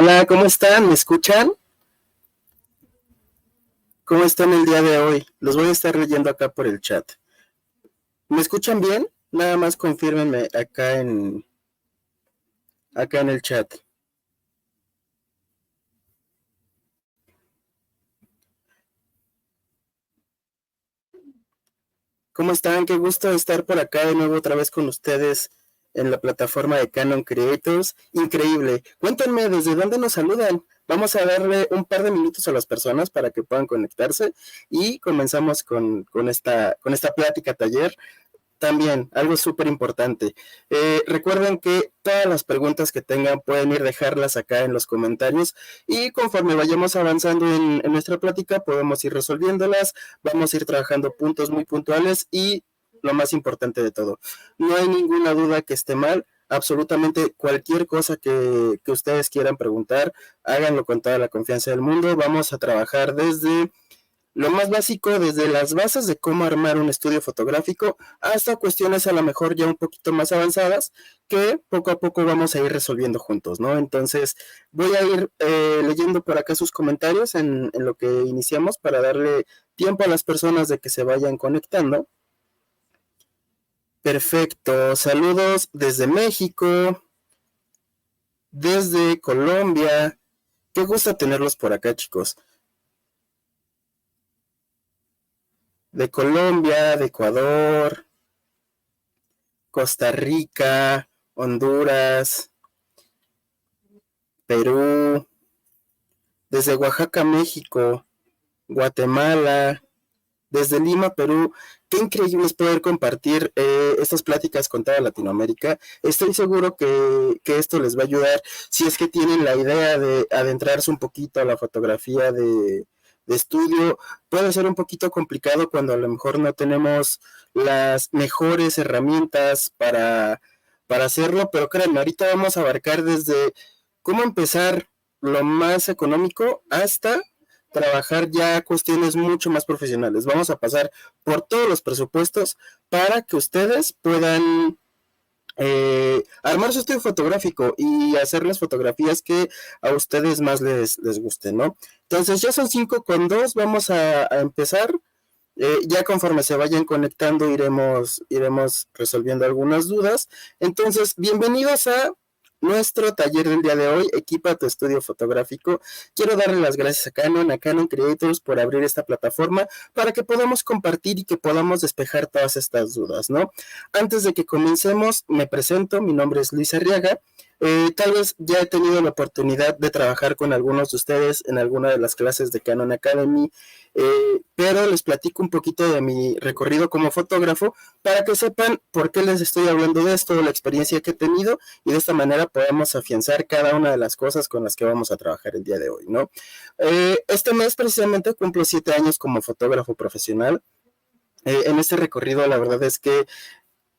Hola, ¿cómo están? ¿Me escuchan? ¿Cómo están el día de hoy? Los voy a estar leyendo acá por el chat. ¿Me escuchan bien? Nada más confírmenme acá en el chat. ¿Cómo están? Qué gusto estar por acá de nuevo otra vez con ustedes en la plataforma de Canon Creators. Increíble. Cuéntenme desde dónde nos saludan. Vamos a darle un par de minutos a las personas para que puedan conectarse y comenzamos con esta plática taller. También, algo súper importante. Recuerden que todas las preguntas que tengan pueden ir dejarlas acá en los comentarios y conforme vayamos avanzando en nuestra plática podemos ir resolviéndolas, vamos a ir trabajando puntos muy puntuales y lo más importante de todo, no hay ninguna duda que esté mal. Absolutamente cualquier cosa que ustedes quieran preguntar, háganlo con toda la confianza del mundo. Vamos a trabajar desde lo más básico, desde las bases de cómo armar un estudio fotográfico hasta cuestiones a lo mejor ya un poquito más avanzadas que poco a poco vamos a ir resolviendo juntos, ¿no? Entonces voy a ir leyendo por acá sus comentarios en lo que iniciamos para darle tiempo a las personas de que se vayan conectando. Perfecto, saludos desde México, desde Colombia. Qué gusto tenerlos por acá, chicos. De Colombia, de Ecuador, Costa Rica, Honduras, Perú, desde Oaxaca, México, Guatemala, desde Lima, Perú. Qué increíble es poder compartir estas pláticas con toda Latinoamérica. Estoy seguro que esto les va a ayudar si es que tienen la idea de adentrarse un poquito a la fotografía de estudio. Puede ser un poquito complicado cuando a lo mejor no tenemos las mejores herramientas para hacerlo, pero créanme, ahorita vamos a abarcar desde cómo empezar lo más económico hasta trabajar ya cuestiones mucho más profesionales. Vamos a pasar por todos los presupuestos para que ustedes puedan armar su estudio fotográfico y hacer las fotografías que a ustedes más les gusten, ¿no? Entonces ya son 5 con 2, vamos a empezar. Ya conforme se vayan conectando iremos resolviendo algunas dudas. Entonces, bienvenidos a nuestro taller del día de hoy, Equipa tu estudio fotográfico. Quiero darle las gracias a Canon Creators por abrir esta plataforma para que podamos compartir y que podamos despejar todas estas dudas, ¿no? Antes de que comencemos, me presento, mi nombre es Luis Arriaga. Tal vez ya he tenido la oportunidad de trabajar con algunos de ustedes en alguna de las clases de Canon Academy, pero les platico un poquito de mi recorrido como fotógrafo para que sepan por qué les estoy hablando de esto, la experiencia que he tenido y de esta manera podemos afianzar cada una de las cosas con las que vamos a trabajar el día de hoy, ¿no? Este mes precisamente cumplo 7 años como fotógrafo profesional. En este recorrido la verdad es que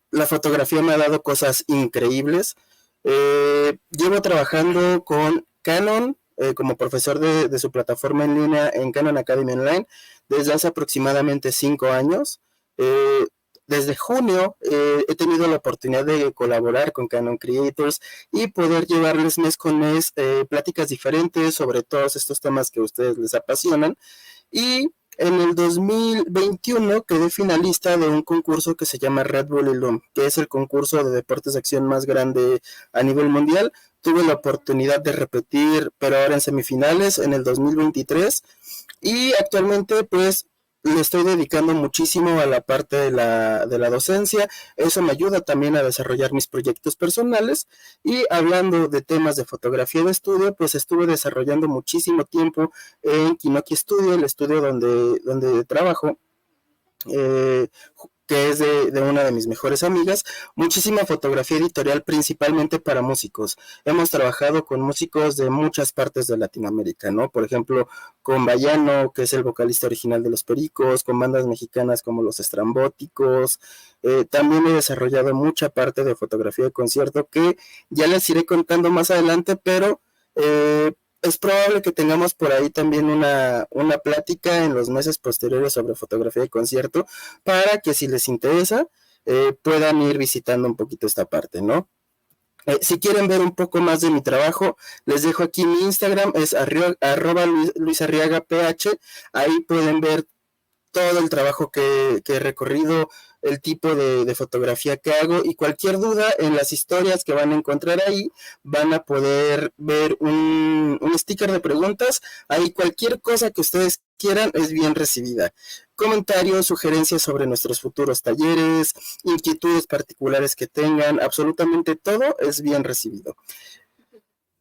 la fotografía me ha dado cosas increíbles. Llevo trabajando con Canon como profesor de su plataforma en línea en Canon Academy Online desde hace aproximadamente 5 años. Desde junio he tenido la oportunidad de colaborar con Canon Creators y poder llevarles mes con mes pláticas diferentes sobre todos estos temas que a ustedes les apasionan. Y en el 2021 quedé finalista de un concurso que se llama Red Bull Illum, que es el concurso de deportes de acción más grande a nivel mundial. Tuve la oportunidad de repetir, pero ahora en semifinales, en el 2023. Y actualmente, pues, le estoy dedicando muchísimo a la parte de la docencia. Eso me ayuda también a desarrollar mis proyectos personales. Y hablando de temas de fotografía de estudio, pues estuve desarrollando muchísimo tiempo en Kinoki Studio, el estudio donde trabajo, eh, que es de una de mis mejores amigas, muchísima fotografía editorial principalmente para músicos. Hemos trabajado con músicos de muchas partes de Latinoamérica, ¿no? Por ejemplo, con Bayano, que es el vocalista original de Los Pericos, con bandas mexicanas como Los Estrambóticos. También he desarrollado mucha parte de fotografía de concierto que ya les iré contando más adelante, pero es probable que tengamos por ahí también una plática en los meses posteriores sobre fotografía de concierto para que si les interesa puedan ir visitando un poquito esta parte, ¿no? Si quieren ver un poco más de mi trabajo, les dejo aquí mi Instagram, es @luisarriagaph. Ahí pueden ver todo el trabajo que he recorrido, el tipo de fotografía que hago, y cualquier duda en las historias que van a encontrar ahí, van a poder ver un sticker de preguntas. Ahí cualquier cosa que ustedes quieran es bien recibida. Comentarios, sugerencias sobre nuestros futuros talleres, inquietudes particulares que tengan, absolutamente todo es bien recibido.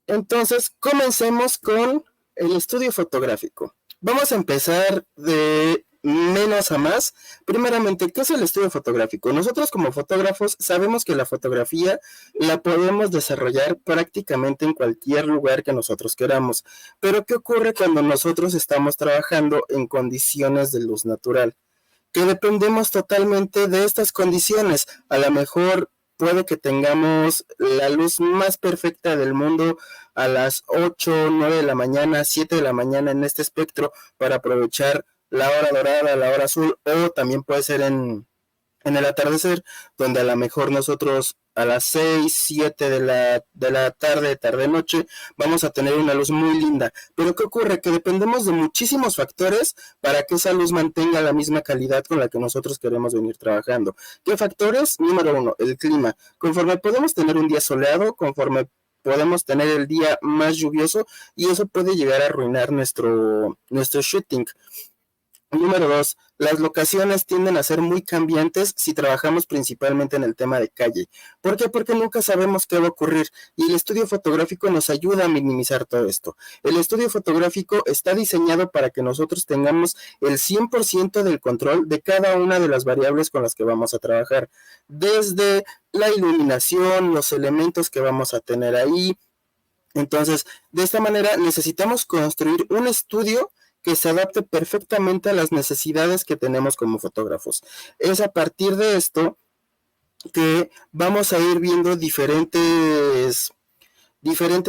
Entonces, comencemos con el estudio fotográfico. Vamos a empezar de menos a más. Primeramente, ¿qué es el estudio fotográfico? Nosotros como fotógrafos sabemos que la fotografía la podemos desarrollar prácticamente en cualquier lugar que nosotros queramos. Pero ¿qué ocurre cuando nosotros estamos trabajando en condiciones de luz natural? Que dependemos totalmente de estas condiciones. A lo mejor puede que tengamos la luz más perfecta del mundo a las 8, 9 de la mañana, 7 de la mañana en este espectro para aprovechar la hora dorada, la hora azul, o también puede ser en el atardecer, donde a lo mejor nosotros a las 6, 7 de la tarde, tarde-noche, vamos a tener una luz muy linda. Pero ¿qué ocurre? Que dependemos de muchísimos factores para que esa luz mantenga la misma calidad con la que nosotros queremos venir trabajando. ¿Qué factores? Número 1, el clima. Conforme podemos tener un día soleado, conforme podemos tener el día más lluvioso, y eso puede llegar a arruinar nuestro shooting. Número 2, las locaciones tienden a ser muy cambiantes si trabajamos principalmente en el tema de calle. ¿Por qué? Porque nunca sabemos qué va a ocurrir, y el estudio fotográfico nos ayuda a minimizar todo esto. El estudio fotográfico está diseñado para que nosotros tengamos el 100% del control de cada una de las variables con las que vamos a trabajar, desde la iluminación, los elementos que vamos a tener ahí. Entonces, de esta manera necesitamos construir un estudio que se adapte perfectamente a las necesidades que tenemos como fotógrafos. Es a partir de esto que vamos a ir viendo diferentes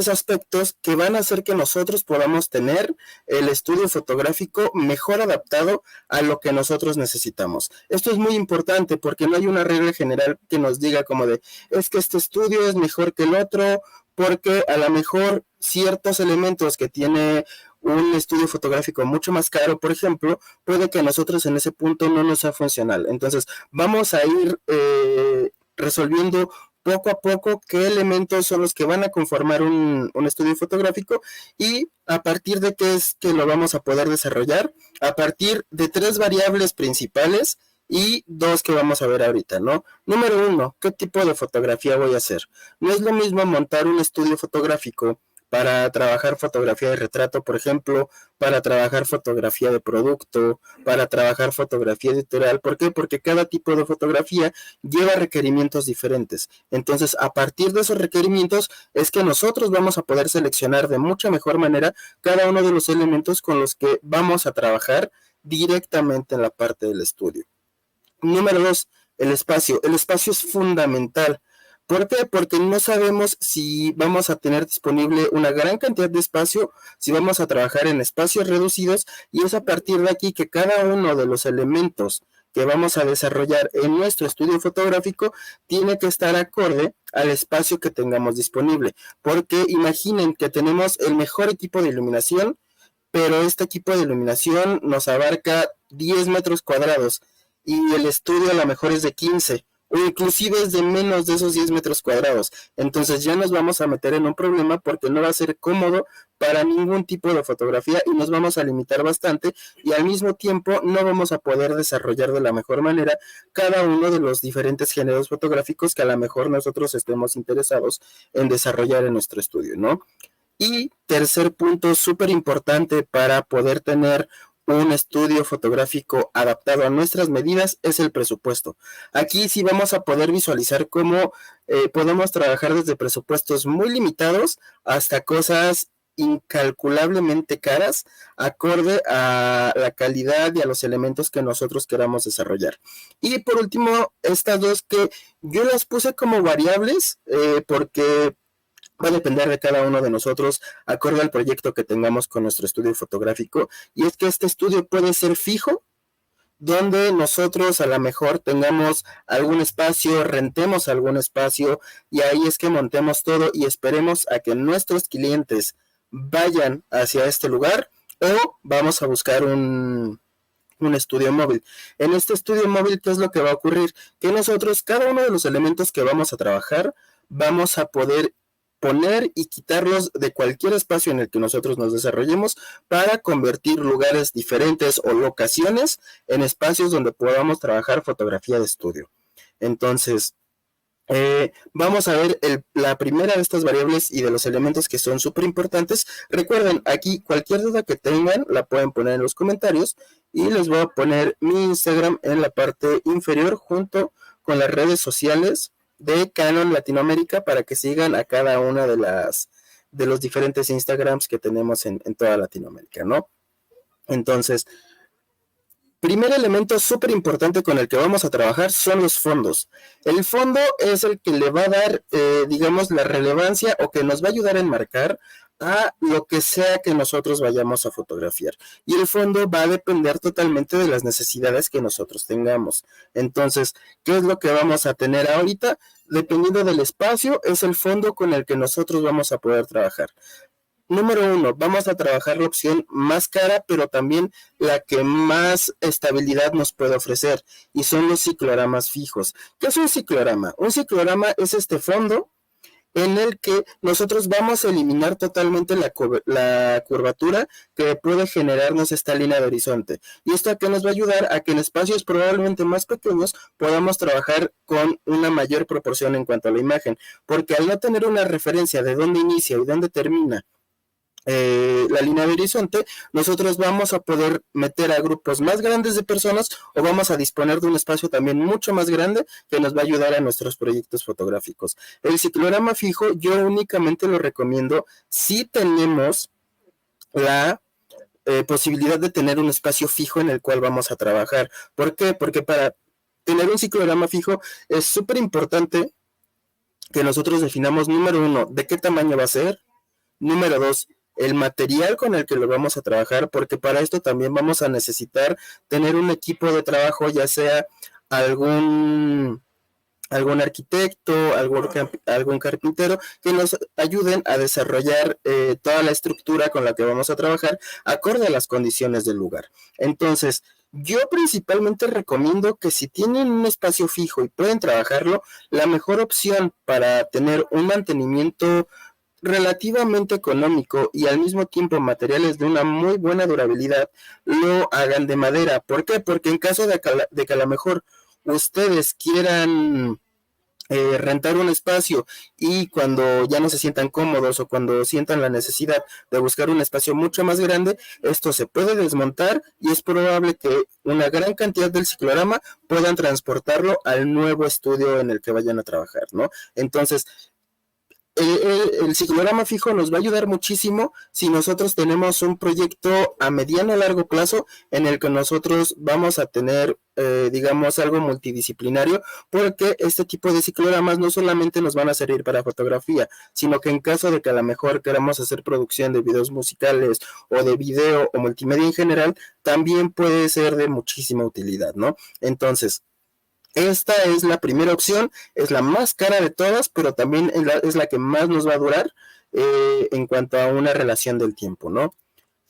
aspectos que van a hacer que nosotros podamos tener el estudio fotográfico mejor adaptado a lo que nosotros necesitamos. Esto es muy importante porque no hay una regla general que nos diga como de, es que este estudio es mejor que el otro, porque a lo mejor ciertos elementos que tiene un estudio fotográfico mucho más caro, por ejemplo, puede que a nosotros en ese punto no nos sea funcional. Entonces, vamos a ir resolviendo poco a poco qué elementos son los que van a conformar un estudio fotográfico, y a partir de qué es que lo vamos a poder desarrollar, a partir de 3 variables principales y 2 que vamos a ver ahorita, ¿no? Número 1, ¿qué tipo de fotografía voy a hacer? No es lo mismo montar un estudio fotográfico para trabajar fotografía de retrato, por ejemplo, para trabajar fotografía de producto, para trabajar fotografía editorial. ¿Por qué? Porque cada tipo de fotografía lleva requerimientos diferentes. Entonces, a partir de esos requerimientos es que nosotros vamos a poder seleccionar de mucha mejor manera cada uno de los elementos con los que vamos a trabajar directamente en la parte del estudio. Número 2, el espacio. El espacio es fundamental. ¿Por qué? Porque no sabemos si vamos a tener disponible una gran cantidad de espacio, si vamos a trabajar en espacios reducidos, y es a partir de aquí que cada uno de los elementos que vamos a desarrollar en nuestro estudio fotográfico tiene que estar acorde al espacio que tengamos disponible. Porque imaginen que tenemos el mejor equipo de iluminación, pero este equipo de iluminación nos abarca 10 metros cuadrados y el estudio a lo mejor es de 15 o inclusive es de menos de esos 10 metros cuadrados. Entonces ya nos vamos a meter en un problema porque no va a ser cómodo para ningún tipo de fotografía y nos vamos a limitar bastante, y al mismo tiempo no vamos a poder desarrollar de la mejor manera cada uno de los diferentes géneros fotográficos que a lo mejor nosotros estemos interesados en desarrollar en nuestro estudio, ¿no? Y tercer punto súper importante para poder tener un estudio fotográfico adaptado a nuestras medidas es el presupuesto. Aquí sí vamos a poder visualizar cómo podemos trabajar desde presupuestos muy limitados hasta cosas incalculablemente caras, acorde a la calidad y a los elementos que nosotros queramos desarrollar. Y por último, estas dos que yo las puse como variables porque va a depender de cada uno de nosotros, acorde al proyecto que tengamos con nuestro estudio fotográfico, y es que este estudio puede ser fijo, donde nosotros a lo mejor tengamos algún espacio, rentemos algún espacio y ahí es que montemos todo y esperemos a que nuestros clientes vayan hacia este lugar o vamos a buscar un estudio móvil. En este estudio móvil, ¿qué es lo que va a ocurrir? Que nosotros, cada uno de los elementos que vamos a trabajar, vamos a poder poner y quitarlos de cualquier espacio en el que nosotros nos desarrollemos para convertir lugares diferentes o locaciones en espacios donde podamos trabajar fotografía de estudio. Entonces, vamos a ver la primera de estas variables y de los elementos que son súper importantes. Recuerden, aquí cualquier duda que tengan la pueden poner en los comentarios y les voy a poner mi Instagram en la parte inferior junto con las redes sociales de Canon Latinoamérica para que sigan a cada una de los diferentes Instagrams que tenemos en toda Latinoamérica, ¿no? Entonces, primer elemento súper importante con el que vamos a trabajar son los fondos. El fondo es el que le va a dar, digamos, la relevancia o que nos va a ayudar a enmarcar a lo que sea que nosotros vayamos a fotografiar. Y el fondo va a depender totalmente de las necesidades que nosotros tengamos. Entonces, ¿qué es lo que vamos a tener ahorita? Dependiendo del espacio, es el fondo con el que nosotros vamos a poder trabajar. Número 1, vamos a trabajar la opción más cara, pero también la que más estabilidad nos puede ofrecer, y son los cicloramas fijos. ¿Qué es un ciclorama? Un ciclorama es este fondo en el que nosotros vamos a eliminar totalmente la curvatura que puede generarnos esta línea de horizonte. ¿Y esto a qué nos va a ayudar? A que en espacios probablemente más pequeños podamos trabajar con una mayor proporción en cuanto a la imagen, porque al no tener una referencia de dónde inicia y dónde termina la línea de horizonte, nosotros vamos a poder meter a grupos más grandes de personas o vamos a disponer de un espacio también mucho más grande que nos va a ayudar a nuestros proyectos fotográficos. El ciclorama fijo yo únicamente lo recomiendo si tenemos la posibilidad de tener un espacio fijo en el cual vamos a trabajar. ¿Por qué? Porque para tener un ciclorama fijo es súper importante que nosotros definamos, número 1, de qué tamaño va a ser, número 2, el material con el que lo vamos a trabajar, porque para esto también vamos a necesitar tener un equipo de trabajo, ya sea algún arquitecto, algún carpintero, que nos ayuden a desarrollar toda la estructura con la que vamos a trabajar, acorde a las condiciones del lugar. Entonces, yo principalmente recomiendo que si tienen un espacio fijo y pueden trabajarlo, la mejor opción para tener un mantenimiento relativamente económico y al mismo tiempo materiales de una muy buena durabilidad, lo hagan de madera. ¿Por qué? Porque en caso de que a lo mejor ustedes quieran rentar un espacio y cuando ya no se sientan cómodos o cuando sientan la necesidad de buscar un espacio mucho más grande, esto se puede desmontar y es probable que una gran cantidad del ciclorama puedan transportarlo al nuevo estudio en el que vayan a trabajar, ¿no? Entonces, el ciclorama fijo nos va a ayudar muchísimo si nosotros tenemos un proyecto a mediano o largo plazo en el que nosotros vamos a tener, digamos, algo multidisciplinario, porque este tipo de cicloramas no solamente nos van a servir para fotografía, sino que en caso de que a lo mejor queramos hacer producción de videos musicales o de video o multimedia en general, también puede ser de muchísima utilidad, ¿no? Entonces, esta es la primera opción, es la más cara de todas, pero también es la que más nos va a durar en cuanto a una relación del tiempo, ¿no?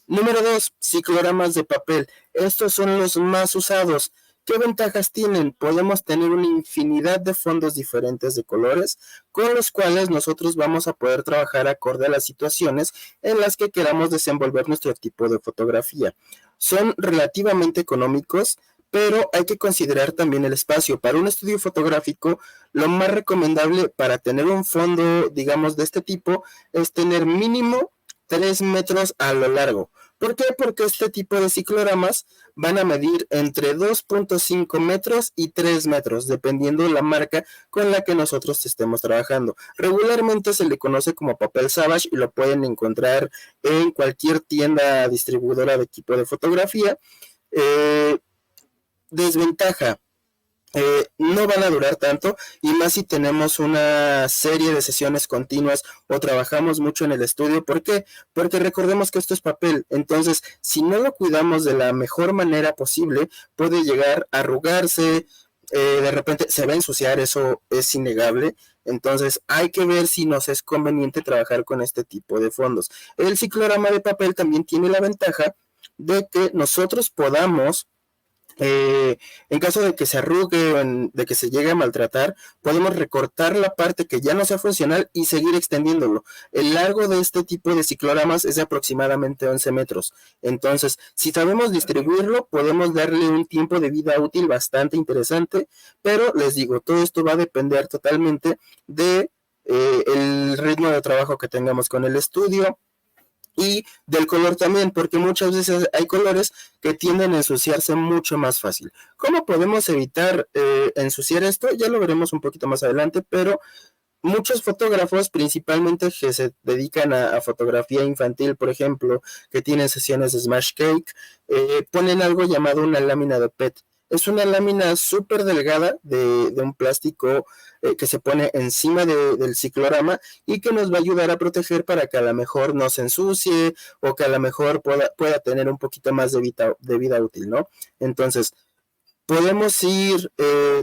Número 2, cicloramas de papel. Estos son los más usados. ¿Qué ventajas tienen? Podemos tener una infinidad de fondos diferentes de colores con los cuales nosotros vamos a poder trabajar acorde a las situaciones en las que queramos desenvolver nuestro tipo de fotografía. Son relativamente económicos, pero hay que considerar también el espacio. Para un estudio fotográfico, lo más recomendable para tener un fondo, digamos, de este tipo, es tener mínimo 3 metros a lo largo. ¿Por qué? Porque este tipo de cicloramas van a medir entre 2.5 metros y 3 metros, dependiendo de la marca con la que nosotros estemos trabajando. Regularmente se le conoce como papel Savage y lo pueden encontrar en cualquier tienda distribuidora de equipo de fotografía. Desventaja. no van a durar tanto, y más si tenemos una serie de sesiones continuas o trabajamos mucho en el estudio. ¿Por qué? Porque recordemos que esto es papel, entonces si no lo cuidamos de la mejor manera posible, puede llegar a arrugarse, de repente se va a ensuciar, eso es innegable. Entonces hay que ver si nos es conveniente trabajar con este tipo de fondos. El ciclorama de papel también tiene la ventaja de que nosotros podamos, en caso de que se arrugue o de que se llegue a maltratar, podemos recortar la parte que ya no sea funcional y seguir extendiéndolo. El largo de este tipo de cicloramas es de aproximadamente 11 metros. Entonces, si sabemos distribuirlo, podemos darle un tiempo de vida útil bastante interesante, pero les digo, todo esto va a depender totalmente de el ritmo de trabajo que tengamos con el estudio, y del color también, porque muchas veces hay colores que tienden a ensuciarse mucho más fácil. ¿Cómo podemos evitar ensuciar esto? Ya lo veremos un poquito más adelante, pero muchos fotógrafos, principalmente que se dedican a fotografía infantil, por ejemplo, que tienen sesiones de Smash Cake, ponen algo llamado una lámina de PET. Es una lámina súper delgada de un plástico que se pone encima del ciclorama y que nos va a ayudar a proteger para que a lo mejor no se ensucie o que a lo mejor pueda tener un poquito más de vida útil, ¿no? Entonces, podemos ir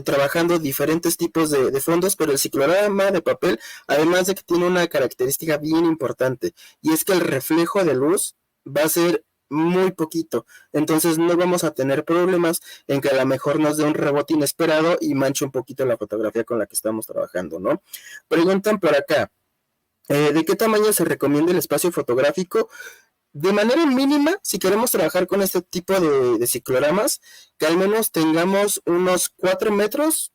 trabajando diferentes tipos de fondos, pero el ciclorama de papel, además de que tiene una característica bien importante, y es que el reflejo de luz va a ser muy poquito, entonces no vamos a tener problemas en que a lo mejor nos dé un rebote inesperado y manche un poquito la fotografía con la que estamos trabajando, ¿no? Preguntan por acá, ¿de qué tamaño se recomienda el espacio fotográfico? De manera mínima, si queremos trabajar con este tipo de cicloramas, que al menos tengamos unos 4 metros,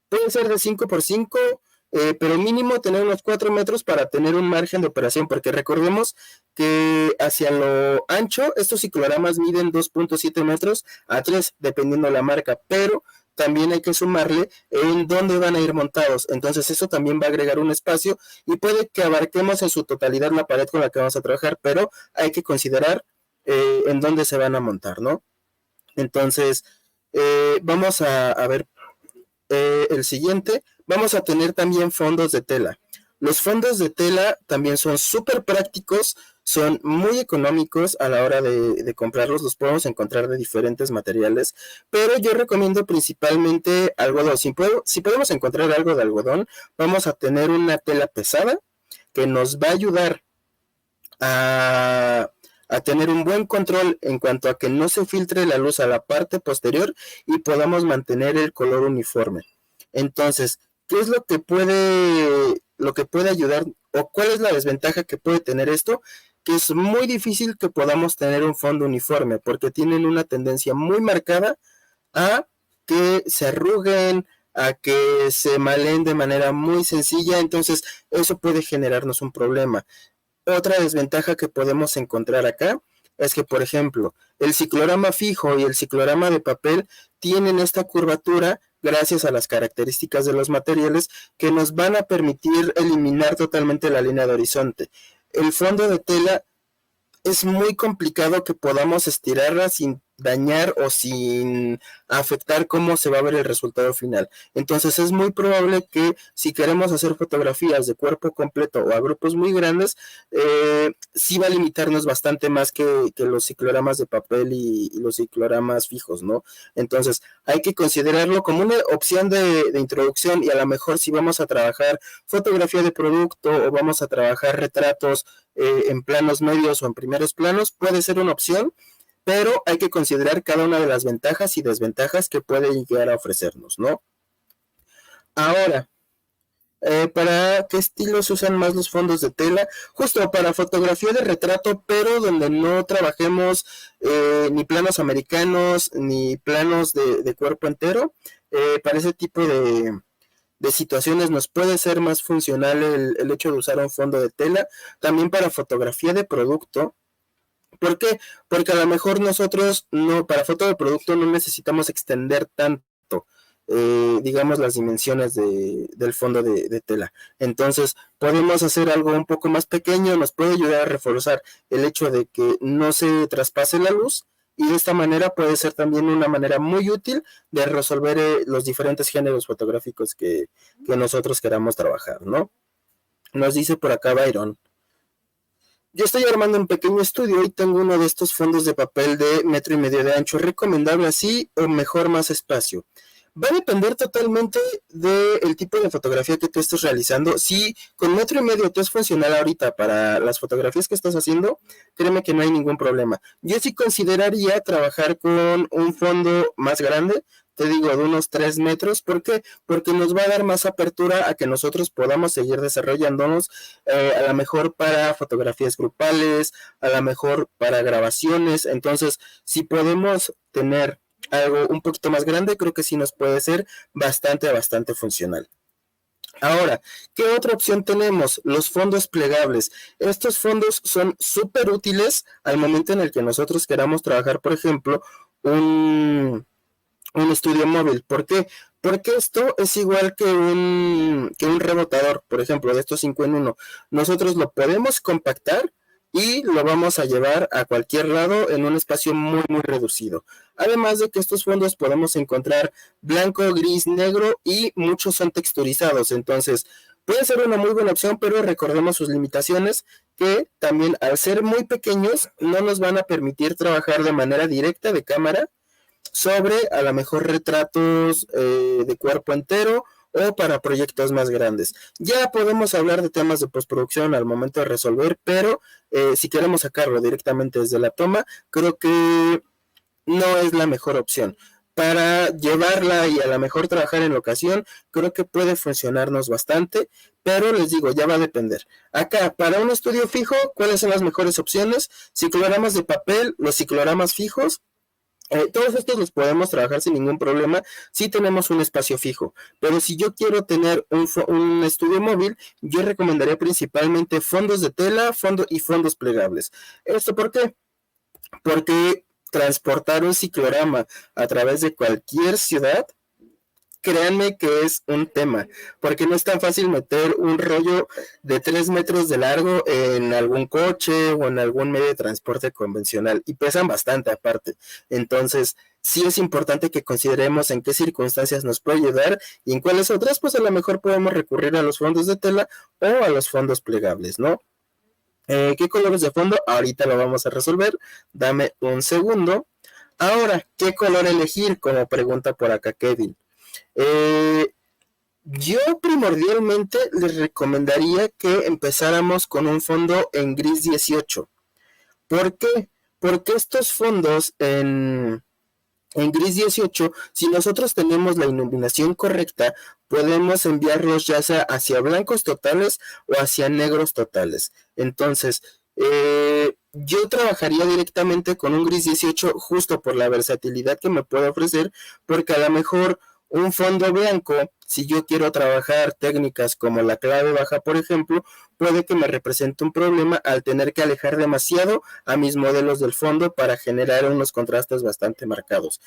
puede ser de 5 por 5, pero mínimo tener unos 4 metros para tener un margen de operación, porque recordemos que hacia lo ancho, estos cicloramas miden 2.7 metros a 3, dependiendo de la marca, pero también hay que sumarle en dónde van a ir montados. Entonces eso también va a agregar un espacio y puede que abarquemos en su totalidad la pared con la que vamos a trabajar, pero hay que considerar en dónde se van a montar, ¿no? Entonces, vamos a ver el siguiente. Vamos a tener también fondos de tela. Los fondos de tela también son súper prácticos, son muy económicos a la hora de comprarlos, los podemos encontrar de diferentes materiales, pero yo recomiendo principalmente algodón. Si podemos encontrar algo de algodón, vamos a tener una tela pesada que nos va a ayudar a tener un buen control en cuanto a que no se filtre la luz a la parte posterior y podamos mantener el color uniforme. Entonces, ¿qué es lo que puede ayudar o cuál es la desventaja que puede tener esto? Que es muy difícil que podamos tener un fondo uniforme porque tienen una tendencia muy marcada a que se arruguen, a que se maleen de manera muy sencilla, entonces eso puede generarnos un problema. Otra desventaja que podemos encontrar acá es que, por ejemplo, el ciclorama fijo y el ciclorama de papel tienen esta curvatura gracias a las características de los materiales que nos van a permitir eliminar totalmente la línea de horizonte. El fondo de tela es muy complicado que podamos estirarla sin dañar o sin afectar cómo se va a ver el resultado final. Entonces es muy probable que si queremos hacer fotografías de cuerpo completo o a grupos muy grandes, sí va a limitarnos bastante más que los cicloramas de papel y los cicloramas fijos, ¿no? Entonces hay que considerarlo como una opción de introducción, y a lo mejor si vamos a trabajar fotografía de producto o vamos a trabajar retratos en planos medios o en primeros planos, puede ser una opción, pero hay que considerar cada una de las ventajas y desventajas que puede llegar a ofrecernos, ¿no? Ahora, ¿para qué estilos usan más los fondos de tela? Justo para fotografía de retrato, pero donde no trabajemos ni planos americanos ni planos de cuerpo entero. Para ese tipo de situaciones nos puede ser más funcional el hecho de usar un fondo de tela. También para fotografía de producto. ¿Por qué? Porque a lo mejor nosotros no, para foto de producto no necesitamos extender tanto, digamos, las dimensiones del fondo de tela. Entonces, podemos hacer algo un poco más pequeño, nos puede ayudar a reforzar el hecho de que no se traspase la luz y de esta manera puede ser también una manera muy útil de resolver los diferentes géneros fotográficos que nosotros queramos trabajar, ¿no? Nos dice por acá Byron: yo estoy armando un pequeño estudio y tengo uno de estos fondos de papel de 1,5 metros de ancho. ¿Es recomendable así o mejor más espacio? Va a depender totalmente del tipo de fotografía que tú estés realizando. Si con 1,5 metros te es funcional ahorita para las fotografías que estás haciendo, créeme que no hay ningún problema. Yo sí consideraría trabajar con un fondo más grande, te digo, de unos 3 metros. ¿Por qué? Porque nos va a dar más apertura a que nosotros podamos seguir desarrollándonos, a lo mejor para fotografías grupales, a lo mejor para grabaciones. Entonces, si podemos tener algo un poquito más grande, creo que sí nos puede ser bastante funcional. Ahora, ¿qué otra opción tenemos? Los fondos plegables. Estos fondos son súper útiles al momento en el que nosotros queramos trabajar, por ejemplo, un estudio móvil. ¿Por qué? Porque esto es igual que un rebotador, por ejemplo, de estos 5 en 1. Nosotros lo podemos compactar y lo vamos a llevar a cualquier lado en un espacio muy reducido. Además de que estos fondos podemos encontrar blanco, gris, negro y muchos son texturizados. Entonces, puede ser una muy buena opción, pero recordemos sus limitaciones, que también al ser muy pequeños no nos van a permitir trabajar de manera directa de cámara sobre a lo mejor retratos de cuerpo entero o para proyectos más grandes. Ya podemos hablar de temas de postproducción al momento de resolver, pero si queremos sacarlo directamente desde la toma, creo que no es la mejor opción. Para llevarla y a lo mejor trabajar en locación, creo que puede funcionarnos bastante, pero les digo, ya va a depender. Acá, para un estudio fijo, ¿cuáles son las mejores opciones? Cicloramas de papel, los cicloramas fijos. Todos estos los podemos trabajar sin ningún problema si tenemos un espacio fijo, pero si yo quiero tener un estudio móvil, yo recomendaría principalmente fondos de tela y fondos plegables. ¿Esto por qué? Porque transportar un ciclorama a través de cualquier ciudad, créanme que es un tema, porque no es tan fácil meter un rollo de 3 metros de largo en algún coche o en algún medio de transporte convencional, y pesan bastante aparte. Entonces, sí es importante que consideremos en qué circunstancias nos puede ayudar y en cuáles otras, pues a lo mejor podemos recurrir a los fondos de tela o a los fondos plegables, ¿no? ¿Qué colores de fondo? Ahorita lo vamos a resolver, dame un segundo. Ahora, ¿qué color elegir? Como pregunta por acá Kevin. Yo primordialmente les recomendaría que empezáramos con un fondo en gris 18. ¿Por qué? Porque estos fondos en gris 18, si nosotros tenemos la iluminación correcta, podemos enviarlos ya sea hacia blancos totales o hacia negros totales. Entonces, yo trabajaría directamente con un gris 18 justo por la versatilidad que me puede ofrecer, porque a lo mejor un fondo blanco, si yo quiero trabajar técnicas como la clave baja, por ejemplo, puede que me represente un problema al tener que alejar demasiado a mis modelos del fondo para generar unos contrastes bastante marcados.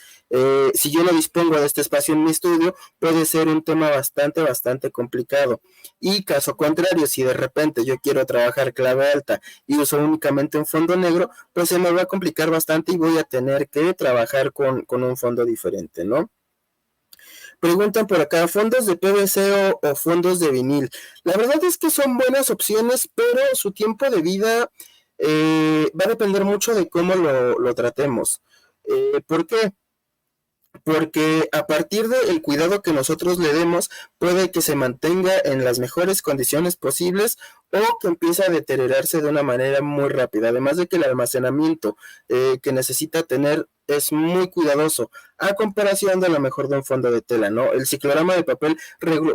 Si yo no dispongo de este espacio en mi estudio, puede ser un tema bastante complicado. Y caso contrario, si de repente yo quiero trabajar clave alta y uso únicamente un fondo negro, pues se me va a complicar bastante y voy a tener que trabajar con un fondo diferente, ¿no? Preguntan por acá, ¿fondos de PVC o fondos de vinil? La verdad es que son buenas opciones, pero su tiempo de vida va a depender mucho de cómo lo tratemos. ¿Por qué? Porque a partir del cuidado que nosotros le demos, puede que se mantenga en las mejores condiciones posibles o que empiece a deteriorarse de una manera muy rápida. Además de que el almacenamiento que necesita tener es muy cuidadoso, a comparación de lo mejor de un fondo de tela, ¿no? El ciclorama de papel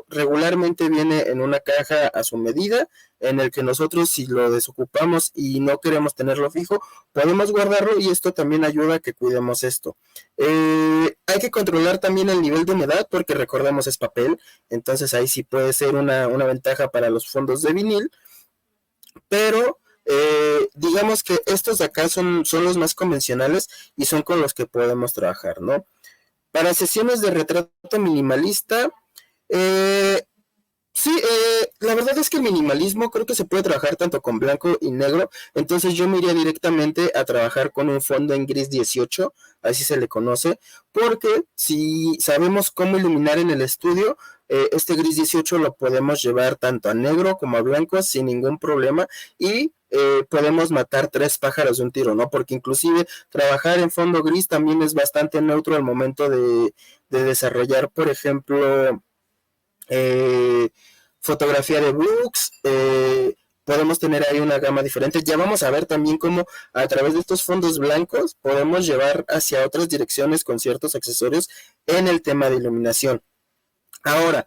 regularmente viene en una caja a su medida, en el que nosotros, si lo desocupamos y no queremos tenerlo fijo, podemos guardarlo, y esto también ayuda a que cuidemos esto. Hay que controlar también el nivel de humedad, porque recordemos es papel, entonces ahí sí puede ser una ventaja para los fondos de vinil, pero digamos que estos de acá son los más convencionales y son con los que podemos trabajar, ¿no? Para sesiones de retrato minimalista, Sí, la verdad es que el minimalismo creo que se puede trabajar tanto con blanco y negro, entonces yo me iría directamente a trabajar con un fondo en gris 18, así se le conoce, porque si sabemos cómo iluminar en el estudio, este gris 18 lo podemos llevar tanto a negro como a blanco sin ningún problema y podemos matar tres pájaros de un tiro, ¿no? Porque inclusive trabajar en fondo gris también es bastante neutro al momento de desarrollar, por ejemplo, eh, fotografía de books, podemos tener ahí una gama diferente. Ya vamos a ver también cómo a través de estos fondos blancos podemos llevar hacia otras direcciones con ciertos accesorios en el tema de iluminación. Ahora,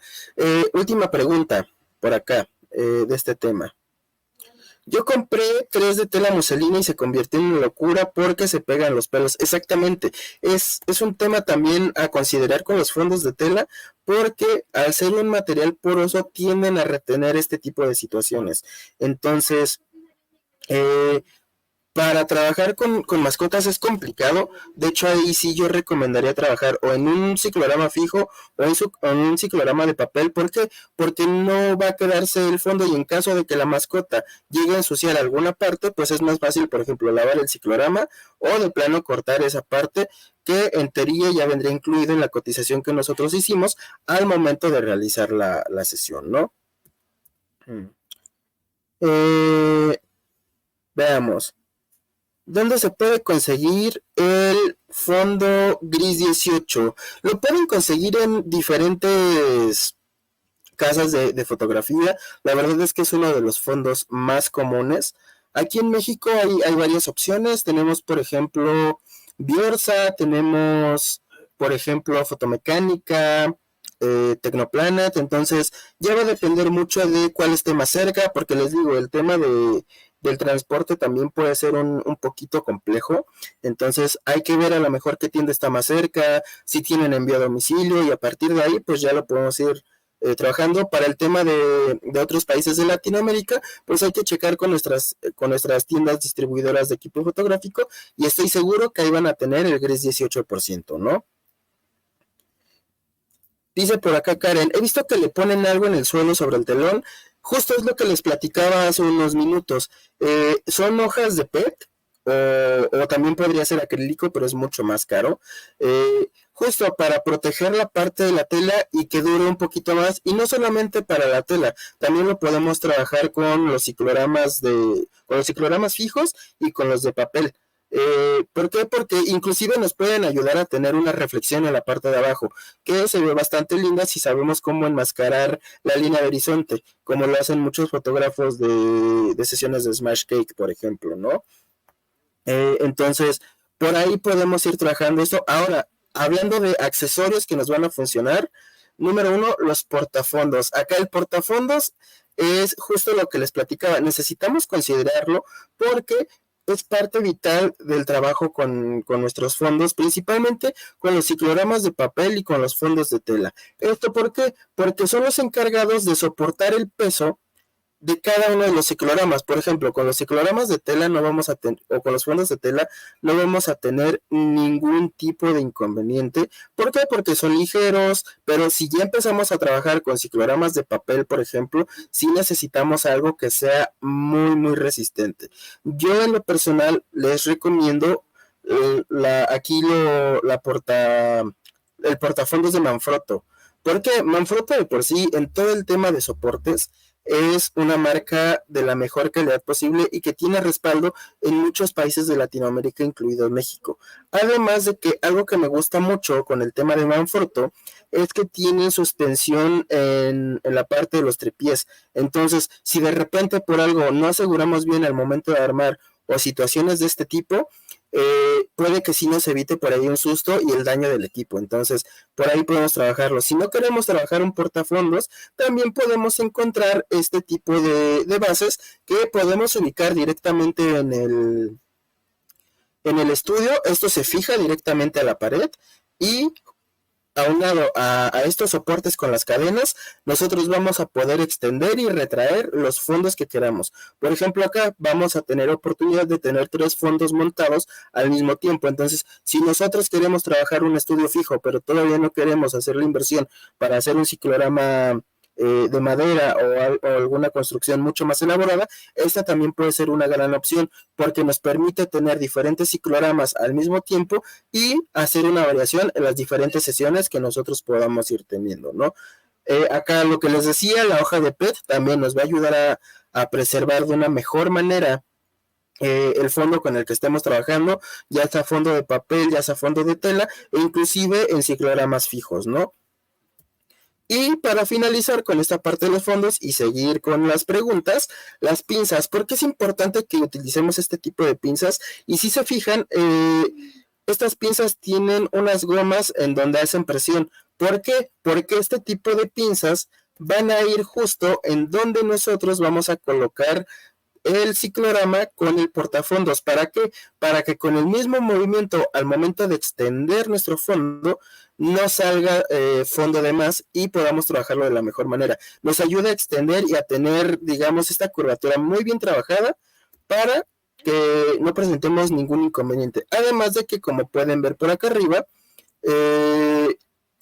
última pregunta por acá de este tema. Yo compré 3 de tela muselina y se convirtió en una locura porque se pegan los pelos. Exactamente. Es un tema también a considerar con los fondos de tela porque al ser un material poroso tienden a retener este tipo de situaciones. Entonces, eh, para trabajar con mascotas es complicado. De hecho, ahí sí yo recomendaría trabajar o en un ciclorama fijo o en un ciclorama de papel. ¿Por qué? Porque no va a quedarse el fondo y en caso de que la mascota llegue a ensuciar alguna parte, pues es más fácil, por ejemplo, lavar el ciclorama o de plano cortar esa parte que en teoría ya vendría incluido en la cotización que nosotros hicimos al momento de realizar la sesión, ¿no? Eh, veamos. ¿Dónde se puede conseguir el fondo gris 18? Lo pueden conseguir en diferentes casas de fotografía. La verdad es que es uno de los fondos más comunes. Aquí en México hay varias opciones. Tenemos, por ejemplo, Biorsa, tenemos, por ejemplo, Fotomecánica, Tecnoplanet. Entonces, ya va a depender mucho de cuál esté más cerca, porque les digo, el tema del transporte también puede ser un poquito complejo. Entonces, hay que ver a lo mejor qué tienda está más cerca, si tienen envío a domicilio, y a partir de ahí, pues ya lo podemos ir trabajando. Para el tema de otros países de Latinoamérica, pues hay que checar con nuestras tiendas distribuidoras de equipo fotográfico y estoy seguro que ahí van a tener el gris 18%, ¿no? Dice por acá Karen, he visto que le ponen algo en el suelo sobre el telón, justo es lo que les platicaba hace unos minutos. Son hojas de PET o también podría ser acrílico, pero es mucho más caro. Justo para proteger la parte de la tela y que dure un poquito más, y no solamente para la tela, también lo podemos trabajar con los cicloramas fijos y con los de papel. ¿Por qué? Porque inclusive nos pueden ayudar a tener una reflexión en la parte de abajo, que se ve bastante linda si sabemos cómo enmascarar la línea de horizonte, como lo hacen muchos fotógrafos de sesiones de Smash Cake, por ejemplo, ¿no? Entonces, por ahí podemos ir trabajando esto. Ahora, hablando de accesorios que nos van a funcionar, número uno, los portafondos. Acá el portafondos es justo lo que les platicaba. Necesitamos considerarlo porque es parte vital del trabajo con nuestros fondos, principalmente con los cicloramas de papel y con los fondos de tela. ¿Esto por qué? Porque son los encargados de soportar el peso de cada uno de los cicloramas. Por ejemplo, con los cicloramas de tela no vamos a tener, o con los fondos de tela, no vamos a tener ningún tipo de inconveniente. ¿Por qué? Porque son ligeros, pero si ya empezamos a trabajar con cicloramas de papel, por ejemplo, sí necesitamos algo que sea muy, muy resistente. Yo en lo personal les recomiendo el portafondos de Manfrotto. Porque Manfrotto de por sí, en todo el tema de soportes, es una marca de la mejor calidad posible y que tiene respaldo en muchos países de Latinoamérica, incluido México. Además de que algo que me gusta mucho con el tema de Manfrotto es que tiene suspensión en la parte de los tripiés. Entonces, si de repente por algo no aseguramos bien al momento de armar o situaciones de este tipo, puede que sí nos evite por ahí un susto y el daño del equipo. Entonces, por ahí podemos trabajarlo. Si no queremos trabajar un portafondos, también podemos encontrar este tipo de bases que podemos ubicar directamente en el estudio. Esto se fija directamente a la pared y aunado a estos soportes con las cadenas, nosotros vamos a poder extender y retraer los fondos que queramos. Por ejemplo, acá vamos a tener oportunidad de tener 3 fondos montados al mismo tiempo. Entonces, si nosotros queremos trabajar un estudio fijo, pero todavía no queremos hacer la inversión para hacer un ciclorama de madera o alguna construcción mucho más elaborada, esta también puede ser una gran opción porque nos permite tener diferentes cicloramas al mismo tiempo y hacer una variación en las diferentes sesiones que nosotros podamos ir teniendo, ¿no? Acá lo que les decía, la hoja de PET también nos va a ayudar a preservar de una mejor manera el fondo con el que estemos trabajando, ya sea fondo de papel, ya sea fondo de tela, e inclusive en cicloramas fijos, ¿no? Y para finalizar con esta parte de los fondos y seguir con las preguntas, las pinzas, ¿por qué es importante que utilicemos este tipo de pinzas? Y si se fijan, estas pinzas tienen unas gomas en donde hacen presión. ¿Por qué? Porque este tipo de pinzas van a ir justo en donde nosotros vamos a colocar el ciclorama con el portafondos. ¿Para qué? Para que con el mismo movimiento al momento de extender nuestro fondo no salga fondo de más y podamos trabajarlo de la mejor manera. Nos ayuda a extender y a tener, digamos, esta curvatura muy bien trabajada para que no presentemos ningún inconveniente. Además de que, como pueden ver por acá arriba,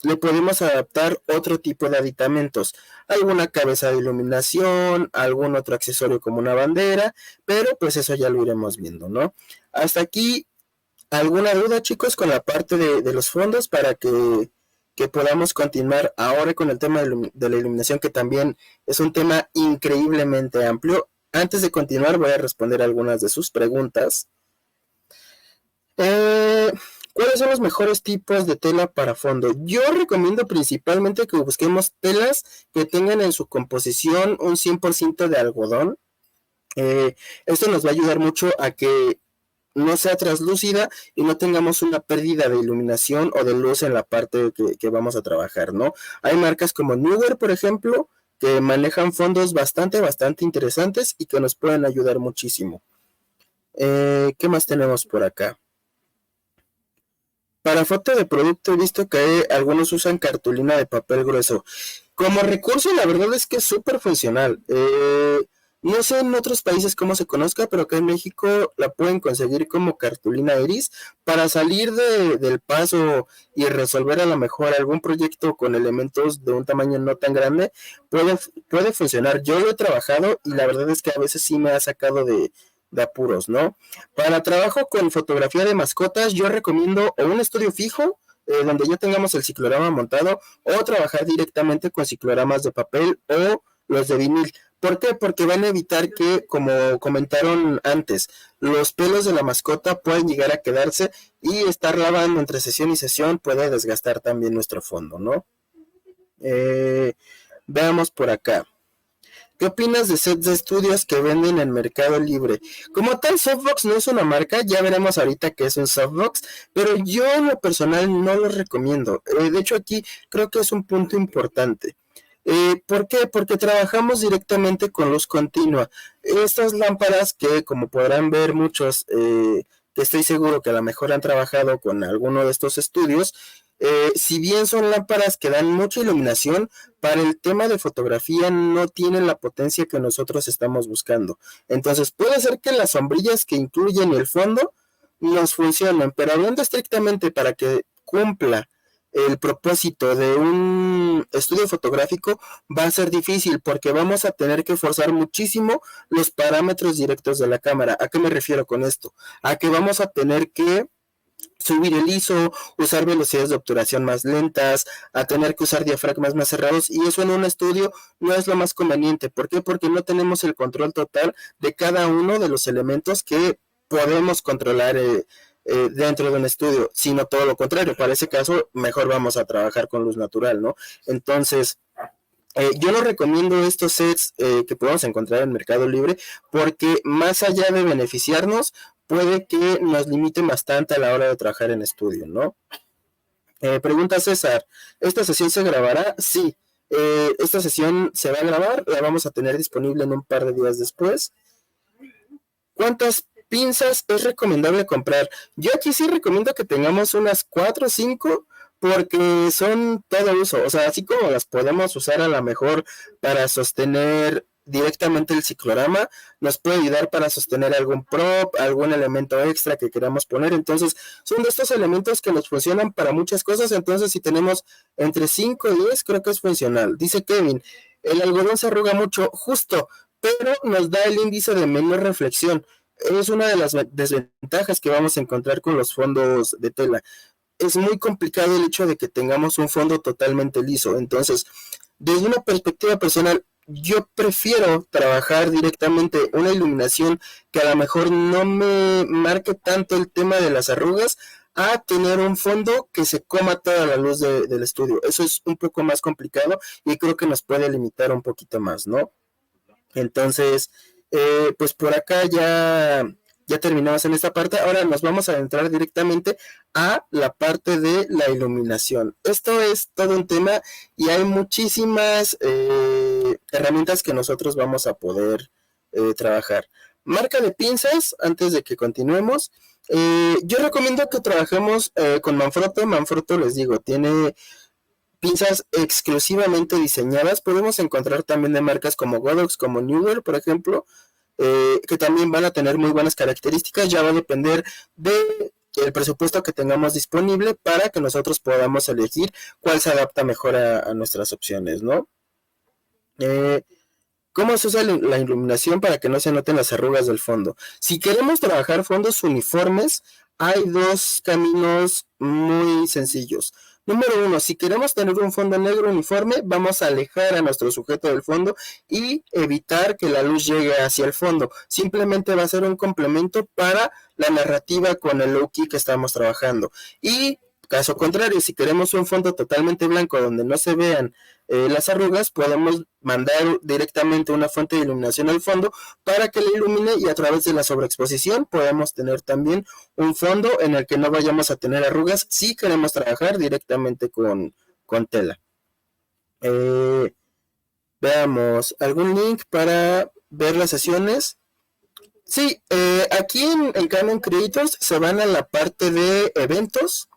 le podemos adaptar otro tipo de aditamentos, alguna cabeza de iluminación, algún otro accesorio como una bandera, pero pues eso ya lo iremos viendo, ¿no? Hasta aquí, ¿alguna duda, chicos, con la parte de los fondos para que podamos continuar ahora con el tema de la iluminación, que también es un tema increíblemente amplio? Antes de continuar, voy a responder algunas de sus preguntas. ¿Cuáles son los mejores tipos de tela para fondo? Yo recomiendo principalmente que busquemos telas que tengan en su composición un 100% de algodón. Esto nos va a ayudar mucho a que no sea translúcida y no tengamos una pérdida de iluminación o de luz en la parte que vamos a trabajar, ¿no? Hay marcas como Newer, por ejemplo, que manejan fondos bastante interesantes y que nos pueden ayudar muchísimo. ¿Qué más tenemos por acá? Para foto de producto he visto que algunos usan cartulina de papel grueso. Como recurso, la verdad es que es súper funcional. No sé en otros países cómo se conozca, pero acá en México la pueden conseguir como cartulina iris para salir del paso y resolver a lo mejor algún proyecto con elementos de un tamaño no tan grande. Puede funcionar. Yo lo he trabajado y la verdad es que a veces sí me ha sacado de apuros, ¿no? Para trabajo con fotografía de mascotas, yo recomiendo o un estudio fijo, donde ya tengamos el ciclorama montado, o trabajar directamente con cicloramas de papel o los de vinil. ¿Por qué? Porque van a evitar que, como comentaron antes, los pelos de la mascota pueden llegar a quedarse y estar lavando entre sesión y sesión puede desgastar también nuestro fondo, ¿no? Veamos por acá. ¿Qué opinas de sets de estudios que venden en Mercado Libre? Como tal, Softbox no es una marca, ya veremos ahorita qué es un Softbox, pero yo en lo personal no lo recomiendo. De hecho, aquí creo que es un punto importante. ¿Por qué? Porque trabajamos directamente con luz continua. Estas lámparas que, como podrán ver muchos, que estoy seguro que a lo mejor han trabajado con alguno de estos estudios, si bien son lámparas que dan mucha iluminación, para el tema de fotografía no tienen la potencia que nosotros estamos buscando. Entonces puede ser que las sombrillas que incluyen el fondo nos funcionen, pero hablando estrictamente para que cumpla el propósito de un estudio fotográfico, va a ser difícil porque vamos a tener que forzar muchísimo los parámetros directos de la cámara. ¿A qué me refiero con esto? A que vamos a tener que subir el ISO, usar velocidades de obturación más lentas, a tener que usar diafragmas más cerrados, y eso en un estudio no es lo más conveniente. ¿Por qué? Porque no tenemos el control total de cada uno de los elementos que podemos controlar dentro de un estudio, sino todo lo contrario. Para ese caso, mejor vamos a trabajar con luz natural, ¿no? Entonces, yo no recomiendo estos sets que podemos encontrar en Mercado Libre porque más allá de beneficiarnos, puede que nos limite bastante a la hora de trabajar en estudio, ¿no? Pregunta César, ¿esta sesión se grabará? Sí, esta sesión se va a grabar, la vamos a tener disponible en un par de días después. ¿Cuántas pinzas es recomendable comprar? Yo aquí sí recomiendo que tengamos unas 4 o 5 porque son todo uso, o sea, así como las podemos usar a lo mejor para sostener directamente el ciclorama, nos puede ayudar para sostener algún prop, algún elemento extra que queramos poner. Entonces son de estos elementos que nos funcionan para muchas cosas. Entonces si tenemos entre 5 y 10, creo que es funcional. Dice Kevin, el algodón se arruga mucho, justo, pero nos da el índice de menor reflexión. Es una de las desventajas que vamos a encontrar con los fondos de tela. Es muy complicado el hecho de que tengamos un fondo totalmente liso. Entonces, desde una perspectiva personal, yo prefiero trabajar directamente una iluminación que a lo mejor no me marque tanto el tema de las arrugas, a tener un fondo que se coma toda la luz del estudio. Eso es un poco más complicado y creo que nos puede limitar un poquito más, ¿no? Entonces, pues por acá ya terminamos en esta parte. Ahora nos vamos a entrar directamente a la parte de la iluminación. Esto es todo un tema y hay muchísimas herramientas que nosotros vamos a poder trabajar. Marca de pinzas, antes de que continuemos. Yo recomiendo que trabajemos con Manfrotto. Manfrotto, les digo, tiene pinzas exclusivamente diseñadas. Podemos encontrar también de marcas como Godox, como Newer, por ejemplo, que también van a tener muy buenas características. Ya va a depender del presupuesto que tengamos disponible para que nosotros podamos elegir cuál se adapta mejor a nuestras opciones, ¿no? ¿Cómo se usa la iluminación para que no se noten las arrugas del fondo? Si queremos trabajar fondos uniformes, hay dos caminos muy sencillos. Número uno, si queremos tener un fondo negro uniforme, vamos a alejar a nuestro sujeto del fondo y evitar que la luz llegue hacia el fondo. Simplemente va a ser un complemento para la narrativa con el low-key que estamos trabajando. Y caso contrario, si queremos un fondo totalmente blanco donde no se vean las arrugas, podemos mandar directamente una fuente de iluminación al fondo para que le ilumine, y a través de la sobreexposición podemos tener también un fondo en el que no vayamos a tener arrugas si queremos trabajar directamente con tela. Veamos, ¿algún link para ver las sesiones? Sí, aquí en Canon Creators se van a la parte de eventos,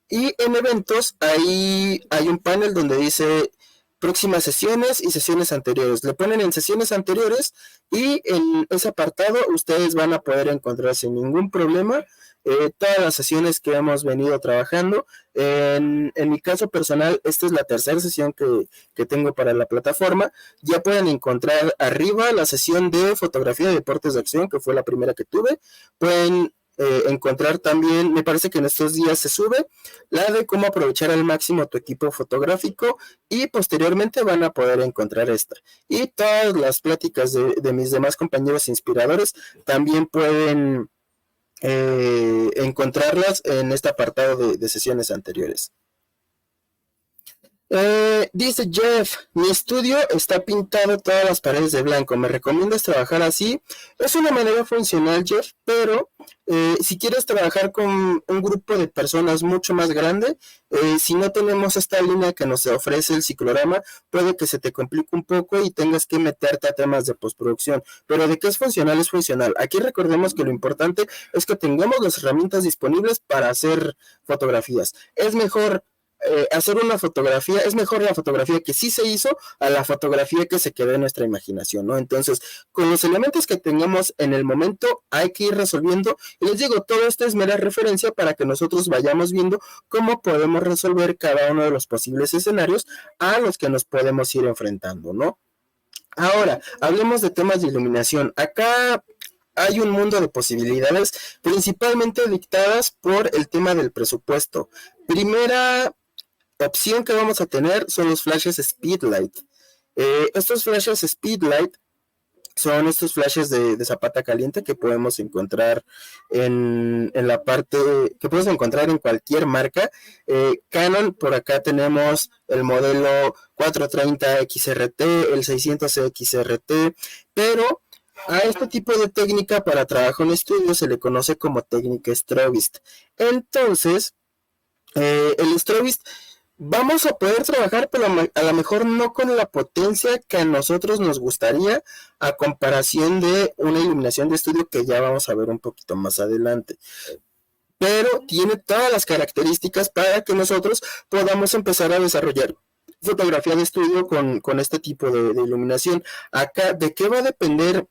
y en eventos ahí hay un panel donde dice próximas sesiones y sesiones anteriores. Le ponen en sesiones anteriores y en ese apartado ustedes van a poder encontrar sin ningún problema todas las sesiones que hemos venido trabajando. En mi caso personal, esta es la tercera sesión que tengo para la plataforma. Ya pueden encontrar arriba la sesión de fotografía de deportes de acción, que fue la primera que tuve. Pueden encontrar también, me parece que en estos días se sube, la de cómo aprovechar al máximo tu equipo fotográfico, y posteriormente van a poder encontrar esta. Y todas las pláticas de mis demás compañeros inspiradores también pueden encontrarlas en este apartado de sesiones anteriores. Dice Jeff, mi estudio está pintado todas las paredes de blanco, ¿me recomiendas trabajar así? Es una manera funcional, Jeff, pero si quieres trabajar con un grupo de personas mucho más grande, si no tenemos esta línea que nos ofrece el ciclorama, puede que se te complique un poco y tengas que meterte a temas de postproducción. Pero de que es funcional, es funcional. Aquí recordemos que lo importante es que tengamos las herramientas disponibles para hacer fotografías. Es mejor hacer una fotografía, es mejor la fotografía que sí se hizo a la fotografía que se quedó en nuestra imaginación, ¿no? Entonces, con los elementos que tengamos en el momento, hay que ir resolviendo, y les digo, todo esto es mera referencia para que nosotros vayamos viendo cómo podemos resolver cada uno de los posibles escenarios a los que nos podemos ir enfrentando, ¿no? Ahora, hablemos de temas de iluminación. Acá hay un mundo de posibilidades, principalmente dictadas por el tema del presupuesto. Primera opción que vamos a tener son los flashes Speedlight. Estos flashes Speedlight son estos flashes de zapata caliente que podemos encontrar en la parte, que podemos encontrar en cualquier marca. Canon, por acá tenemos el modelo 430 XRT, el 600 XRT, pero a este tipo de técnica para trabajo en estudio se le conoce como técnica Strobist. Entonces, el Strobist vamos a poder trabajar, pero a lo mejor no con la potencia que a nosotros nos gustaría, a comparación de una iluminación de estudio que ya vamos a ver un poquito más adelante. Pero tiene todas las características para que nosotros podamos empezar a desarrollar fotografía de estudio con este tipo de iluminación. Acá, ¿de qué va a depender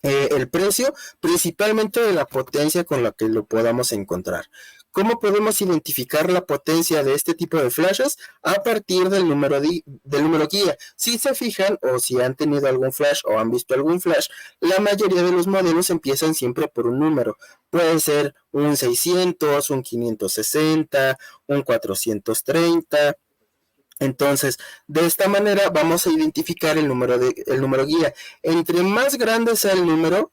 el precio? Principalmente de la potencia con la que lo podamos encontrar. ¿Cómo podemos identificar la potencia de este tipo de flashes? A partir del número guía. Si se fijan o si han tenido algún flash o han visto algún flash, la mayoría de los modelos empiezan siempre por un número. Puede ser un 600, un 560, un 430. Entonces, de esta manera vamos a identificar el número guía. Entre más grande sea el número,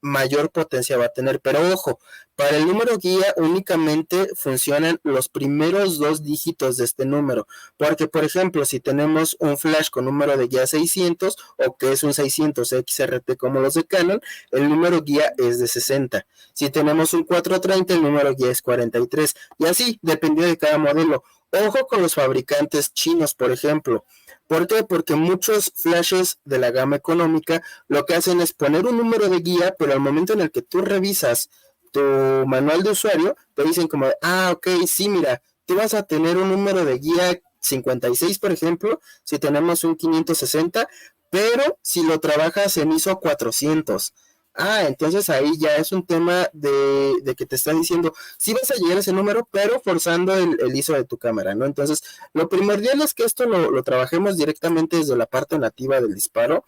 mayor potencia va a tener. Pero ojo, para el número guía únicamente funcionan los primeros 2 dígitos de este número. Porque, por ejemplo, si tenemos un flash con número de guía 600 o que es un 600 XRT como los de Canon, el número guía es de 60. Si tenemos un 430, el número guía es 43. Y así, dependiendo de cada modelo. Ojo con los fabricantes chinos, por ejemplo. ¿Por qué? Porque muchos flashes de la gama económica lo que hacen es poner un número de guía, pero al momento en el que tú revisas tu manual de usuario, te dicen como, ok, sí, mira, tú vas a tener un número de guía 56, por ejemplo, si tenemos un 560, pero si lo trabajas en ISO 400. Entonces ahí ya es un tema de que te están diciendo, sí vas a llegar a ese número, pero forzando el ISO de tu cámara, ¿no? Entonces, lo primordial es que esto lo trabajemos directamente desde la parte nativa del disparo.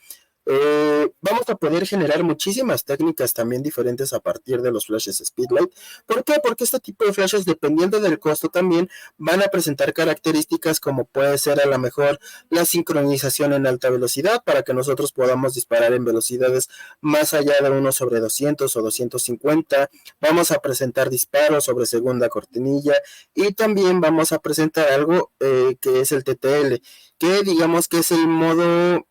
Vamos a poder generar muchísimas técnicas también diferentes a partir de los flashes Speedlight. ¿Por qué? Porque este tipo de flashes, dependiendo del costo también, van a presentar características como puede ser a lo mejor la sincronización en alta velocidad para que nosotros podamos disparar en velocidades más allá de 1/200 o 250. Vamos a presentar disparos sobre segunda cortinilla y también vamos a presentar algo que es el TTL, que digamos que es el modo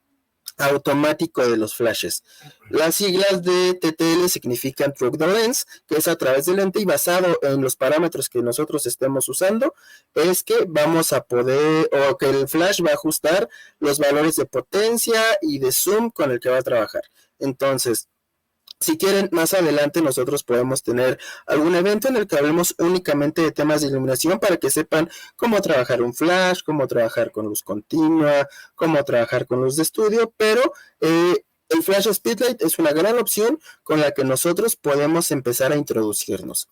automático de los flashes. Las siglas de TTL significan Through the Lens, que es a través del lente, y basado en los parámetros que nosotros estemos usando, es que vamos a poder, o que el flash va a ajustar los valores de potencia y de zoom con el que va a trabajar. Entonces, si quieren, más adelante nosotros podemos tener algún evento en el que hablemos únicamente de temas de iluminación para que sepan cómo trabajar un flash, cómo trabajar con luz continua, cómo trabajar con luz de estudio, pero el flash Speedlight es una gran opción con la que nosotros podemos empezar a introducirnos.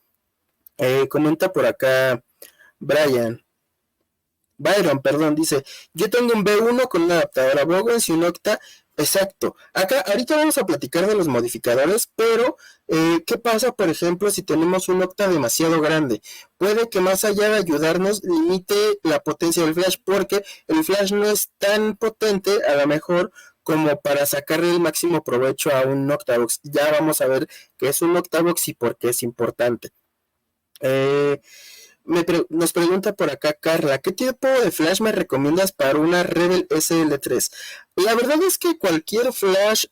Comenta por acá Byron, perdón, dice, yo tengo un B1 con una adaptadora Bowens y un Octa. Exacto. Acá, ahorita vamos a platicar de los modificadores, pero ¿qué pasa, por ejemplo, si tenemos un Octa demasiado grande? Puede que más allá de ayudarnos, limite la potencia del flash, porque el flash no es tan potente, a lo mejor, como para sacarle el máximo provecho a un Octavox. Ya vamos a ver qué es un Octavox y por qué es importante. Nos pregunta por acá Carla, ¿qué tipo de flash me recomiendas para una Rebel SL3? La verdad es que cualquier flash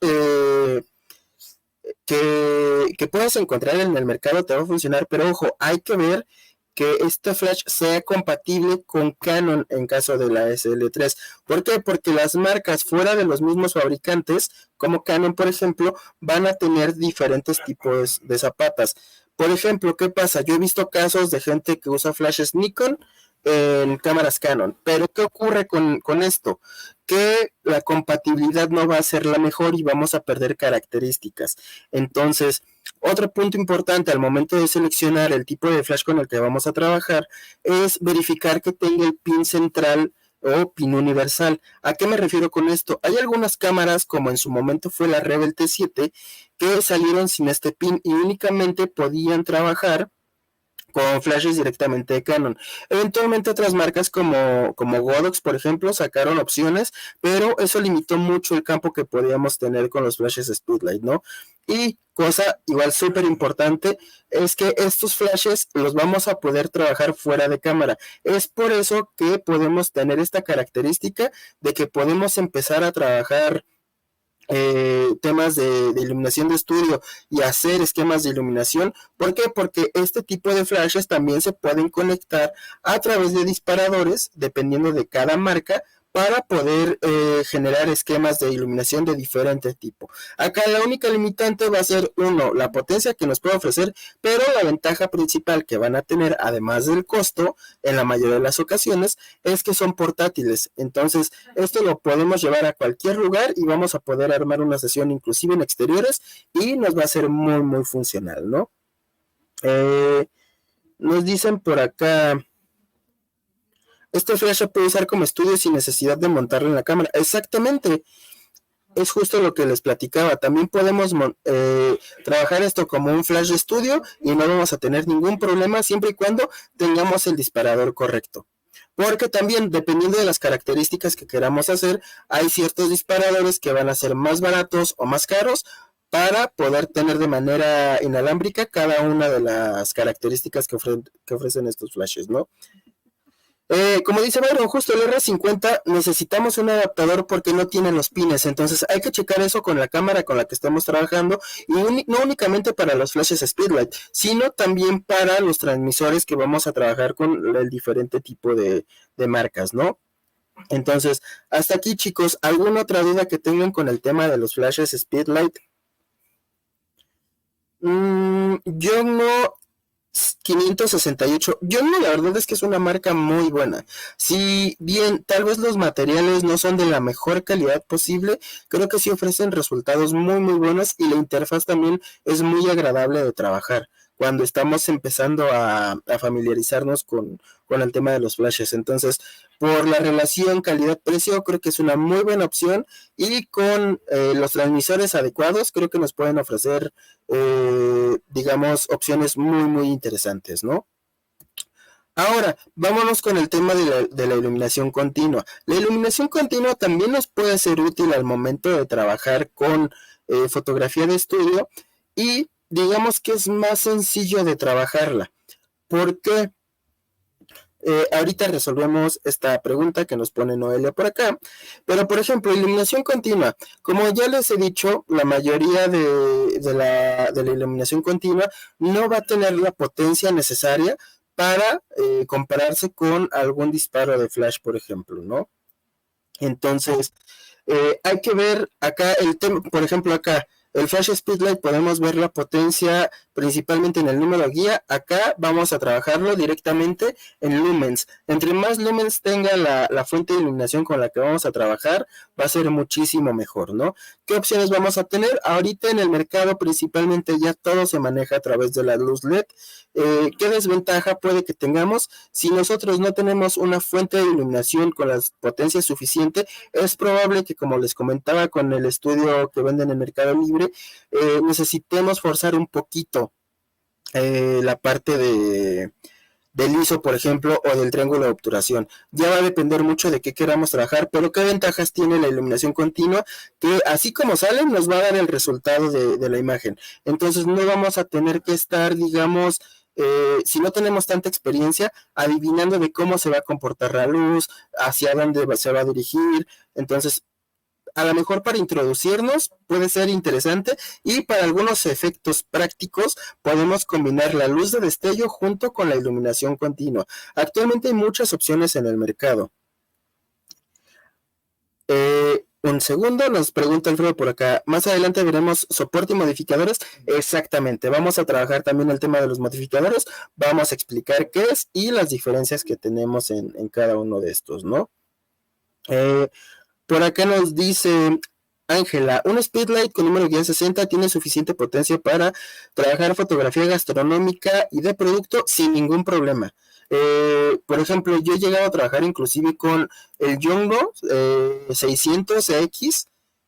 que puedas encontrar en el mercado te va a funcionar, pero ojo, hay que ver que este flash sea compatible con Canon en caso de la SL3. ¿Por qué? Porque las marcas fuera de los mismos fabricantes, como Canon, por ejemplo, van a tener diferentes tipos de zapatas. Por ejemplo, ¿qué pasa? Yo he visto casos de gente que usa flashes Nikon en cámaras Canon, pero ¿qué ocurre con esto? Que la compatibilidad no va a ser la mejor y vamos a perder características. Entonces, otro punto importante al momento de seleccionar el tipo de flash con el que vamos a trabajar es verificar que tenga el pin central o pin universal. ¿A qué me refiero con esto? Hay algunas cámaras, como en su momento fue la Rebel T7, que salieron sin este pin y únicamente podían trabajar con flashes directamente de Canon. Eventualmente otras marcas como Godox, por ejemplo, sacaron opciones, pero eso limitó mucho el campo que podíamos tener con los flashes Speedlight, ¿no? Y cosa igual súper importante es que estos flashes los vamos a poder trabajar fuera de cámara. Es por eso que podemos tener esta característica de que podemos empezar a trabajar temas de iluminación de estudio y hacer esquemas de iluminación. ¿Por qué? Porque este tipo de flashes también se pueden conectar a través de disparadores, dependiendo de cada marca, para poder generar esquemas de iluminación de diferente tipo. Acá la única limitante va a ser, uno, la potencia que nos puede ofrecer, pero la ventaja principal que van a tener, además del costo, en la mayoría de las ocasiones, es que son portátiles. Entonces, esto lo podemos llevar a cualquier lugar y vamos a poder armar una sesión inclusive en exteriores y nos va a ser muy, muy funcional, ¿no? Nos dicen por acá, este flash se puede usar como estudio sin necesidad de montarlo en la cámara. Exactamente, es justo lo que les platicaba. También podemos trabajar esto como un flash de estudio y no vamos a tener ningún problema siempre y cuando tengamos el disparador correcto. Porque también, dependiendo de las características que queramos hacer, hay ciertos disparadores que van a ser más baratos o más caros para poder tener de manera inalámbrica cada una de las características que ofrecen estos flashes, ¿no? Como dice Byron, justo el R50 necesitamos un adaptador porque no tiene los pines, entonces hay que checar eso con la cámara con la que estamos trabajando y no únicamente para los flashes Speedlight, sino también para los transmisores que vamos a trabajar con el diferente tipo de marcas, ¿no? Entonces, hasta aquí chicos, ¿alguna otra duda que tengan con el tema de los flashes Speedlight? Yo no, 568. Yo no, la verdad es que es una marca muy buena. Si bien tal vez los materiales no son de la mejor calidad posible, creo que sí ofrecen resultados muy muy buenos y la interfaz también es muy agradable de trabajar cuando estamos empezando a familiarizarnos con el tema de los flashes. Entonces, por la relación calidad-precio, creo que es una muy buena opción y con los transmisores adecuados, creo que nos pueden ofrecer digamos, opciones muy, muy interesantes, ¿no? Ahora, vámonos con el tema de la iluminación continua. La iluminación continua también nos puede ser útil al momento de trabajar con fotografía de estudio y digamos que es más sencillo de trabajarla. ¿Por qué? Ahorita resolvemos esta pregunta que nos pone Noelia por acá, pero por ejemplo, iluminación continua, como ya les he dicho, la mayoría de la iluminación continua no va a tener la potencia necesaria para compararse con algún disparo de flash, por ejemplo, ¿no? Entonces, hay que ver acá el tema, por ejemplo, acá el Flash Speedlight podemos ver la potencia principalmente en el número guía. Acá vamos a trabajarlo directamente en lumens. Entre más lumens tenga la fuente de iluminación con la que vamos a trabajar, va a ser muchísimo mejor, ¿no? ¿Qué opciones vamos a tener? Ahorita en el mercado principalmente ya todo se maneja a través de la luz LED. ¿Qué desventaja puede que tengamos? Si nosotros no tenemos una fuente de iluminación con la potencia suficiente, es probable que, como les comentaba con el estudio que venden en Mercado Libre, necesitemos forzar un poquito la parte del ISO, por ejemplo, o del triángulo de obturación. Ya va a depender mucho de qué queramos trabajar, pero qué ventajas tiene la iluminación continua, que así como salen, nos va a dar el resultado de la imagen. Entonces no vamos a tener que estar, digamos, si no tenemos tanta experiencia, adivinando de cómo se va a comportar la luz, hacia dónde se va a dirigir. Entonces, a lo mejor para introducirnos puede ser interesante y para algunos efectos prácticos podemos combinar la luz de destello junto con la iluminación continua. Actualmente hay muchas opciones en el mercado. Un segundo, nos pregunta Alfredo por acá. Más adelante veremos soporte y modificadores. Exactamente, vamos a trabajar también el tema de los modificadores. Vamos a explicar qué es y las diferencias que tenemos en cada uno de estos, ¿no? Por acá nos dice Ángela, un Speedlight con número guía 60 tiene suficiente potencia para trabajar fotografía gastronómica y de producto sin ningún problema. Por ejemplo, yo he llegado a trabajar inclusive con el Yongnuo 600X,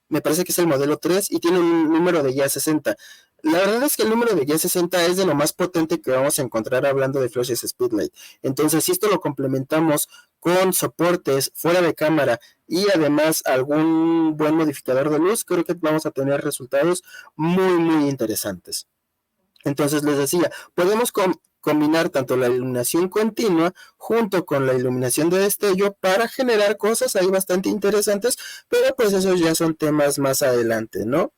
me parece que es el modelo 3 y tiene un número de guía 60. La verdad es que el número de guía 60 es de lo más potente que vamos a encontrar hablando de flashes Speedlight. Entonces, si esto lo complementamos con soportes fuera de cámara y además algún buen modificador de luz, creo que vamos a tener resultados muy, muy interesantes. Entonces, les decía, podemos combinar tanto la iluminación continua junto con la iluminación de destello para generar cosas ahí bastante interesantes, pero pues esos ya son temas más adelante, ¿no?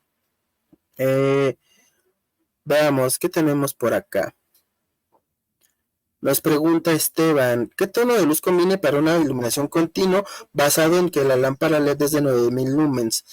Veamos, ¿qué tenemos por acá? Nos pregunta Esteban, ¿qué tono de luz conviene para una iluminación continua basado en que la lámpara LED es de 9000 lumens?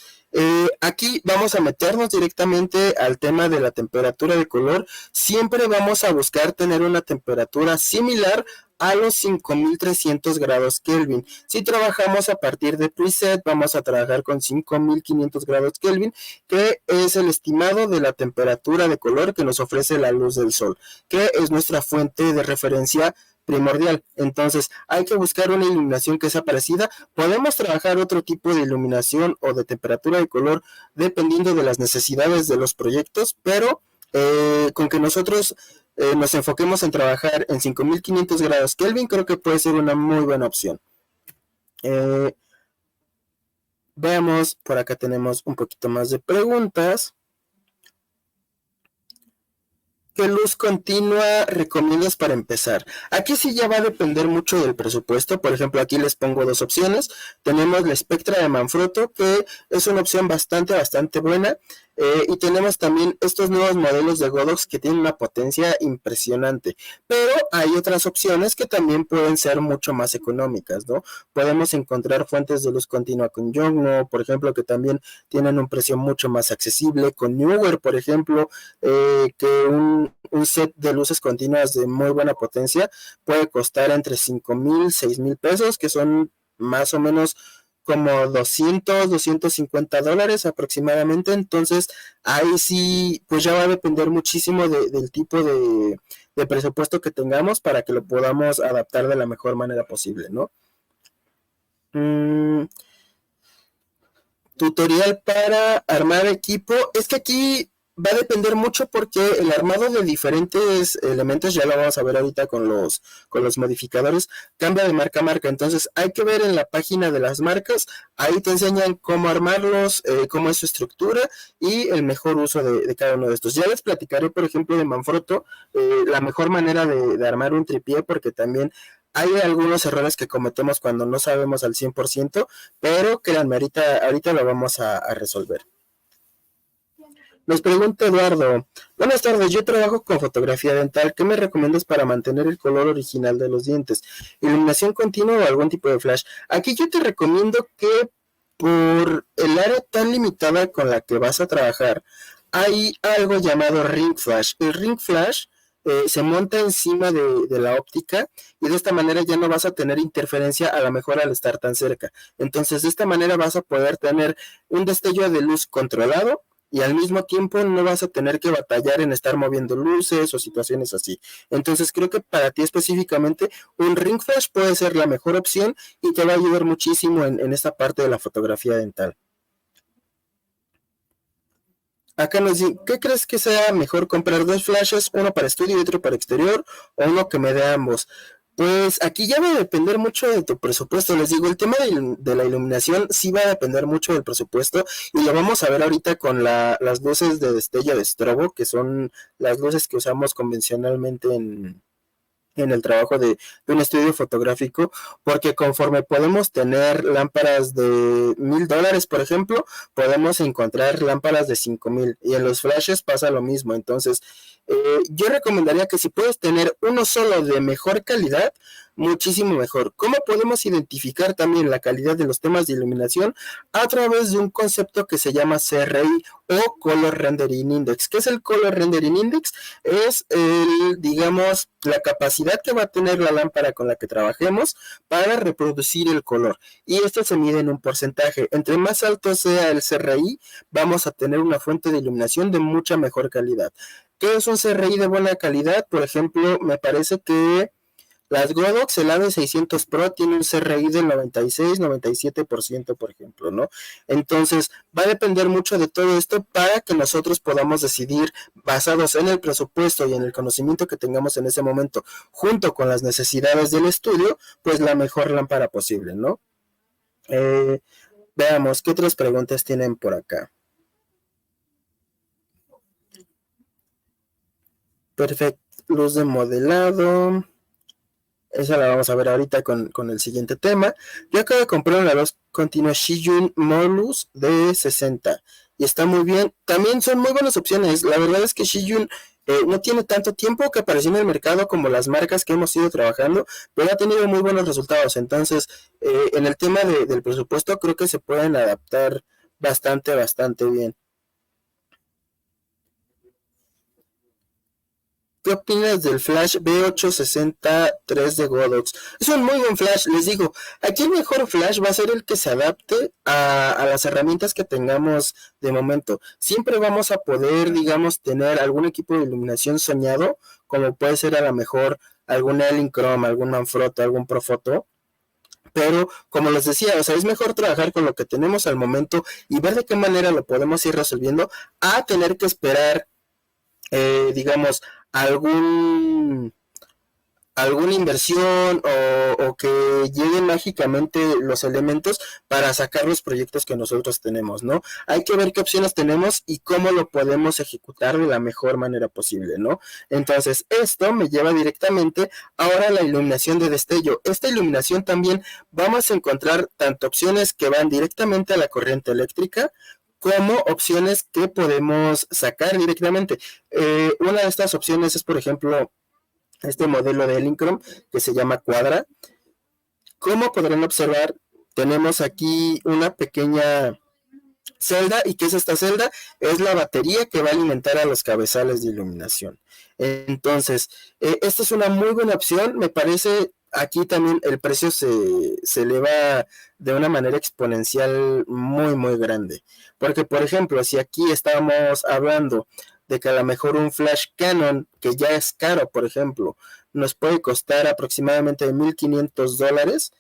Aquí vamos a meternos directamente al tema de la temperatura de color. Siempre vamos a buscar tener una temperatura similar a los 5300 grados Kelvin. Si trabajamos a partir de preset, vamos a trabajar con 5500 grados Kelvin, que es el estimado de la temperatura de color que nos ofrece la luz del sol, que es nuestra fuente de referencia primordial. Entonces hay que buscar una iluminación que sea parecida. Podemos trabajar otro tipo de iluminación o de temperatura de color dependiendo de las necesidades de los proyectos, pero con que nosotros nos enfoquemos en trabajar en 5500 grados Kelvin, creo que puede ser una muy buena opción. Veamos, por acá tenemos un poquito más de preguntas. ¿Qué luz continua recomiendas para empezar? Aquí sí ya va a depender mucho del presupuesto. Por ejemplo, aquí les pongo dos opciones. Tenemos la Spectra de Manfrotto, que es una opción bastante buena. Y tenemos también estos nuevos modelos de Godox que tienen una potencia impresionante. Pero hay otras opciones que también pueden ser mucho más económicas, ¿no? Podemos encontrar fuentes de luz continua con Yongnuo, por ejemplo, que también tienen un precio mucho más accesible. Con Neewer, por ejemplo, que un set de luces continuas de muy buena potencia puede costar entre 5,000 y 6,000 pesos, que son más o menos como 250 dólares aproximadamente. Entonces ahí sí pues ya va a depender muchísimo del tipo de presupuesto que tengamos para que lo podamos adaptar de la mejor manera posible, ¿no? Tutorial para armar equipo. Es que aquí va a depender mucho porque el armado de diferentes elementos, ya lo vamos a ver ahorita con los modificadores, cambia de marca a marca. Entonces hay que ver en la página de las marcas, ahí te enseñan cómo armarlos, cómo es su estructura y el mejor uso de cada uno de estos. Ya les platicaré, por ejemplo, de Manfrotto, la mejor manera de armar un tripié, porque también hay algunos errores que cometemos cuando no sabemos al 100%, pero créanme, ahorita lo vamos a resolver. Nos pregunta Eduardo, buenas tardes, yo trabajo con fotografía dental, ¿qué me recomiendas para mantener el color original de los dientes? ¿Iluminación continua o algún tipo de flash? Aquí yo te recomiendo que por el área tan limitada con la que vas a trabajar, hay algo llamado ring flash. El ring flash se monta encima de la óptica y de esta manera ya no vas a tener interferencia a lo mejor al estar tan cerca. Entonces de esta manera vas a poder tener un destello de luz controlado y al mismo tiempo no vas a tener que batallar en estar moviendo luces o situaciones así. Entonces creo que para ti específicamente un ring flash puede ser la mejor opción y te va a ayudar muchísimo en esta parte de la fotografía dental. Acá nos dice, ¿qué crees que sea mejor comprar dos flashes, uno para estudio y otro para exterior, o uno que me dé ambos? Pues aquí ya va a depender mucho de tu presupuesto. Les digo, el tema de la iluminación sí va a depender mucho del presupuesto y lo vamos a ver ahorita con las luces de destello de strobo, que son las luces que usamos convencionalmente en el trabajo de un estudio fotográfico, porque conforme podemos tener lámparas de $1,000, por ejemplo, podemos encontrar lámparas de 5,000 y en los flashes pasa lo mismo. Entonces yo recomendaría que si puedes tener uno solo de mejor calidad, muchísimo mejor. ¿Cómo podemos identificar también la calidad de los temas de iluminación? A través de un concepto que se llama CRI o Color Rendering Index. ¿Qué es el Color Rendering Index? Es digamos, la capacidad que va a tener la lámpara con la que trabajemos para reproducir el color. Y esto se mide en un porcentaje. Entre más alto sea el CRI, vamos a tener una fuente de iluminación de mucha mejor calidad. ¿Qué es un CRI de buena calidad? Por ejemplo, me parece que las Godox, el AD600 Pro tiene un CRI del 96-97%, por ejemplo, ¿no? Entonces, va a depender mucho de todo esto para que nosotros podamos decidir, basados en el presupuesto y en el conocimiento que tengamos en ese momento, junto con las necesidades del estudio, pues la mejor lámpara posible, ¿no? Veamos, ¿qué otras preguntas tienen por acá? Perfecto, luz de modelado. Esa la vamos a ver ahorita con el siguiente tema. Yo acabo de comprar una luz continua Shiyun Molus de 60 y está muy bien. También son muy buenas opciones. La verdad es que Shiyun no tiene tanto tiempo que apareció en el mercado como las marcas que hemos ido trabajando, pero ha tenido muy buenos resultados. Entonces, en el tema del presupuesto, creo que se pueden adaptar bastante bien. ¿qué opinas del flash B860-3 de Godox? Es un muy buen flash, les digo. Aquí el mejor flash va a ser el que se adapte a las herramientas que tengamos de momento. Siempre vamos a poder, digamos, tener algún equipo de iluminación soñado, como puede ser a lo mejor algún Elinchrom, algún Manfrotto, algún Profoto. Pero, como les decía, o sea, es mejor trabajar con lo que tenemos al momento y ver de qué manera lo podemos ir resolviendo a tener que esperar, digamos, algún alguna inversión o que lleguen mágicamente los elementos para sacar los proyectos que nosotros tenemos, ¿no? Hay que ver qué opciones tenemos y cómo lo podemos ejecutar de la mejor manera posible, ¿no? Entonces, esto me lleva directamente ahora a la iluminación de destello. Esta iluminación también vamos a encontrar tanto opciones que van directamente a la corriente eléctrica, como opciones que podemos sacar directamente. Una de estas opciones es, por ejemplo, este modelo de Elinchrom que se llama Quadra. Como podrán observar, tenemos aquí una pequeña celda. ¿Y qué es esta celda? Es la batería que va a alimentar a los cabezales de iluminación. Entonces, esta es una muy buena opción. Me parece aquí también el precio se eleva de una manera exponencial muy, muy grande. Porque, por ejemplo, si aquí estamos hablando de que a lo mejor un flash Canon, que ya es caro, por ejemplo, nos puede costar aproximadamente $1,500,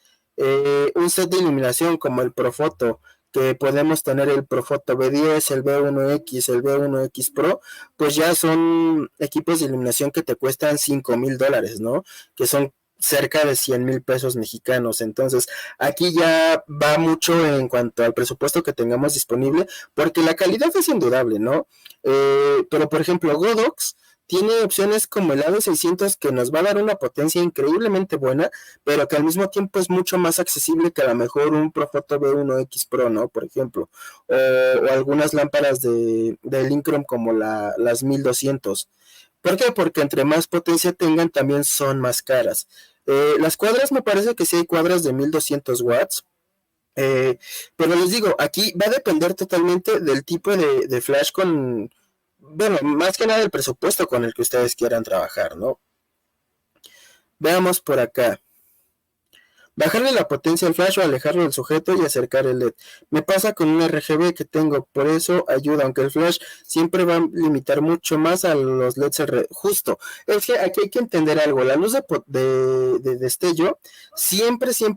un set de iluminación como el Profoto, que podemos tener el Profoto B10, el B1X, el B1X Pro, pues ya son equipos de iluminación que te cuestan $5,000, ¿no? Que son cerca de 100,000 pesos mexicanos. Entonces, aquí ya va mucho en cuanto al presupuesto que tengamos disponible, porque la calidad es indudable, ¿no? Pero, por ejemplo, Godox tiene opciones como el AD600 que nos va a dar una potencia increíblemente buena, pero que al mismo tiempo es mucho más accesible que a lo mejor un Profoto B1X Pro, ¿no? Por ejemplo, o algunas lámparas de Elinchrom como las 1200. ¿Por qué? Porque entre más potencia tengan, también son más caras. Las cuadras, me parece que sí hay cuadras de 1200 watts. Pero les digo, aquí va a depender totalmente del tipo de flash bueno, más que nada el presupuesto con el que ustedes quieran trabajar, ¿no? Veamos por acá. Bajarle la potencia al flash o alejarlo del sujeto y acercar el LED. Me pasa con un RGB que tengo, por eso ayuda, aunque el flash siempre va a limitar mucho más a los LEDs justo. Es que aquí hay que entender algo, la luz de destello siempre se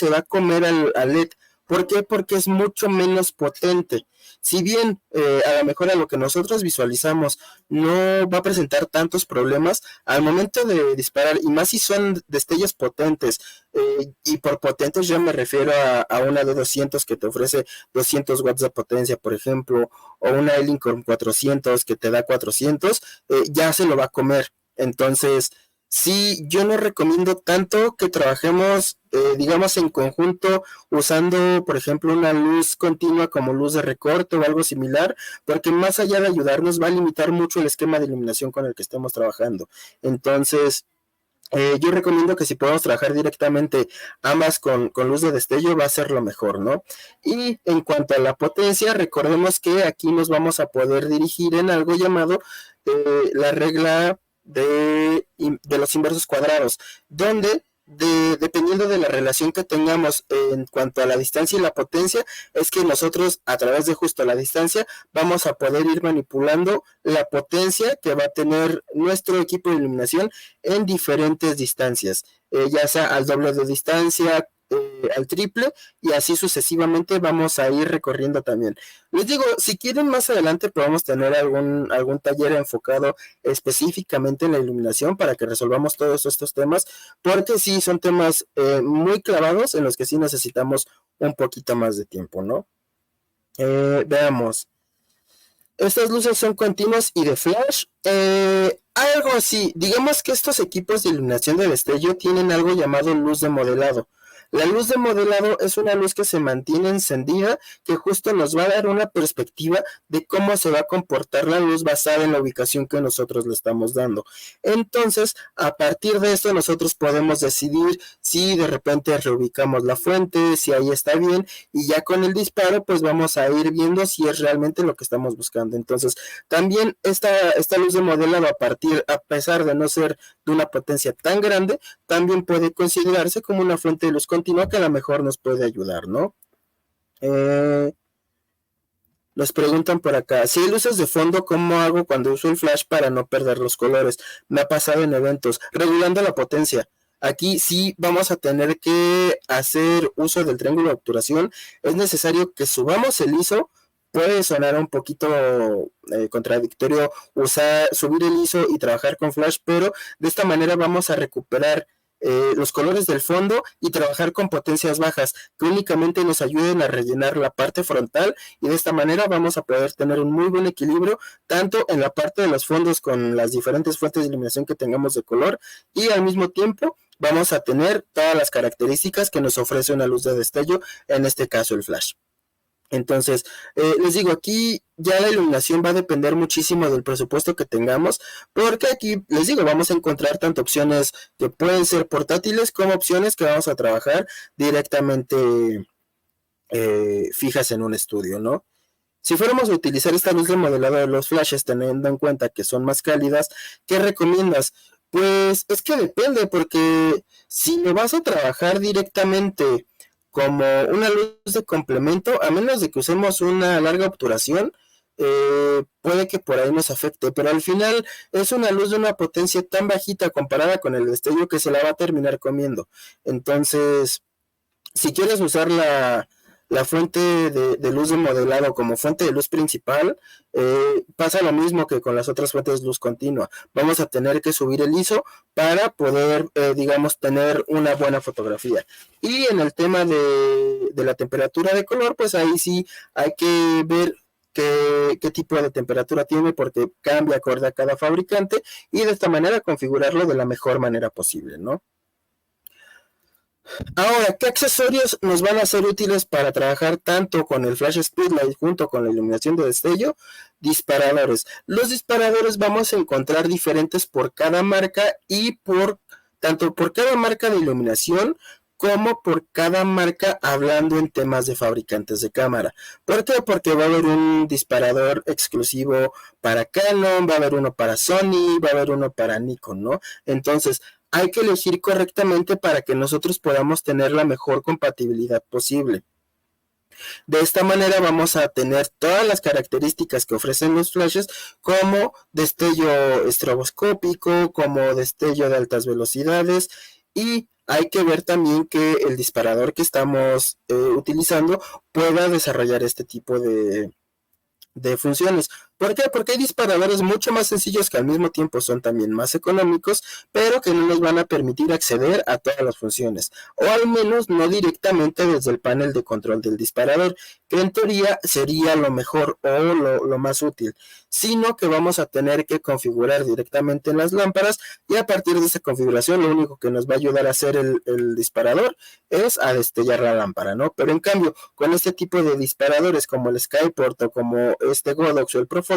va a comer al LED. ¿Por qué? Porque es mucho menos potente. Si bien a lo mejor a lo que nosotros visualizamos no va a presentar tantos problemas, al momento de disparar, y más si son destellos potentes, y por potentes yo me refiero a una de 200 que te ofrece 200 watts de potencia, por ejemplo, o una Elinchrom 400 que te da 400, ya se lo va a comer. Entonces, sí, yo no recomiendo tanto que trabajemos, digamos, en conjunto, usando, por ejemplo, una luz continua como luz de recorte o algo similar, porque más allá de ayudarnos va a limitar mucho el esquema de iluminación con el que estemos trabajando. Entonces, yo recomiendo que si podemos trabajar directamente ambas con luz de destello va a ser lo mejor, ¿no? Y en cuanto a la potencia, recordemos que aquí nos vamos a poder dirigir en algo llamado la regla de los inversos cuadrados, donde dependiendo de la relación que tengamos en cuanto a la distancia y la potencia, es que nosotros a través de justo la distancia vamos a poder ir manipulando la potencia que va a tener nuestro equipo de iluminación en diferentes distancias, ya sea al doble de distancia, al triple, y así sucesivamente vamos a ir recorriendo también. Les digo, si quieren más adelante podemos tener algún taller enfocado específicamente en la iluminación para que resolvamos todos estos temas, porque sí son temas muy clavados en los que sí necesitamos un poquito más de tiempo, ¿no? Veamos. Estas luces son continuas y de flash. Algo así, digamos que estos equipos de iluminación de destello tienen algo llamado luz de modelado. La luz de modelado es una luz que se mantiene encendida, que justo nos va a dar una perspectiva de cómo se va a comportar la luz basada en la ubicación que nosotros le estamos dando. Entonces, a partir de esto, nosotros podemos decidir si de repente reubicamos la fuente, si ahí está bien, y ya con el disparo, pues vamos a ir viendo si es realmente lo que estamos buscando. Entonces, también esta luz de modelado, a pesar de no ser de una potencia tan grande, también puede considerarse como una fuente de luz continua que a lo mejor nos puede ayudar, ¿no? Nos preguntan por acá, si hay luces de fondo, ¿cómo hago cuando uso el flash para no perder los colores? Me ha pasado en eventos, regulando la potencia. Aquí sí vamos a tener que hacer uso del triángulo de obturación. Es necesario que subamos el ISO. Puede sonar un poquito contradictorio subir el ISO y trabajar con flash, pero de esta manera vamos a recuperar los colores del fondo y trabajar con potencias bajas que únicamente nos ayuden a rellenar la parte frontal, y de esta manera vamos a poder tener un muy buen equilibrio tanto en la parte de los fondos con las diferentes fuentes de iluminación que tengamos de color, y al mismo tiempo vamos a tener todas las características que nos ofrece una luz de destello, en este caso el flash. Entonces, les digo, aquí ya la iluminación va a depender muchísimo del presupuesto que tengamos, porque aquí, les digo, vamos a encontrar tanto opciones que pueden ser portátiles como opciones que vamos a trabajar directamente fijas en un estudio, ¿no? Si fuéramos a utilizar esta luz de modelado de los flashes, teniendo en cuenta que son más cálidas, ¿qué recomiendas? Pues es que depende, porque si me vas a trabajar directamente como una luz de complemento, a menos de que usemos una larga obturación, puede que por ahí nos afecte, pero al final es una luz de una potencia tan bajita comparada con el destello que se la va a terminar comiendo. Entonces, si quieres usar la fuente de luz de modelado como fuente de luz principal, pasa lo mismo que con las otras fuentes de luz continua. Vamos a tener que subir el ISO para poder, digamos, tener una buena fotografía. Y en el tema de la temperatura de color, pues ahí sí hay que ver qué tipo de temperatura tiene, porque cambia acorde a cada fabricante, y de esta manera configurarlo de la mejor manera posible, ¿no? Ahora, ¿qué accesorios nos van a ser útiles para trabajar tanto con el flash speedlight junto con la iluminación de destello? Disparadores. Los disparadores vamos a encontrar diferentes por cada marca, y tanto por cada marca de iluminación como por cada marca hablando en temas de fabricantes de cámara. ¿Por qué? Porque va a haber un disparador exclusivo para Canon, va a haber uno para Sony, va a haber uno para Nikon, ¿no? Entonces, hay que elegir correctamente para que nosotros podamos tener la mejor compatibilidad posible. De esta manera vamos a tener todas las características que ofrecen los flashes, como destello estroboscópico, como destello de altas velocidades, y hay que ver también que el disparador que estamos utilizando pueda desarrollar este tipo de funciones. ¿Por qué? Porque hay disparadores mucho más sencillos que al mismo tiempo son también más económicos, pero que no nos van a permitir acceder a todas las funciones, o al menos no directamente desde el panel de control del disparador, que en teoría sería lo mejor o lo más útil, sino que vamos a tener que configurar directamente en las lámparas, y a partir de esa configuración lo único que nos va a ayudar a hacer el disparador es a destellar la lámpara, ¿no? Pero en cambio, con este tipo de disparadores como el Skyport o como este Godox o el Profoto,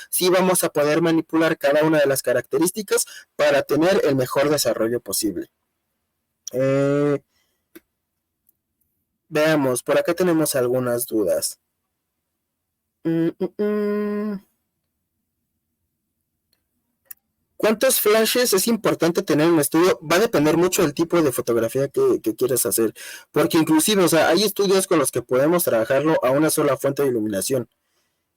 sí vamos a poder manipular cada una de las características para tener el mejor desarrollo posible. Veamos, por acá tenemos algunas dudas. ¿Cuántos flashes es importante tener en un estudio? Va a depender mucho del tipo de fotografía que quieras hacer, porque inclusive, o sea, hay estudios con los que podemos trabajarlo a una sola fuente de iluminación.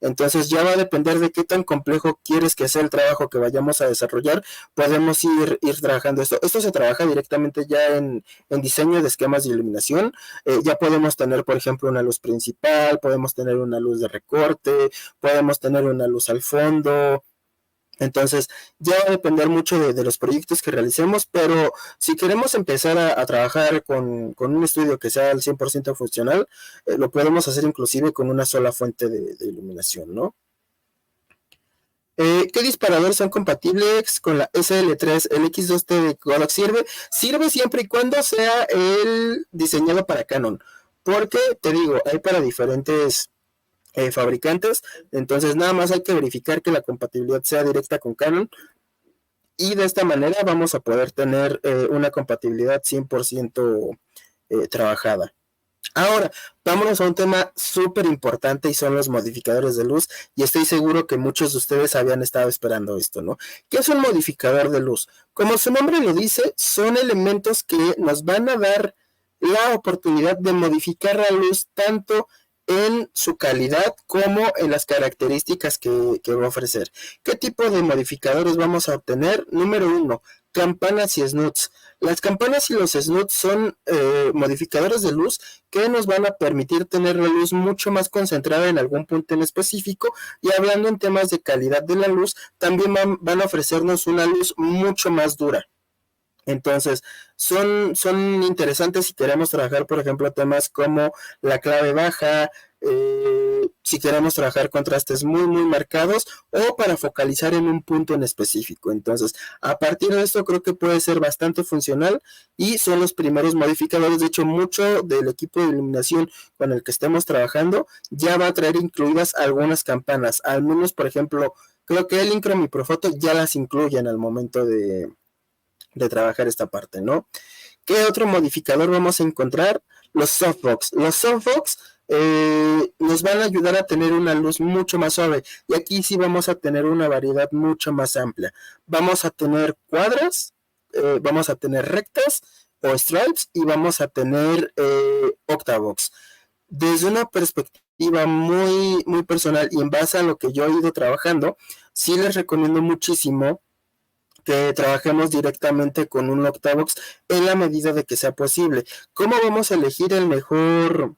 Entonces ya va a depender de qué tan complejo quieres que sea el trabajo que vayamos a desarrollar. Podemos ir trabajando esto. Esto se trabaja directamente ya en diseño de esquemas de iluminación. Ya podemos tener, por ejemplo, una luz principal, podemos tener una luz de recorte, podemos tener una luz al fondo. Entonces, ya va a depender mucho de los proyectos que realicemos, pero si queremos empezar a trabajar con un estudio que sea al 100% funcional, lo podemos hacer inclusive con una sola fuente de iluminación, ¿no? ¿Qué disparadores son compatibles con la SL3? El X2T de Kodak sirve siempre y cuando sea el diseñado para Canon, porque te digo, hay para diferentes fabricantes, entonces nada más hay que verificar que la compatibilidad sea directa con Canon y de esta manera vamos a poder tener una compatibilidad 100% trabajada. Ahora, vámonos a un tema súper importante y son los modificadores de luz, y estoy seguro que muchos de ustedes habían estado esperando esto, ¿no? ¿Qué es un modificador de luz? Como su nombre lo dice, son elementos que nos van a dar la oportunidad de modificar la luz tanto en su calidad como en las características que va a ofrecer. ¿Qué tipo de modificadores vamos a obtener? Número uno, campanas y snuts. Las campanas y los snuts son modificadores de luz que nos van a permitir tener la luz mucho más concentrada en algún punto en específico, y hablando en temas de calidad de la luz, también van a ofrecernos una luz mucho más dura. Entonces, son interesantes si queremos trabajar, por ejemplo, temas como la clave baja, si queremos trabajar contrastes muy marcados o para focalizar en un punto en específico. Entonces, a partir de esto creo que puede ser bastante funcional y son los primeros modificadores. De hecho, mucho del equipo de iluminación con el que estemos trabajando ya va a traer incluidas algunas campanas. Al menos, por ejemplo, creo que el Incrom y Profoto ya las incluyen al momento de trabajar esta parte, ¿no? ¿Qué otro modificador vamos a encontrar? Los softbox. Los softbox nos van a ayudar a tener una luz mucho más suave, y aquí sí vamos a tener una variedad mucho más amplia. Vamos a tener cuadras, vamos a tener rectas o stripes, y vamos a tener octavox. Desde una perspectiva muy personal y en base a lo que yo he ido trabajando, sí les recomiendo muchísimo que trabajemos directamente con un octavox en la medida de que sea posible. ¿Cómo vamos a elegir el mejor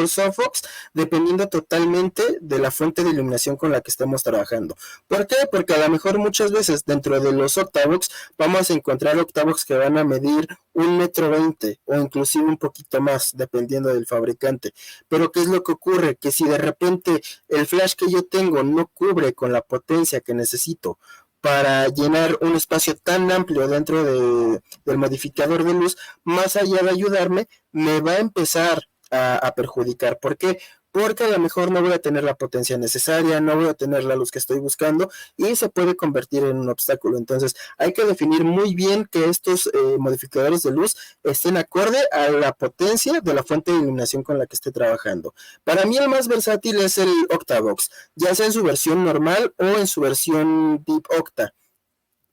softbox? Dependiendo totalmente de la fuente de iluminación con la que estemos trabajando. ¿Por qué? Porque a lo mejor muchas veces dentro de los octavox vamos a encontrar octavox que van a medir 1,20 m o inclusive un poquito más, dependiendo del fabricante. Pero ¿qué es lo que ocurre? Que si de repente el flash que yo tengo no cubre con la potencia que necesito para llenar un espacio tan amplio dentro del modificador de luz, más allá de ayudarme, me va a empezar a perjudicar. ¿Por qué? Porque a lo mejor no voy a tener la potencia necesaria, no voy a tener la luz que estoy buscando y se puede convertir en un obstáculo. Entonces hay que definir muy bien que estos modificadores de luz estén acorde a la potencia de la fuente de iluminación con la que esté trabajando. Para mí el más versátil es el Octavox, ya sea en su versión normal o en su versión Deep Octa.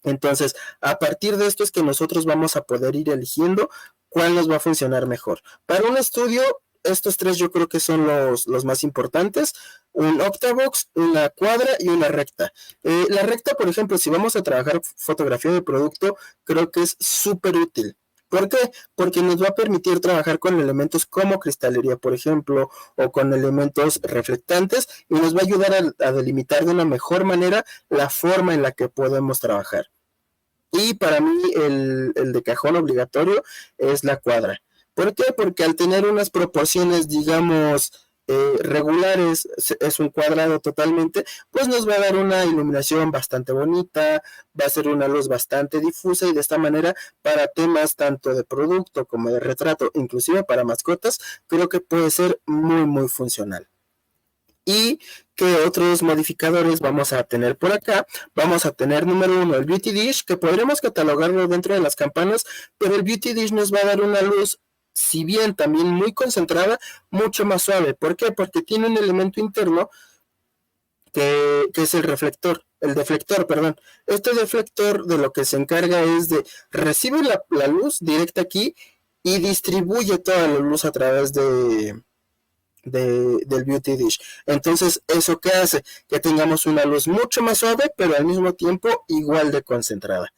Entonces, a partir de esto es que nosotros vamos a poder ir eligiendo cuál nos va a funcionar mejor. Para un estudio, estos tres yo creo que son los más importantes: un octavox, una cuadra y una recta. La recta, por ejemplo, si vamos a trabajar fotografía de producto, creo que es súper útil. ¿Por qué? Porque nos va a permitir trabajar con elementos como cristalería, por ejemplo, o con elementos reflectantes, y nos va a ayudar a delimitar de una mejor manera la forma en la que podemos trabajar. Y para mí el de cajón obligatorio es la cuadra. ¿Por qué? Porque al tener unas proporciones, digamos, regulares, es un cuadrado totalmente, pues nos va a dar una iluminación bastante bonita, va a ser una luz bastante difusa, y de esta manera para temas tanto de producto como de retrato, inclusive para mascotas, creo que puede ser muy funcional. ¿Y qué otros modificadores vamos a tener por acá? Vamos a tener número uno el Beauty Dish, que podremos catalogarlo dentro de las campanas, pero el Beauty Dish nos va a dar una luz, si bien también muy concentrada, mucho más suave. ¿Por qué? Porque tiene un elemento interno que es el deflector, perdón. Este deflector de lo que se encarga es de recibir la luz directa aquí y distribuye toda la luz a través del Beauty Dish. Entonces, ¿eso qué hace? Que tengamos una luz mucho más suave, pero al mismo tiempo igual de concentrada.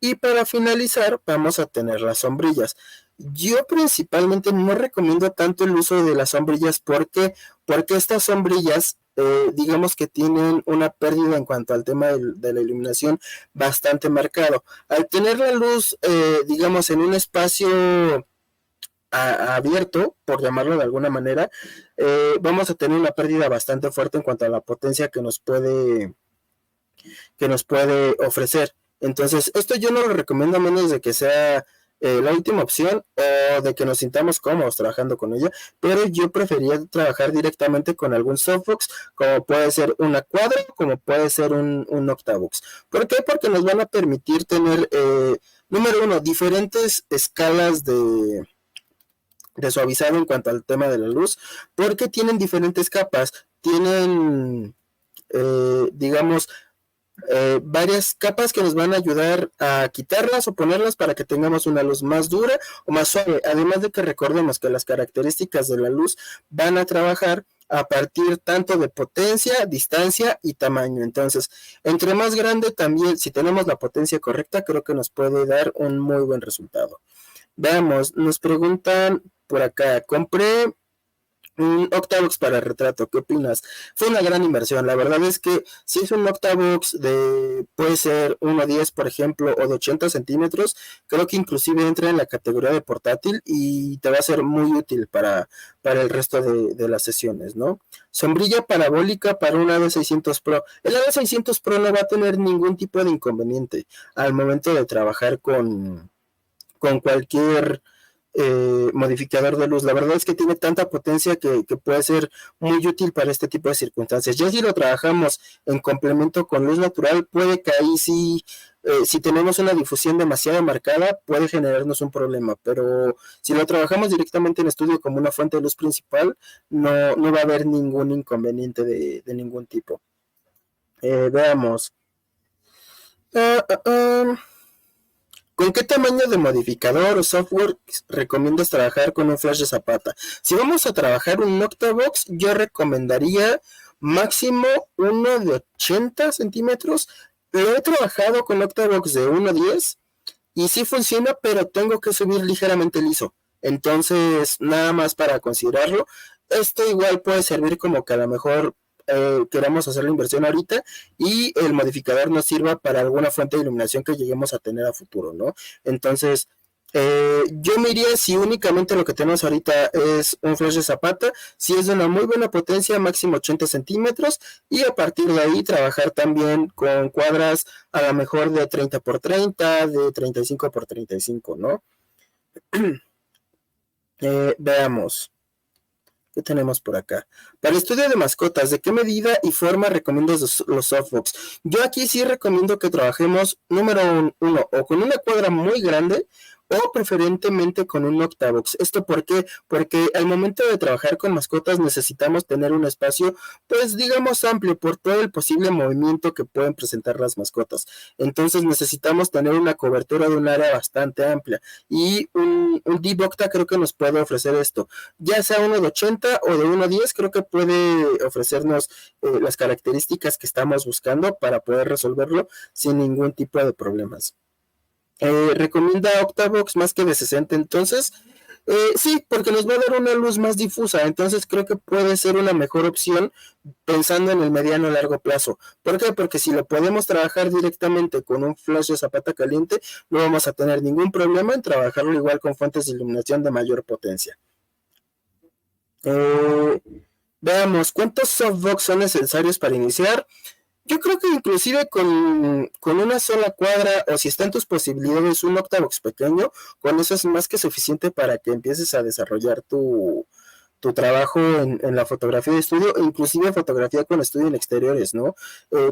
Y para finalizar, vamos a tener las sombrillas. Yo principalmente no recomiendo tanto el uso de las sombrillas porque estas sombrillas, digamos que tienen una pérdida en cuanto al tema de la iluminación bastante marcado. Al tener la luz, digamos, en un espacio abierto, por llamarlo de alguna manera, vamos a tener una pérdida bastante fuerte en cuanto a la potencia que nos puede que nos puede ofrecer. Entonces, esto yo no lo recomiendo a menos de que sea la última opción o de que nos sintamos cómodos trabajando con ella, pero yo prefería trabajar directamente con algún softbox, como puede ser una cuadra, como puede ser un octavox. ¿Por qué? Porque nos van a permitir tener, número uno, diferentes escalas de suavizado en cuanto al tema de la luz, porque tienen diferentes capas, tienen, digamos, varias capas que nos van a ayudar a quitarlas o ponerlas para que tengamos una luz más dura o más suave, además de que recordemos que las características de la luz van a trabajar a partir tanto de potencia, distancia y tamaño. Entonces, entre más grande también, si tenemos la potencia correcta, creo que nos puede dar un muy buen resultado. Veamos, nos preguntan por acá, compré un Octavox para retrato, ¿qué opinas? Fue una gran inversión, la verdad es que si es un Octavox de, puede ser 1.10 por ejemplo, o de 80 centímetros, creo que inclusive entra en la categoría de portátil y te va a ser muy útil para el resto de las sesiones, ¿no? Sombrilla parabólica para un AV600 Pro. El AV600 Pro no va a tener ningún tipo de inconveniente al momento de trabajar con cualquier modificador de luz. La verdad es que tiene tanta potencia que puede ser muy útil para este tipo de circunstancias. Ya si lo trabajamos en complemento con luz natural, puede que ahí sí, si tenemos una difusión demasiado marcada, puede generarnos un problema, pero si lo trabajamos directamente en estudio como una fuente de luz principal, no va a haber ningún inconveniente de ningún tipo. Veamos. ¿Con qué tamaño de modificador o software recomiendas trabajar con un flash de zapata? Si vamos a trabajar un Octavox, yo recomendaría máximo uno de 80 centímetros. Pero he trabajado con Octavox de 1.10 y sí funciona, pero tengo que subir ligeramente el ISO. Entonces, nada más para considerarlo. Esto igual puede servir como que a lo mejor queramos hacer la inversión ahorita y el modificador nos sirva para alguna fuente de iluminación que lleguemos a tener a futuro, ¿no? Entonces, yo me iría si únicamente lo que tenemos ahorita es un flash de zapata, si es de una muy buena potencia, máximo 80 centímetros, y a partir de ahí trabajar también con cuadras a lo mejor de 30 por 30, de 35 por 35, ¿no? Veamos. ¿Qué tenemos por acá? Para el estudio de mascotas, ¿de qué medida y forma recomiendas los softbox? Yo aquí sí recomiendo que trabajemos, número uno, o con una cuadra muy grande, o preferentemente con un Octavox. ¿Esto por qué? Porque al momento de trabajar con mascotas necesitamos tener un espacio, pues digamos amplio, por todo el posible movimiento que pueden presentar las mascotas. Entonces necesitamos tener una cobertura de un área bastante amplia. Y un D-Octa creo que nos puede ofrecer esto. Ya sea uno de 80 o de 1.10, creo que puede ofrecernos las características que estamos buscando para poder resolverlo sin ningún tipo de problemas. Recomienda Octavox más que de 60, entonces sí, porque nos va a dar una luz más difusa, entonces creo que puede ser una mejor opción pensando en el mediano a largo plazo. ¿Por qué? Porque si lo podemos trabajar directamente con un flash de zapata caliente, no vamos a tener ningún problema en trabajarlo igual con fuentes de iluminación de mayor potencia. Veamos, ¿cuántos softbox son necesarios para iniciar? Yo creo que inclusive con una sola cuadra, o si están tus posibilidades, un Octavox pequeño, con eso es más que suficiente para que empieces a desarrollar tu trabajo en la fotografía de estudio, e inclusive fotografía con estudio en exteriores, ¿no?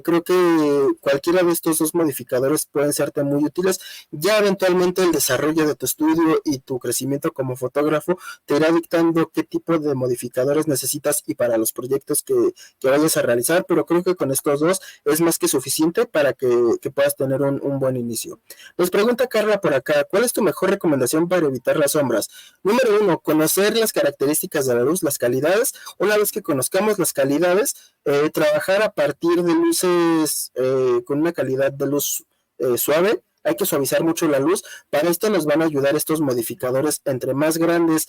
Creo que cualquiera de estos dos modificadores pueden serte muy útiles. Ya eventualmente el desarrollo de tu estudio y tu crecimiento como fotógrafo te irá dictando qué tipo de modificadores necesitas y para los proyectos que vayas a realizar, pero creo que con estos dos es más que suficiente para que puedas tener un buen inicio. Nos pregunta Carla por acá, ¿cuál es tu mejor recomendación para evitar las sombras? Número uno, conocer las características de la luz, las calidades. Una vez que conozcamos las calidades, trabajar a partir de luces con una calidad de luz suave. Hay que suavizar mucho la luz. Para esto nos van a ayudar estos modificadores. Entre más grandes,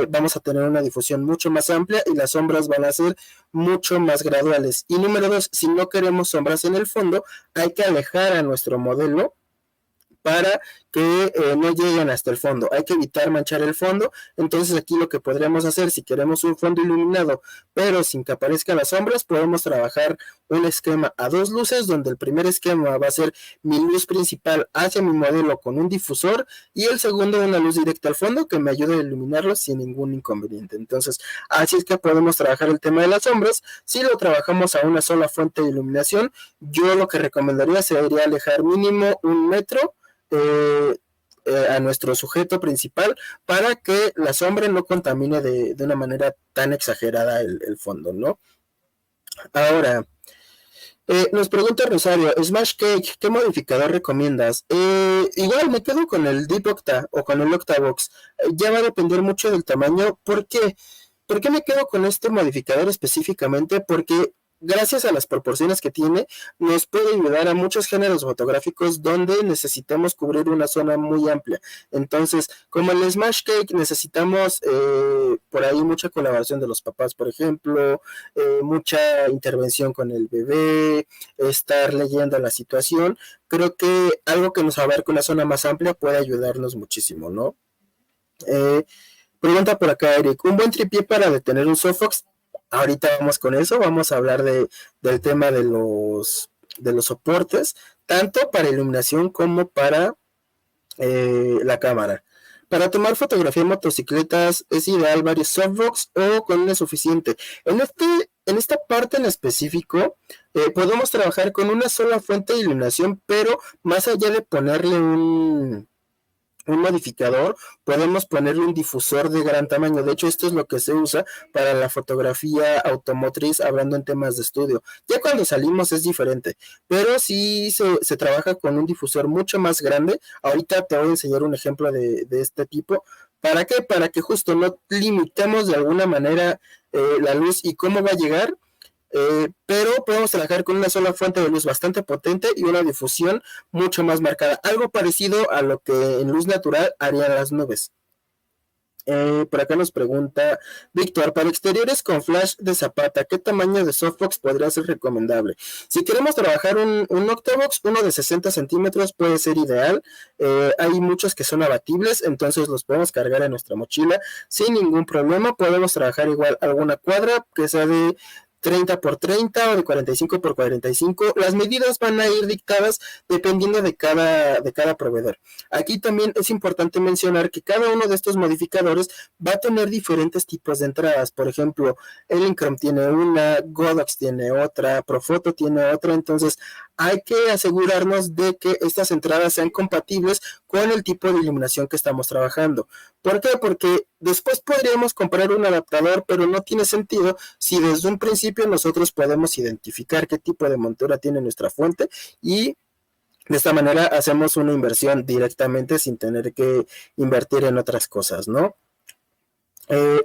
vamos a tener una difusión mucho más amplia y las sombras van a ser mucho más graduales. Y número dos, si no queremos sombras en el fondo, hay que alejar a nuestro modelo para que no lleguen hasta el fondo. Hay que evitar manchar el fondo. Entonces aquí lo que podríamos hacer, si queremos un fondo iluminado pero sin que aparezcan las sombras, podemos trabajar un esquema a 2 luces, donde el primer esquema va a ser mi luz principal hacia mi modelo con un difusor, y el segundo una luz directa al fondo que me ayude a iluminarlo sin ningún inconveniente. Entonces así es que podemos trabajar el tema de las sombras. Si lo trabajamos a una sola fuente de iluminación, yo lo que recomendaría sería alejar mínimo 1 metro a nuestro sujeto principal, para que la sombra no contamine de una manera tan exagerada el fondo, ¿no? Ahora, nos pregunta Rosario, Smash Cake, ¿qué modificador recomiendas? Igual me quedo con el Deep Octa o con el Octavox. Ya va a depender mucho del tamaño. ¿Por qué? ¿Por qué me quedo con este modificador específicamente? Porque gracias a las proporciones que tiene, nos puede ayudar a muchos géneros fotográficos donde necesitamos cubrir una zona muy amplia. Entonces, como el Smash Cake, necesitamos por ahí mucha colaboración de los papás, por ejemplo, mucha intervención con el bebé, estar leyendo la situación. Creo que algo que nos abarque una zona más amplia puede ayudarnos muchísimo, ¿no? Pregunta por acá Eric, ¿un buen tripié para detener un softbox? Ahorita vamos con eso, vamos a hablar del tema de los soportes, tanto para iluminación como para la cámara. Para tomar fotografía en motocicletas es ideal varios softbox o con una suficiente. En esta parte en específico, podemos trabajar con una sola fuente de iluminación, pero más allá de ponerle un modificador, podemos ponerle un difusor de gran tamaño. De hecho, esto es lo que se usa para la fotografía automotriz, hablando en temas de estudio. Ya cuando salimos es diferente, pero sí se trabaja con un difusor mucho más grande. Ahorita te voy a enseñar un ejemplo de este tipo. ¿Para qué? Para que justo no limitemos de alguna manera la luz y cómo va a llegar. Pero podemos trabajar con una sola fuente de luz bastante potente y una difusión mucho más marcada, algo parecido a lo que en luz natural harían las nubes. Por acá nos pregunta Víctor, para exteriores con flash de zapata, ¿qué tamaño de softbox podría ser recomendable? Si queremos trabajar un octavox, uno de 60 centímetros puede ser ideal. Hay muchos que son abatibles, entonces los podemos cargar en nuestra mochila sin ningún problema. Podemos trabajar igual alguna cuadra que sea de 30 por 30 o de 45 por 45. Las medidas van a ir dictadas dependiendo de cada proveedor. Aquí también es importante mencionar que cada uno de estos modificadores va a tener diferentes tipos de entradas. Por ejemplo, Elinchrom tiene una, Godox tiene otra, Profoto tiene otra. Entonces hay que asegurarnos de que estas entradas sean compatibles con el tipo de iluminación que estamos trabajando. ¿Por qué? Porque después podríamos comprar un adaptador, pero no tiene sentido si desde un principio nosotros podemos identificar qué tipo de montura tiene nuestra fuente, y de esta manera hacemos una inversión directamente sin tener que invertir en otras cosas, ¿no?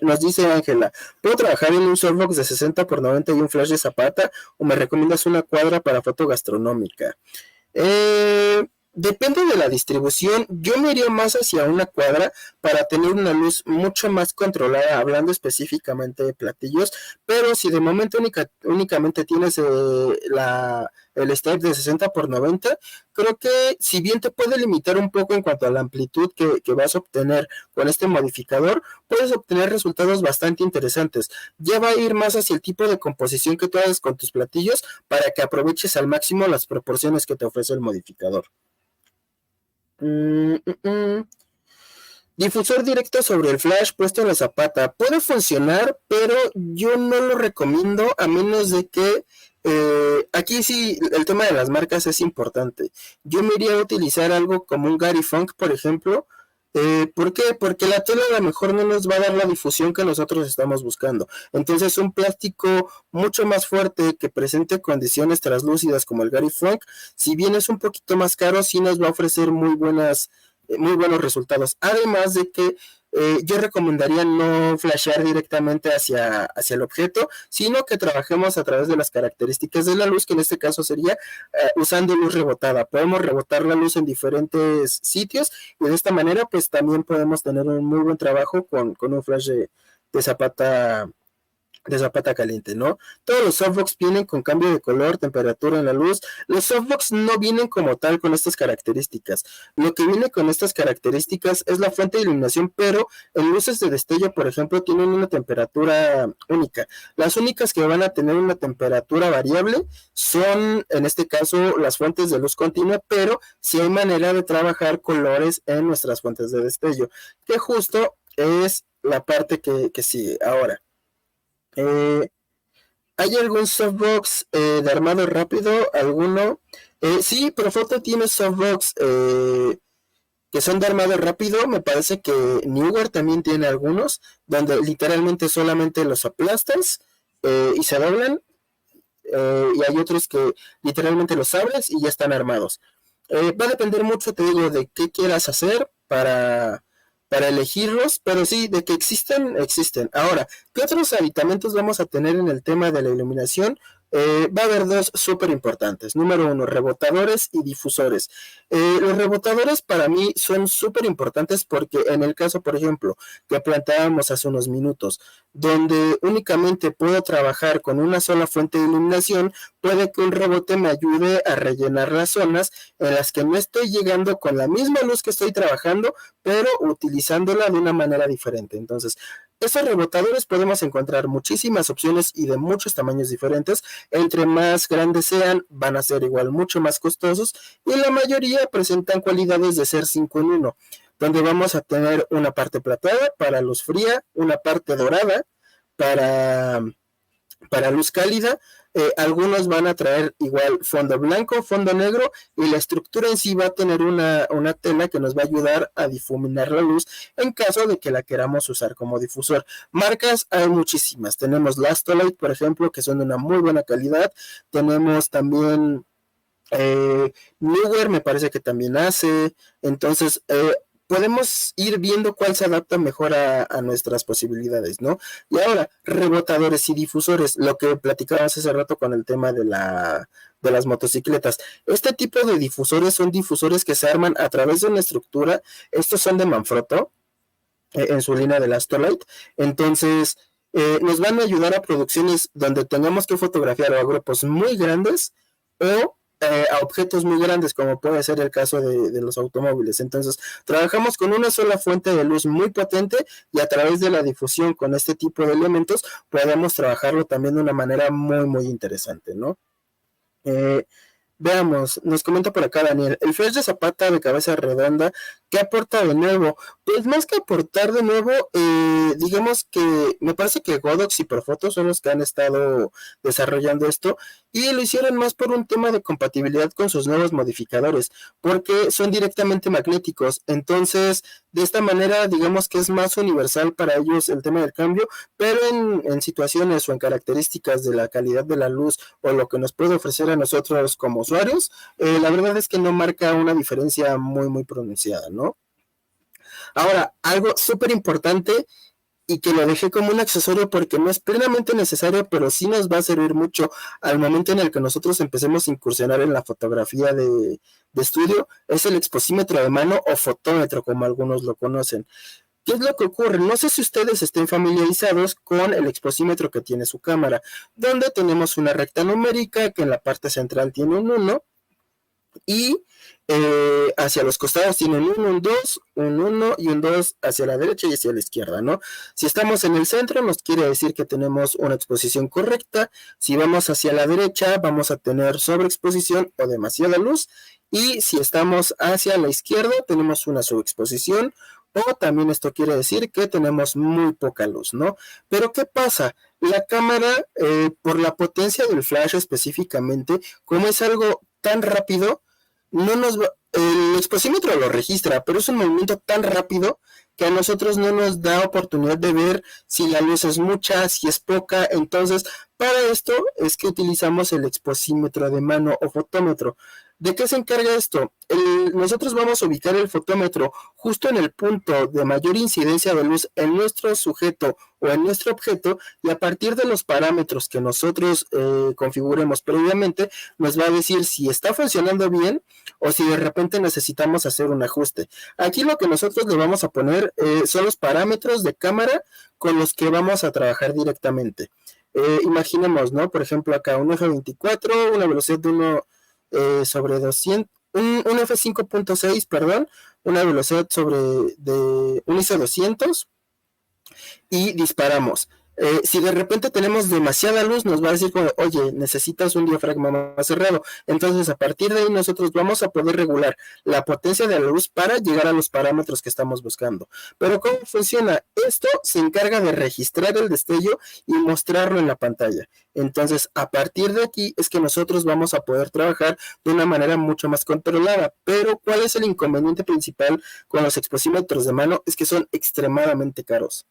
Nos dice Ángela, ¿puedo trabajar en un softbox de 60 por 90 y un flash de zapata, o me recomiendas una cuadra para foto gastronómica? Depende de la distribución. Yo me iría más hacia una cuadra para tener una luz mucho más controlada, hablando específicamente de platillos. Pero si de momento únicamente tienes el step de 60 por 90, creo que si bien te puede limitar un poco en cuanto a la amplitud que vas a obtener con este modificador, puedes obtener resultados bastante interesantes. Ya va a ir más hacia el tipo de composición que tú hagas con tus platillos, para que aproveches al máximo las proporciones que te ofrece el modificador. Difusor directo sobre el flash puesto en la zapata. Puede funcionar, pero yo no lo recomiendo, a menos de que aquí sí el tema de las marcas es importante. Yo me iría a utilizar algo como un Gary Funk, por ejemplo. ¿Por qué? Porque la tela a lo mejor no nos va a dar la difusión que nosotros estamos buscando. Entonces un plástico mucho más fuerte que presente condiciones translúcidas como el Gary Funk, si bien es un poquito más caro, sí nos va a ofrecer muy buenos resultados. Además de que yo recomendaría no flashear directamente hacia el objeto, sino que trabajemos a través de las características de la luz, que en este caso sería usando luz rebotada. Podemos rebotar la luz en diferentes sitios, y de esta manera pues también podemos tener un muy buen trabajo con un flash de zapata de Zapata caliente, ¿no? Todos los softbox vienen con cambio de color, temperatura en la luz. Los softbox no vienen como tal con estas características. Lo que viene con estas características es la fuente de iluminación, pero en luces de destello, por ejemplo, tienen una temperatura única. Las únicas que van a tener una temperatura variable son, en este caso, las fuentes de luz continua, pero sí hay manera de trabajar colores en nuestras fuentes de destello, que justo es la parte que sigue ahora. ¿Hay algún softbox de armado rápido? ¿Alguno? Sí, Profoto tiene softbox que son de armado rápido. Me parece que Newer también tiene algunos, donde literalmente solamente los aplastas y se doblan. Y hay otros que literalmente los abres y ya están armados. Va a depender mucho, te digo, de qué quieras hacer para elegirlos, pero sí, de que existen, existen. Ahora, ¿qué otros aditamentos vamos a tener en el tema de la iluminación? Va a haber dos súper importantes. Número uno, rebotadores y difusores. Los rebotadores para mí son súper importantes porque en el caso, por ejemplo, que planteábamos hace unos minutos, donde únicamente puedo trabajar con una sola fuente de iluminación, puede que un rebote me ayude a rellenar las zonas en las que no estoy llegando con la misma luz que estoy trabajando, pero utilizándola de una manera diferente. Entonces, estos rebotadores podemos encontrar muchísimas opciones y de muchos tamaños diferentes. Entre más grandes sean, van a ser igual mucho más costosos y la mayoría presentan cualidades de ser 5 en 1, donde vamos a tener una parte plateada para luz fría, una parte dorada para luz cálida. Algunos van a traer igual fondo blanco, fondo negro, y la estructura en sí va a tener una tela que nos va a ayudar a difuminar la luz en caso de que la queramos usar como difusor. Marcas hay muchísimas. Tenemos Lastolite, por ejemplo, que son de una muy buena calidad. Tenemos también Newer, me parece que también hace. Entonces, podemos ir viendo cuál se adapta mejor a nuestras posibilidades, ¿no? Y ahora, rebotadores y difusores, lo que platicábamos hace rato con el tema de las motocicletas. Este tipo de difusores son difusores que se arman a través de una estructura. Estos son de Manfrotto, en su línea de Lastolite. Entonces, nos van a ayudar a producciones donde tengamos que fotografiar a grupos muy grandes o a objetos muy grandes, como puede ser el caso de los automóviles. Entonces, trabajamos con una sola fuente de luz muy potente y a través de la difusión con este tipo de elementos podemos trabajarlo también de una manera muy, muy interesante, ¿no? Veamos, nos comenta por acá Daniel, el flash de Zapata de cabeza redonda, ¿qué aporta de nuevo? Pues más que aportar de nuevo, digamos que me parece que Godox y Profoto son los que han estado desarrollando esto y lo hicieron más por un tema de compatibilidad con sus nuevos modificadores, porque son directamente magnéticos. Entonces, de esta manera, digamos que es más universal para ellos el tema del cambio, pero en situaciones o en características de la calidad de la luz o lo que nos puede ofrecer a nosotros como usuarios, la verdad es que no marca una diferencia muy, muy pronunciada, ¿no? Ahora, algo súper importante y que lo dejé como un accesorio porque no es plenamente necesario, pero sí nos va a servir mucho al momento en el que nosotros empecemos a incursionar en la fotografía de estudio, es el exposímetro de mano o fotómetro, como algunos lo conocen. ¿Qué es lo que ocurre? No sé si ustedes estén familiarizados con el exposímetro que tiene su cámara, donde tenemos una recta numérica que en la parte central tiene un 1 y hacia los costados tiene un 1, un 2, un 1 y un 2 hacia la derecha y hacia la izquierda, ¿no? Si estamos en el centro nos quiere decir que tenemos una exposición correcta. Si vamos hacia la derecha vamos a tener sobreexposición o demasiada luz, y si estamos hacia la izquierda tenemos una subexposición, o también esto quiere decir que tenemos muy poca luz, ¿no? Pero ¿qué pasa? La cámara, por la potencia del flash específicamente, como es algo tan rápido, no nos va, el exposímetro lo registra, pero es un movimiento tan rápido que a nosotros no nos da oportunidad de ver si la luz es mucha, si es poca. Entonces, para esto es que utilizamos el exposímetro de mano o fotómetro. ¿De qué se encarga esto? Nosotros vamos a ubicar el fotómetro justo en el punto de mayor incidencia de luz en nuestro sujeto o en nuestro objeto, y a partir de los parámetros que nosotros configuremos previamente, nos va a decir si está funcionando bien o si de repente necesitamos hacer un ajuste. Aquí lo que nosotros le vamos a poner son los parámetros de cámara con los que vamos a trabajar directamente. Imaginemos, ¿no? Por ejemplo, acá un F24, una velocidad de 1 sobre 200, un F5.6, perdón, una velocidad sobre de un ISO 200 y disparamos. Si de repente tenemos demasiada luz, nos va a decir como, oye, necesitas un diafragma más cerrado. Entonces, a partir de ahí, nosotros vamos a poder regular la potencia de la luz para llegar a los parámetros que estamos buscando. Pero ¿cómo funciona? Esto se encarga de registrar el destello y mostrarlo en la pantalla. Entonces, a partir de aquí es que nosotros vamos a poder trabajar de una manera mucho más controlada. Pero, ¿cuál es el inconveniente principal con los exposímetros de mano? Es que son extremadamente caros.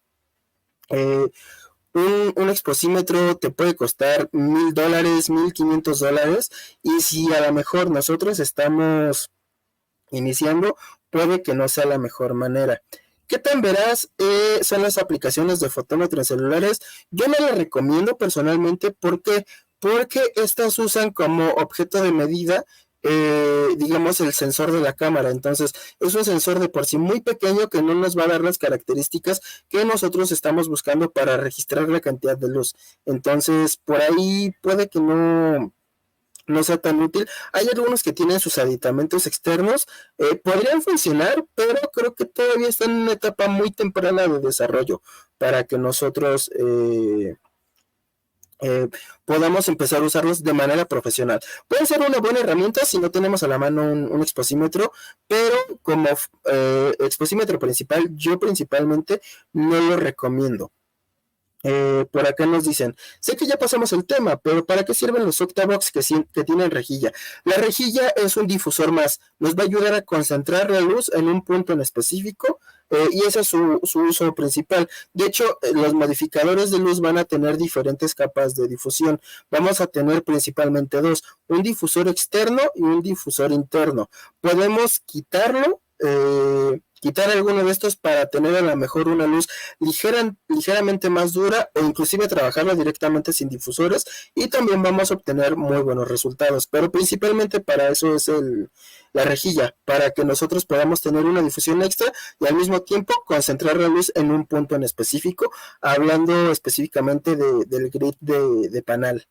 Un exposímetro te puede costar $1,000, $1,500, y si a lo mejor nosotros estamos iniciando, puede que no sea la mejor manera. ¿Qué tan veraz son las aplicaciones de fotómetro en celulares? Yo no las recomiendo personalmente. ¿Por qué? Porque estas usan como objeto de medida, digamos, el sensor de la cámara. Entonces, es un sensor de por sí muy pequeño que no nos va a dar las características que nosotros estamos buscando para registrar la cantidad de luz. Entonces, por ahí puede que no sea tan útil. Hay algunos que tienen sus aditamentos externos, podrían funcionar, pero creo que todavía están en una etapa muy temprana de desarrollo para que nosotros podamos empezar a usarlos de manera profesional. Puede ser una buena herramienta si no tenemos a la mano un exposímetro, pero como exposímetro principal, yo principalmente no lo recomiendo. Por acá nos dicen, sé que ya pasamos el tema, pero ¿para qué sirven los Octavox que tienen rejilla? La rejilla es un difusor más, nos va a ayudar a concentrar la luz en un punto en específico, y ese es su uso principal. De hecho, los modificadores de luz van a tener diferentes capas de difusión. Vamos a tener principalmente dos, un difusor externo y un difusor interno. Podemos quitar alguno de estos para tener a lo mejor una luz ligeramente más dura, o inclusive trabajarla directamente sin difusores, y también vamos a obtener muy buenos resultados. Pero principalmente para eso es la rejilla, para que nosotros podamos tener una difusión extra y al mismo tiempo concentrar la luz en un punto en específico, hablando específicamente del grid de panel.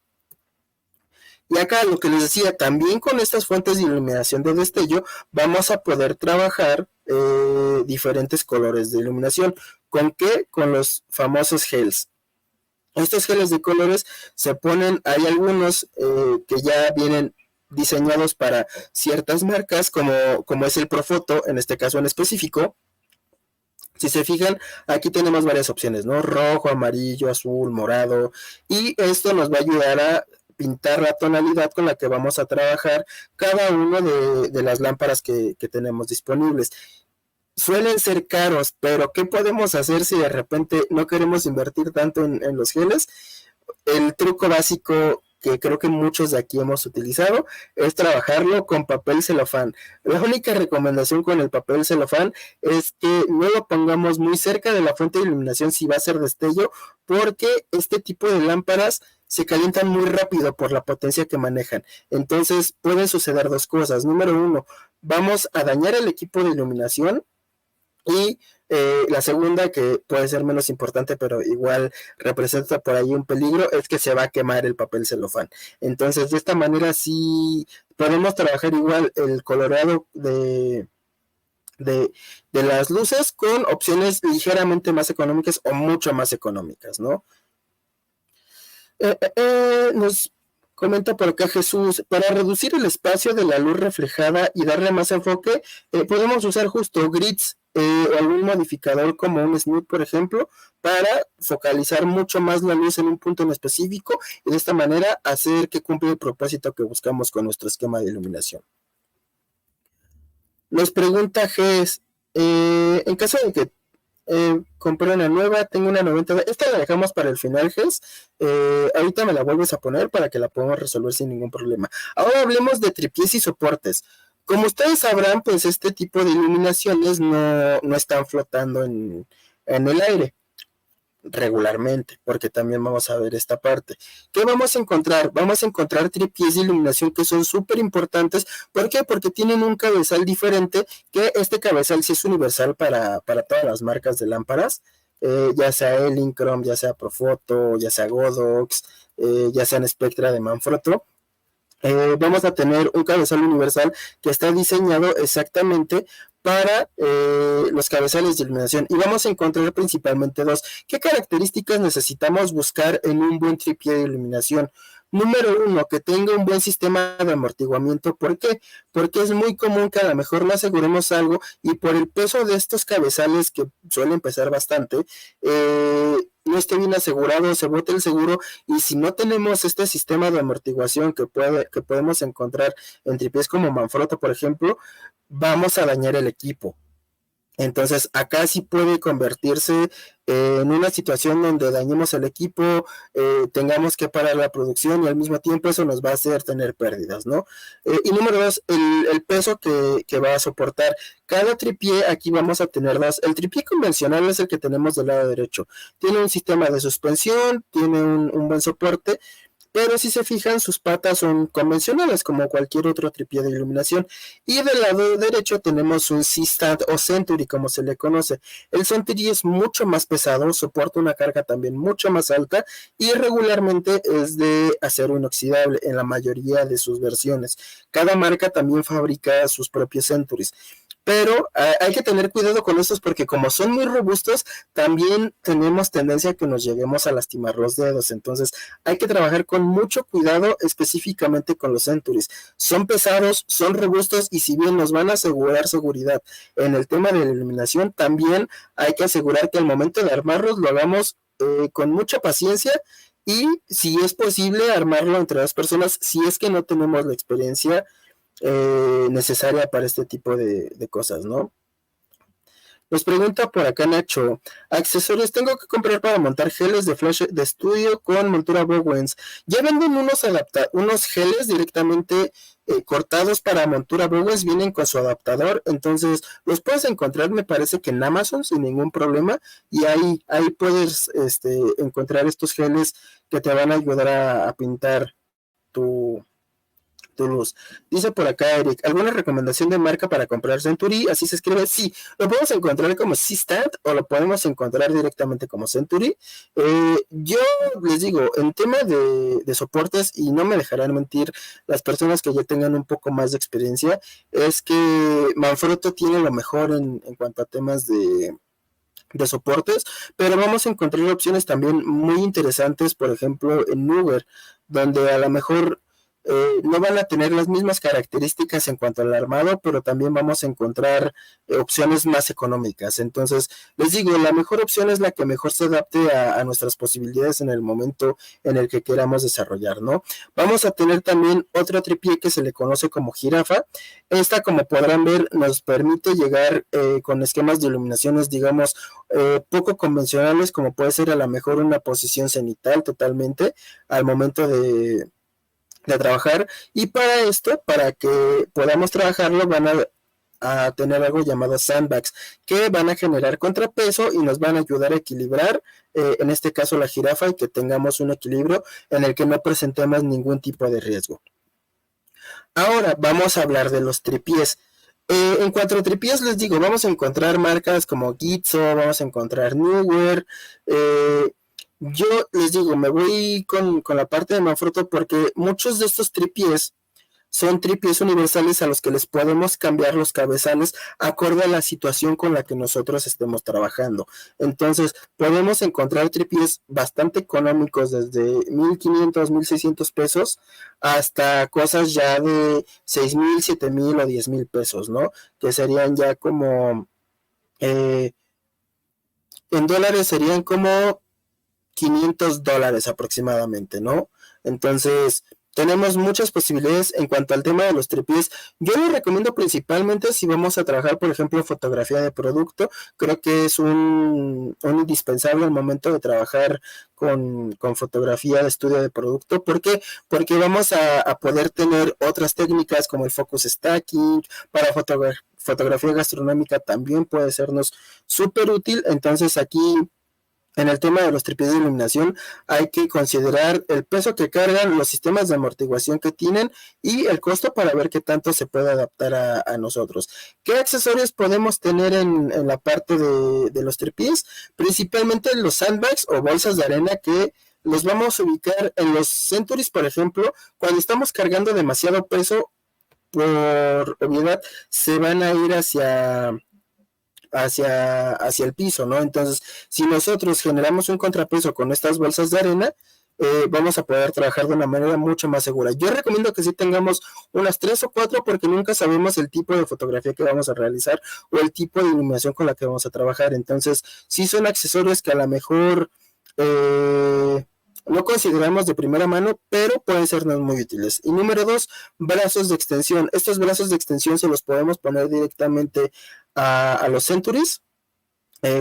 Y acá lo que les decía, también con estas fuentes de iluminación de destello vamos a poder trabajar diferentes colores de iluminación. ¿Con qué? Con los famosos gels. Estos geles de colores se ponen, hay algunos que ya vienen diseñados para ciertas marcas, como es el Profoto, en este caso en específico. Si se fijan, aquí tenemos varias opciones, ¿no? Rojo, amarillo, azul, morado, y esto nos va a ayudar a pintar la tonalidad con la que vamos a trabajar cada uno de las lámparas que tenemos disponibles. Suelen ser caros, pero ¿qué podemos hacer si de repente no queremos invertir tanto en los geles? El truco básico que creo que muchos de aquí hemos utilizado es trabajarlo con papel celofán. La única recomendación con el papel celofán es que no lo pongamos muy cerca de la fuente de iluminación si va a ser destello, porque este tipo de lámparas se calientan muy rápido por la potencia que manejan. Entonces pueden suceder dos cosas. Número uno, vamos a dañar el equipo de iluminación, y la segunda, que puede ser menos importante, pero igual representa por ahí un peligro, es que se va a quemar el papel celofán. Entonces, de esta manera sí podemos trabajar igual el coloreado de las luces con opciones ligeramente más económicas o mucho más económicas, ¿no? Nos comenta por acá Jesús, para reducir el espacio de la luz reflejada y darle más enfoque, podemos usar justo grids o algún modificador como un snip, por ejemplo, para focalizar mucho más la luz en un punto en específico, y de esta manera hacer que cumpla el propósito que buscamos con nuestro esquema de iluminación. Nos pregunta Ges, en caso de que compré una nueva, tengo una 90, esta la dejamos para el final, Ges. Ahorita me la vuelves a poner para que la podamos resolver sin ningún problema. Ahora hablemos de tripiés y soportes. Como ustedes sabrán, pues este tipo de iluminaciones no están flotando en el aire regularmente, porque también vamos a ver esta parte. ¿Qué vamos a encontrar? Vamos a encontrar tripiés de iluminación que son súper importantes. ¿Por qué? Porque tienen un cabezal diferente, que este cabezal sí es universal para todas las marcas de lámparas, ya sea Elinchrom, ya sea Profoto, ya sea Godox, ya sea en Spectra de Manfrotto. Vamos a tener un cabezal universal que está diseñado exactamente para los cabezales de iluminación, y vamos a encontrar principalmente dos. ¿Qué características necesitamos buscar en un buen tripié de iluminación? Número uno, que tenga un buen sistema de amortiguamiento. ¿Por qué? Porque es muy común que a lo mejor no aseguremos algo, y por el peso de estos cabezales, que suelen pesar bastante, no esté bien asegurado, se bote el seguro, y si no tenemos este sistema de amortiguación que podemos encontrar en tripiés como Manfrotto, por ejemplo, vamos a dañar el equipo. Entonces, acá sí puede convertirse en una situación donde dañemos el equipo, tengamos que parar la producción, y al mismo tiempo eso nos va a hacer tener pérdidas, ¿no? Y número dos, el peso que va a soportar. Cada tripié, aquí vamos a tener dos. El tripié convencional es el que tenemos del lado derecho. Tiene un sistema de suspensión, tiene un buen soporte, pero si se fijan, sus patas son convencionales como cualquier otro tripié de iluminación. Y del lado derecho tenemos un C-Stand o Century, como se le conoce. El Century es mucho más pesado, soporta una carga también mucho más alta, y regularmente es de acero inoxidable en la mayoría de sus versiones. Cada marca también fabrica sus propios Centuries, pero hay que tener cuidado con estos, porque como son muy robustos, también tenemos tendencia a que nos lleguemos a lastimar los dedos. Entonces hay que trabajar con mucho cuidado, específicamente con los Centuries. Son pesados, son robustos, y si bien nos van a asegurar seguridad en el tema de la iluminación, también hay que asegurar que al momento de armarlos lo hagamos con mucha paciencia, y si es posible armarlo entre dos personas, si es que no tenemos la experiencia necesaria para este tipo de cosas, ¿no? Nos pregunta por acá Nacho, accesorios tengo que comprar para montar geles de flash de estudio con montura Bowens. Ya venden unos geles directamente cortados para montura Bowens, vienen con su adaptador, entonces los puedes encontrar, me parece que en Amazon sin ningún problema, y ahí puedes encontrar estos geles que te van a ayudar a pintar tu luz. Dice por acá Eric, ¿alguna recomendación de marca para comprar Century? Así se escribe. Sí, lo podemos encontrar como C-Stand o lo podemos encontrar directamente como Century. Yo les digo, en tema de soportes, y no me dejarán mentir las personas que ya tengan un poco más de experiencia, es que Manfrotto tiene lo mejor en cuanto a temas de soportes, pero vamos a encontrar opciones también muy interesantes, por ejemplo en Nuber, donde a lo mejor no van a tener las mismas características en cuanto al armado, pero también vamos a encontrar opciones más económicas. Entonces, les digo, la mejor opción es la que mejor se adapte a nuestras posibilidades en el momento en el que queramos desarrollar, ¿no? Vamos a tener también otro tripié que se le conoce como jirafa. Esta, como podrán ver, nos permite llegar con esquemas de iluminaciones, digamos, poco convencionales, como puede ser a lo mejor una posición cenital totalmente al momento de trabajar, y para esto, para que podamos trabajarlo, van a tener algo llamado sandbags, que van a generar contrapeso y nos van a ayudar a equilibrar, en este caso la jirafa, y que tengamos un equilibrio en el que no presentemos ningún tipo de riesgo. Ahora vamos a hablar de los tripiés. En cuanto a tripiés, les digo, vamos a encontrar marcas como Gitzo, vamos a encontrar Newer. Yo les digo, me voy con la parte de Manfrotto, porque muchos de estos tripiés son tripiés universales a los que les podemos cambiar los cabezales acorde a la situación con la que nosotros estemos trabajando. Entonces, podemos encontrar tripiés bastante económicos, desde 1,500, 1,600 pesos, hasta cosas ya de 6,000, 7,000 o 10,000 pesos, ¿no? Que serían ya como, en dólares serían como $500 aproximadamente, ¿no? Entonces, tenemos muchas posibilidades en cuanto al tema de los tripiés. Yo lo recomiendo principalmente si vamos a trabajar, por ejemplo, fotografía de producto. Creo que es un indispensable al momento de trabajar con fotografía de estudio de producto. ¿Por qué? Porque vamos a poder tener otras técnicas como el focus stacking. Para fotografía gastronómica también puede sernos súper útil. Entonces aquí, en el tema de los tripiés de iluminación, hay que considerar el peso que cargan, los sistemas de amortiguación que tienen y el costo para ver qué tanto se puede adaptar a nosotros. ¿Qué accesorios podemos tener en la parte de los tripiés? Principalmente los sandbags o bolsas de arena que los vamos a ubicar en los Centuries, por ejemplo, cuando estamos cargando demasiado peso, por obviedad, se van a ir hacia el piso, ¿no? Entonces, si nosotros generamos un contrapeso con estas bolsas de arena, vamos a poder trabajar de una manera mucho más segura. Yo recomiendo que sí tengamos unas 3 o 4 porque nunca sabemos el tipo de fotografía que vamos a realizar o el tipo de iluminación con la que vamos a trabajar. Entonces, sí son accesorios que a lo mejor no consideramos de primera mano, pero pueden sernos muy útiles. Y número 2, brazos de extensión. Estos brazos de extensión se los podemos poner directamente a los Centuries,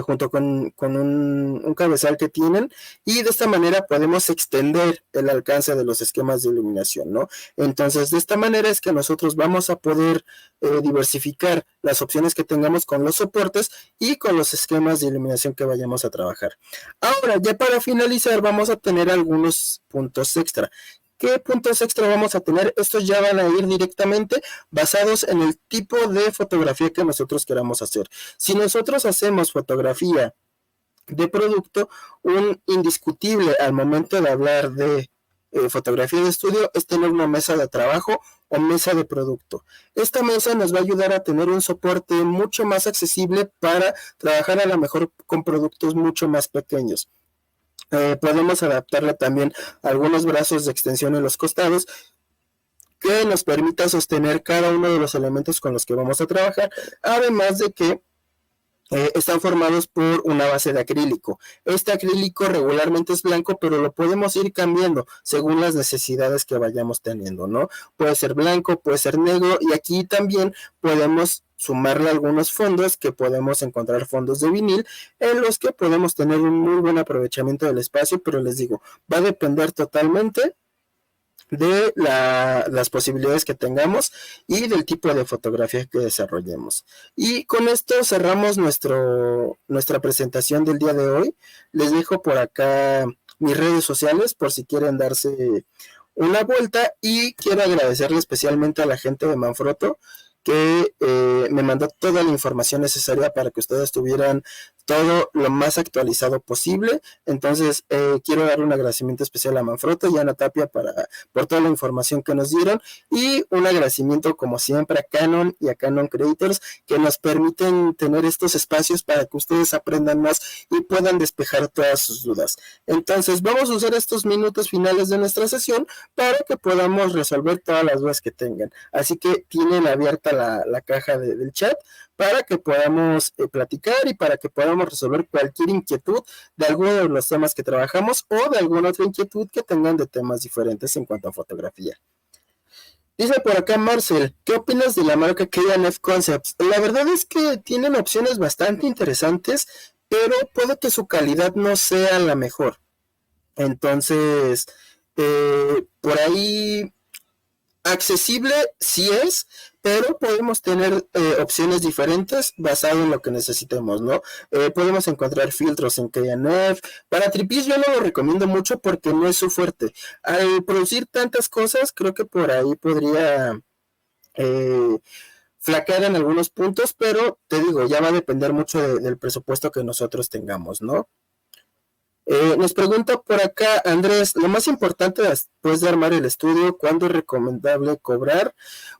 junto con un cabezal que tienen, y de esta manera podemos extender el alcance de los esquemas de iluminación, ¿no? Entonces, de esta manera es que nosotros vamos a poder diversificar las opciones que tengamos con los soportes y con los esquemas de iluminación que vayamos a trabajar. Ahora, ya para finalizar, vamos a tener algunos puntos extra. ¿Qué puntos extra vamos a tener? Estos ya van a ir directamente basados en el tipo de fotografía que nosotros queramos hacer. Si nosotros hacemos fotografía de producto, un indiscutible al momento de hablar de fotografía de estudio es tener una mesa de trabajo o mesa de producto. Esta mesa nos va a ayudar a tener un soporte mucho más accesible para trabajar a lo mejor con productos mucho más pequeños. Podemos adaptarle también algunos brazos de extensión en los costados que nos permita sostener cada uno de los elementos con los que vamos a trabajar, además de que están formados por una base de acrílico. Este acrílico regularmente es blanco, pero lo podemos ir cambiando según las necesidades que vayamos teniendo, ¿no? Puede ser blanco, puede ser negro, y aquí también podemos sumarle algunos fondos, que podemos encontrar fondos de vinil en los que podemos tener un muy buen aprovechamiento del espacio, pero les digo, va a depender totalmente de las posibilidades que tengamos y del tipo de fotografía que desarrollemos. Y con esto cerramos nuestra presentación del día de hoy. Les dejo por acá mis redes sociales por si quieren darse una vuelta, y quiero agradecerle especialmente a la gente de Manfrotto que me mandó toda la información necesaria para que ustedes tuvieran todo lo más actualizado posible. Entonces, quiero dar un agradecimiento especial a Manfrotto y a Ana Tapia por toda la información que nos dieron, y un agradecimiento como siempre a Canon y a Canon Creators, que nos permiten tener estos espacios para que ustedes aprendan más y puedan despejar todas sus dudas. Entonces, vamos a usar estos minutos finales de nuestra sesión para que podamos resolver todas las dudas que tengan. Así que tienen abierta la caja del chat para que podamos platicar y para que podamos resolver cualquier inquietud de alguno de los temas que trabajamos o de alguna otra inquietud que tengan de temas diferentes en cuanto a fotografía. Dice por acá Marcel, ¿qué opinas de la marca K&F Concepts? La verdad es que tienen opciones bastante interesantes, pero puede que su calidad no sea la mejor. Entonces, por ahí accesible sí es, pero podemos tener opciones diferentes basado en lo que necesitemos, ¿no? Podemos encontrar filtros en K&F. Para tripiés yo no lo recomiendo mucho porque no es su fuerte. Al producir tantas cosas, creo que por ahí podría flaquear en algunos puntos, pero te digo, ya va a depender mucho del presupuesto que nosotros tengamos, ¿no? Nos pregunta por acá Andrés, lo más importante después de armar el estudio, ¿cuándo es recomendable cobrar?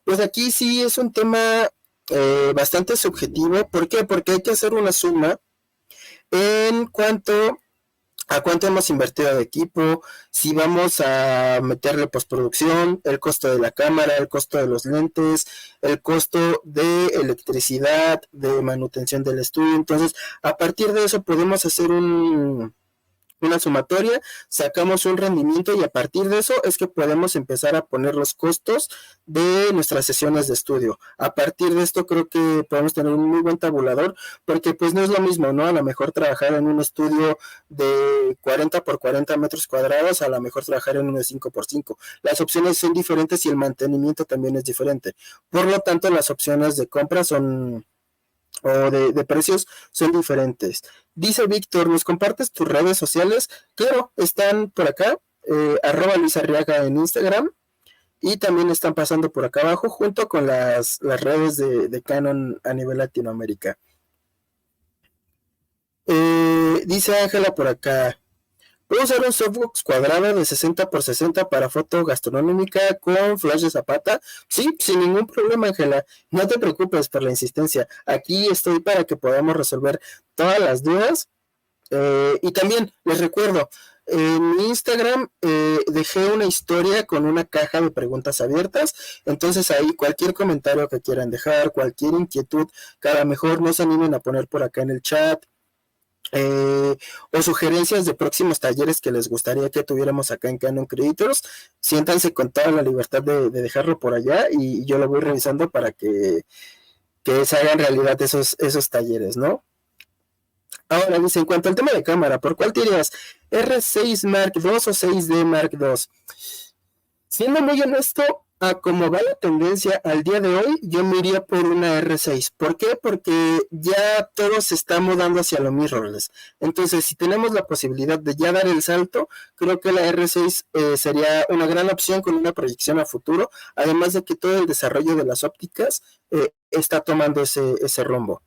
Pues aquí sí es un tema bastante subjetivo. ¿Por qué? Porque hay que hacer una suma en cuanto a cuánto hemos invertido de equipo, si vamos a meterle postproducción, el costo de la cámara, el costo de los lentes, el costo de electricidad, de manutención del estudio. Entonces, a partir de eso podemos hacer una sumatoria, sacamos un rendimiento y a partir de eso es que podemos empezar a poner los costos de nuestras sesiones de estudio. A partir de esto creo que podemos tener un muy buen tabulador porque pues no es lo mismo, ¿no? A lo mejor trabajar en un estudio de 40 por 40 metros cuadrados, a lo mejor trabajar en uno de 5 por 5. Las opciones son diferentes y el mantenimiento también es diferente. Por lo tanto, las opciones de compra son o de precios son diferentes. Dice Víctor, ¿nos compartes tus redes sociales? Claro, están por acá, @Luis Arriaga en Instagram, y también están pasando por acá abajo junto con las redes de Canon a nivel Latinoamérica. Dice Ángela por acá, puedo usar un softbox cuadrado de 60 por 60 para foto gastronómica con flash de zapata. Sí, sin ningún problema, Ángela. No te preocupes por la insistencia. Aquí estoy para que podamos resolver todas las dudas. Y también les recuerdo, en mi Instagram dejé una historia con una caja de preguntas abiertas. Entonces ahí cualquier comentario que quieran dejar, cualquier inquietud que a lo mejor no se animen a poner por acá en el chat, o sugerencias de próximos talleres que les gustaría que tuviéramos acá en Canon Creators, siéntanse con toda la libertad de dejarlo por allá y yo lo voy revisando para que se hagan realidad esos talleres, ¿no? Ahora dice, en cuanto al tema de cámara, ¿por cuál te irías? ¿R6 Mark II o 6D Mark II? Siendo muy honesto, a como va la tendencia al día de hoy, yo me iría por una R6. ¿Por qué? Porque ya todo se está mudando hacia lo mirrorless. Entonces, si tenemos la posibilidad de ya dar el salto, creo que la R6 sería una gran opción con una proyección a futuro, además de que todo el desarrollo de las ópticas está tomando ese rumbo.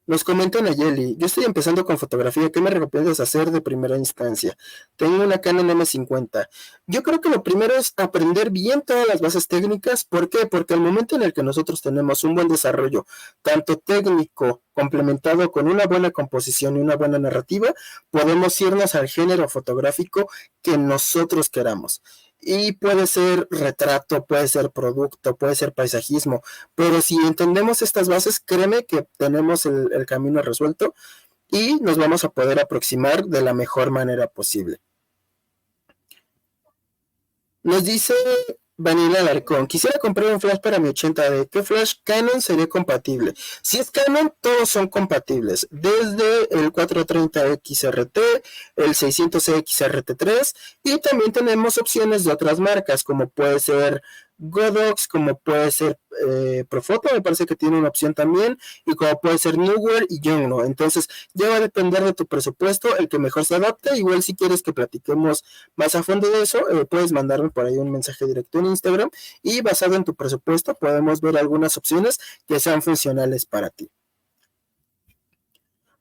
Nos comenta Nayeli, yo estoy empezando con fotografía, ¿qué me recomiendas hacer de primera instancia? Tengo una Canon M50. Yo creo que lo primero es aprender bien todas las bases técnicas. ¿Por qué? Porque al momento en el que nosotros tenemos un buen desarrollo, tanto técnico, complementado con una buena composición y una buena narrativa, podemos irnos al género fotográfico que nosotros queramos. Y puede ser retrato, puede ser producto, puede ser paisajismo, pero si entendemos estas bases, créeme que tenemos el camino resuelto y nos vamos a poder aproximar de la mejor manera posible. Nos dice Vanilla Alarcón, quisiera comprar un flash para mi 80D, ¿qué flash Canon sería compatible? Si es Canon, todos son compatibles, desde el 430XRT, el 600XRT3, y también tenemos opciones de otras marcas, como puede ser Godox, como puede ser Profoto, me parece que tiene una opción también, y como puede ser Neewer y Yongnuo. Entonces ya va a depender de tu presupuesto el que mejor se adapte. Igual si quieres que platiquemos más a fondo de eso, puedes mandarme por ahí un mensaje directo en Instagram y basado en tu presupuesto podemos ver algunas opciones que sean funcionales para ti.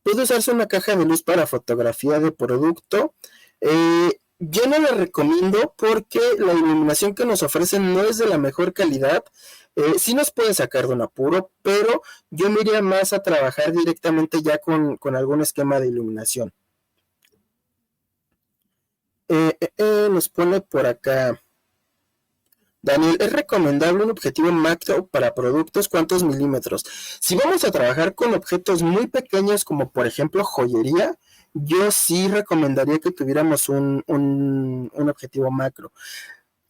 Puede usarse una caja de luz para fotografía de producto. Yo no la recomiendo porque la iluminación que nos ofrecen no es de la mejor calidad. Sí nos puede sacar de un apuro, pero yo me iría más a trabajar directamente ya con algún esquema de iluminación. Nos pone por acá Daniel, ¿es recomendable un objetivo macro para productos? ¿Cuántos milímetros? Si vamos a trabajar con objetos muy pequeños como por ejemplo joyería, yo sí recomendaría que tuviéramos un objetivo macro.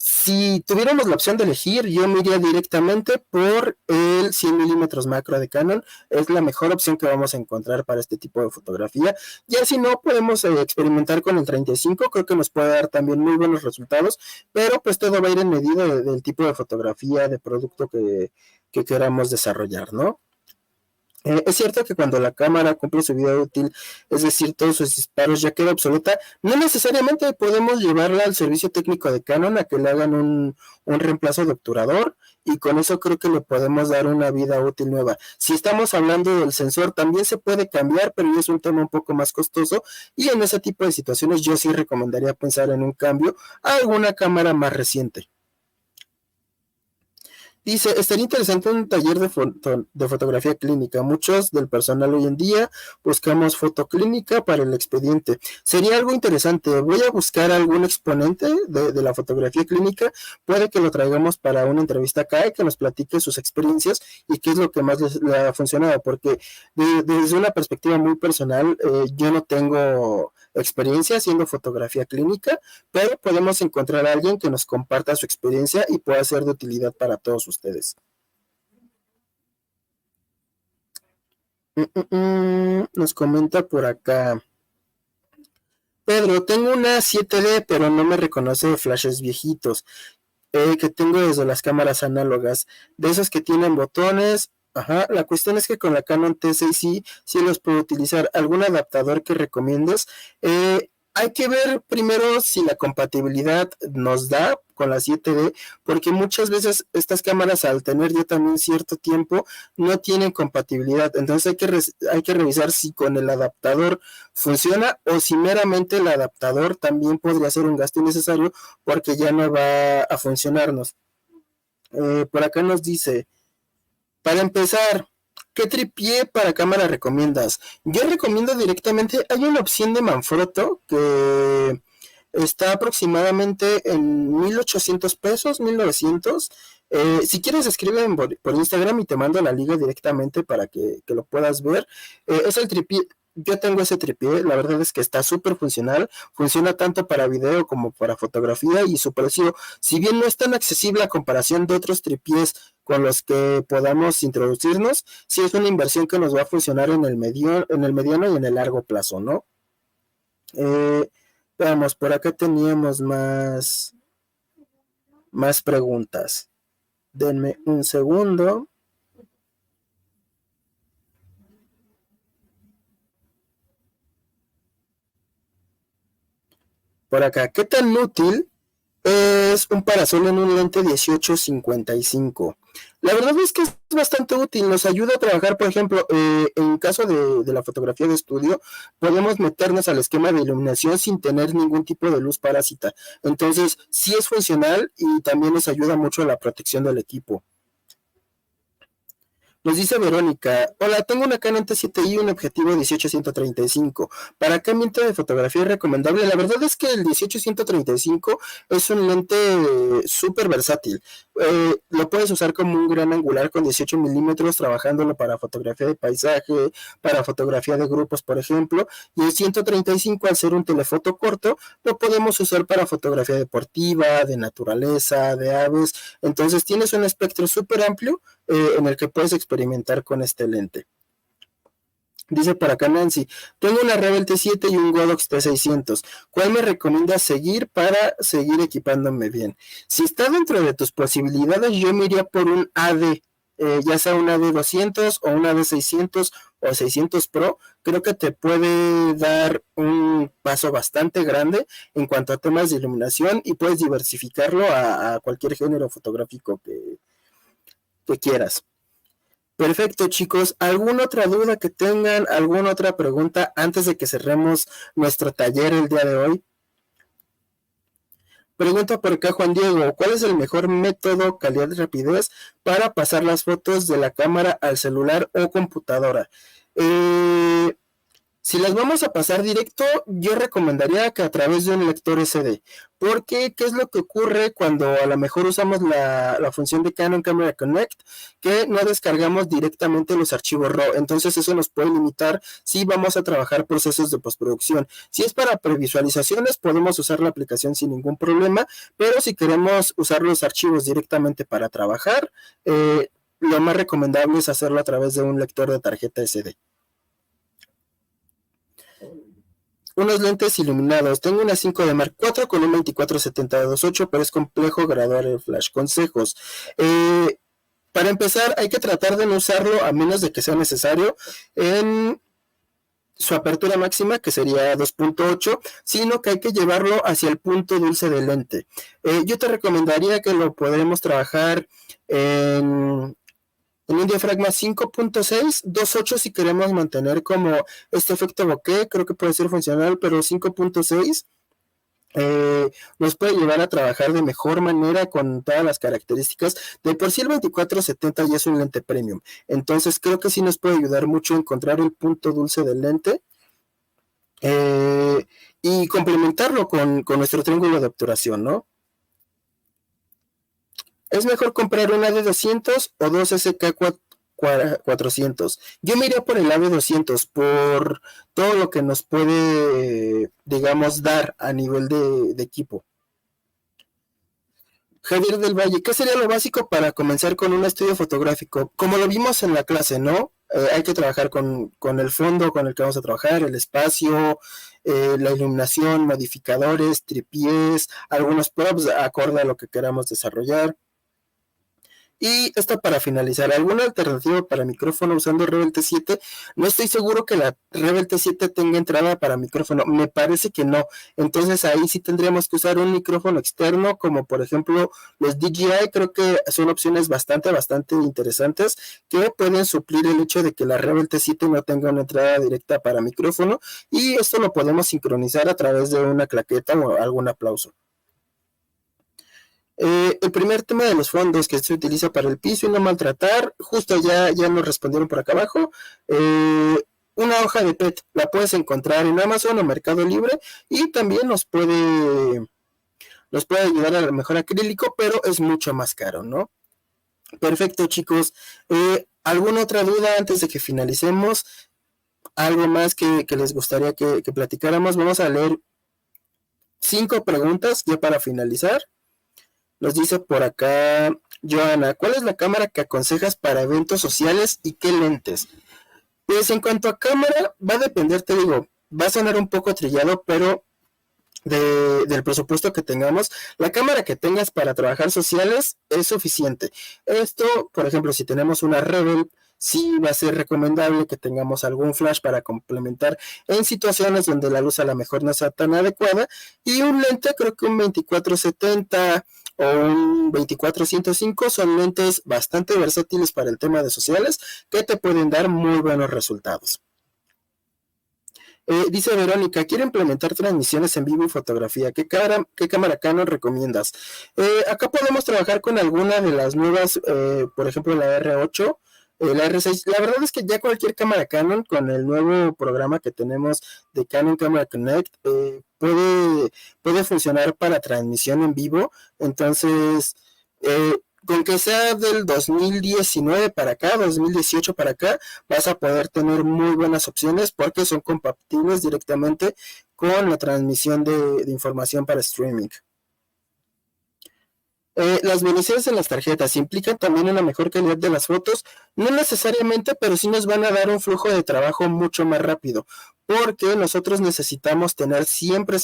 Si tuviéramos la opción de elegir, yo me iría directamente por el 100 milímetros macro de Canon. Es la mejor opción que vamos a encontrar para este tipo de fotografía. Ya si no, podemos experimentar con el 35. Creo que nos puede dar también muy buenos resultados. Pero pues todo va a ir en medida del tipo de fotografía, de producto que queramos desarrollar, ¿no? Es cierto que cuando la cámara cumple su vida útil, es decir, todos sus disparos ya queda obsoleta, no necesariamente podemos llevarla al servicio técnico de Canon a que le hagan un reemplazo de obturador y con eso creo que le podemos dar una vida útil nueva. Si estamos hablando del sensor, también se puede cambiar, pero es un tema un poco más costoso y en ese tipo de situaciones yo sí recomendaría pensar en un cambio a alguna cámara más reciente. Dice, estaría interesante un taller de fotografía clínica. Muchos del personal hoy en día buscamos fotoclínica para el expediente. Sería algo interesante. Voy a buscar algún exponente de la fotografía clínica. Puede que lo traigamos para una entrevista acá y que nos platique sus experiencias y qué es lo que más le ha funcionado. Porque desde una perspectiva muy personal, yo no tengo experiencia haciendo fotografía clínica, pero podemos encontrar a alguien que nos comparta su experiencia y pueda ser de utilidad para todos ustedes. Nos comenta por acá. Pedro, tengo una 7D, pero no me reconoce de flashes viejitos, que tengo desde las cámaras análogas, de esos que tienen botones. Ajá, la cuestión es que con la Canon T6 sí los puedo utilizar. ¿Algún adaptador que recomiendes? Hay que ver primero si la compatibilidad nos da con la 7D, porque muchas veces estas cámaras al tener ya también cierto tiempo no tienen compatibilidad, entonces hay que revisar si con el adaptador funciona o si meramente el adaptador también podría ser un gasto innecesario porque ya no va a funcionarnos. Por acá nos dice, para empezar, ¿qué tripié para cámara recomiendas? Yo recomiendo directamente, hay una opción de Manfrotto que está aproximadamente en 1800 pesos, 1900. Si quieres, escribe por Instagram y te mando la liga directamente para que lo puedas ver. Es el tripié. Yo tengo ese tripié, la verdad es que está súper funcional, funciona tanto para video como para fotografía y su precio, si bien no es tan accesible a comparación de otros tripiés con los que podamos introducirnos, sí es una inversión que nos va a funcionar en el mediano y en el largo plazo, ¿no? Veamos, por acá teníamos más preguntas. Denme un segundo. Por acá, ¿qué tan útil es un parasol en un lente 18-55? La verdad es que es bastante útil, nos ayuda a trabajar, por ejemplo, en caso de la fotografía de estudio, podemos meternos al esquema de iluminación sin tener ningún tipo de luz parásita. Entonces, sí es funcional y también nos ayuda mucho a la protección del equipo. Nos dice Verónica, hola, tengo una Canon T7i y un objetivo 18-135. ¿Para qué ambiente de fotografía es recomendable? La verdad es que el 18-135 es un lente súper versátil. Lo puedes usar como un gran angular con 18 milímetros, trabajándolo para fotografía de paisaje, para fotografía de grupos, por ejemplo. Y el 135, al ser un telefoto corto, lo podemos usar para fotografía deportiva, de naturaleza, de aves. Entonces tienes un espectro súper amplio en el que puedes experimentar con este lente. Dice por acá Nancy, tengo una Rebel T7 y un Godox T600. ¿Cuál me recomiendas seguir para seguir equipándome bien? Si está dentro de tus posibilidades, yo me iría por un AD, ya sea un AD200 o un AD600 o 600 Pro. Creo que te puede dar un paso bastante grande en cuanto a temas de iluminación y puedes diversificarlo a cualquier género fotográfico que quieras. Perfecto, chicos. ¿Alguna otra duda que tengan? ¿Alguna otra pregunta antes de que cerremos nuestro taller el día de hoy? Pregunta por acá Juan Diego, ¿cuál es el mejor método, calidad y rapidez para pasar las fotos de la cámara al celular o computadora? Si las vamos a pasar directo, yo recomendaría que a través de un lector SD, porque ¿qué es lo que ocurre cuando a lo mejor usamos la función de Canon Camera Connect? Que no descargamos directamente los archivos RAW, entonces eso nos puede limitar si vamos a trabajar procesos de postproducción. Si es para previsualizaciones, podemos usar la aplicación sin ningún problema, pero si queremos usar los archivos directamente para trabajar, lo más recomendable es hacerlo a través de un lector de tarjeta SD. Unos lentes iluminados. Tengo una 5D Mark IV con un 24-70-2.8, pero es complejo graduar el flash. Consejos. Para empezar, hay que tratar de no usarlo a menos de que sea necesario en su apertura máxima, que sería 2.8, sino que hay que llevarlo hacia el punto dulce del lente. Yo te recomendaría que lo podremos trabajar en un diafragma 5.6, 2.8 si queremos mantener como este efecto bokeh, creo que puede ser funcional, pero 5.6 nos puede llevar a trabajar de mejor manera con todas las características. De por sí el 2470 ya es un lente premium, entonces creo que sí nos puede ayudar mucho a encontrar el punto dulce del lente y complementarlo con nuestro triángulo de obturación, ¿no? Es mejor comprar una de 200 o dos SK400. Yo me iría por el AV200 por todo lo que nos puede, digamos, dar a nivel de equipo. Javier del Valle, ¿qué sería lo básico para comenzar con un estudio fotográfico? Como lo vimos en la clase, ¿no? Hay que trabajar con el fondo con el que vamos a trabajar, el espacio, la iluminación, modificadores, tripiés, algunos props acorde a lo que queramos desarrollar. Y esto para finalizar, ¿alguna alternativa para micrófono usando Rebel T7? No estoy seguro que la Rebel T7 tenga entrada para micrófono, me parece que no. Entonces ahí sí tendríamos que usar un micrófono externo, como por ejemplo los DJI, creo que son opciones bastante interesantes que pueden suplir el hecho de que la Rebel T7 no tenga una entrada directa para micrófono, y esto lo podemos sincronizar a través de una claqueta o algún aplauso. El primer tema de los fondos que se utiliza para el piso y no maltratar, justo ya nos respondieron por acá abajo. Una hoja de PET la puedes encontrar en Amazon o Mercado Libre, y también nos puede ayudar a lo mejor acrílico, pero es mucho más caro, ¿no? Perfecto, chicos. ¿Alguna otra duda antes de que finalicemos? ¿Algo más que les gustaría que platicáramos? Vamos a leer 5 preguntas ya para finalizar. Nos dice por acá Joana, ¿cuál es la cámara que aconsejas para eventos sociales y qué lentes? Pues en cuanto a cámara, va a depender, te digo, va a sonar un poco trillado, pero del presupuesto que tengamos, la cámara que tengas para trabajar sociales es suficiente. Esto, por ejemplo, si tenemos una Rebel, sí va a ser recomendable que tengamos algún flash para complementar en situaciones donde la luz a lo mejor no sea tan adecuada, y un lente, creo que un 2470 o un 2405 son lentes bastante versátiles para el tema de sociales que te pueden dar muy buenos resultados. Dice Verónica, quiero implementar transmisiones en vivo y fotografía. ¿Qué cámara Canon recomiendas? Acá podemos trabajar con alguna de las nuevas, por ejemplo la R8, la R6. La verdad es que ya cualquier cámara Canon con el nuevo programa que tenemos de Canon Camera Connect puede funcionar para transmisión en vivo. Entonces, con que sea del 2019 para acá, 2018 para acá, vas a poder tener muy buenas opciones porque son compatibles directamente con la transmisión de información para streaming. Las velocidades en las tarjetas implican también una mejor calidad de las fotos, no necesariamente, pero sí nos van a dar un flujo de trabajo mucho más rápido, porque nosotros necesitamos tener siempre,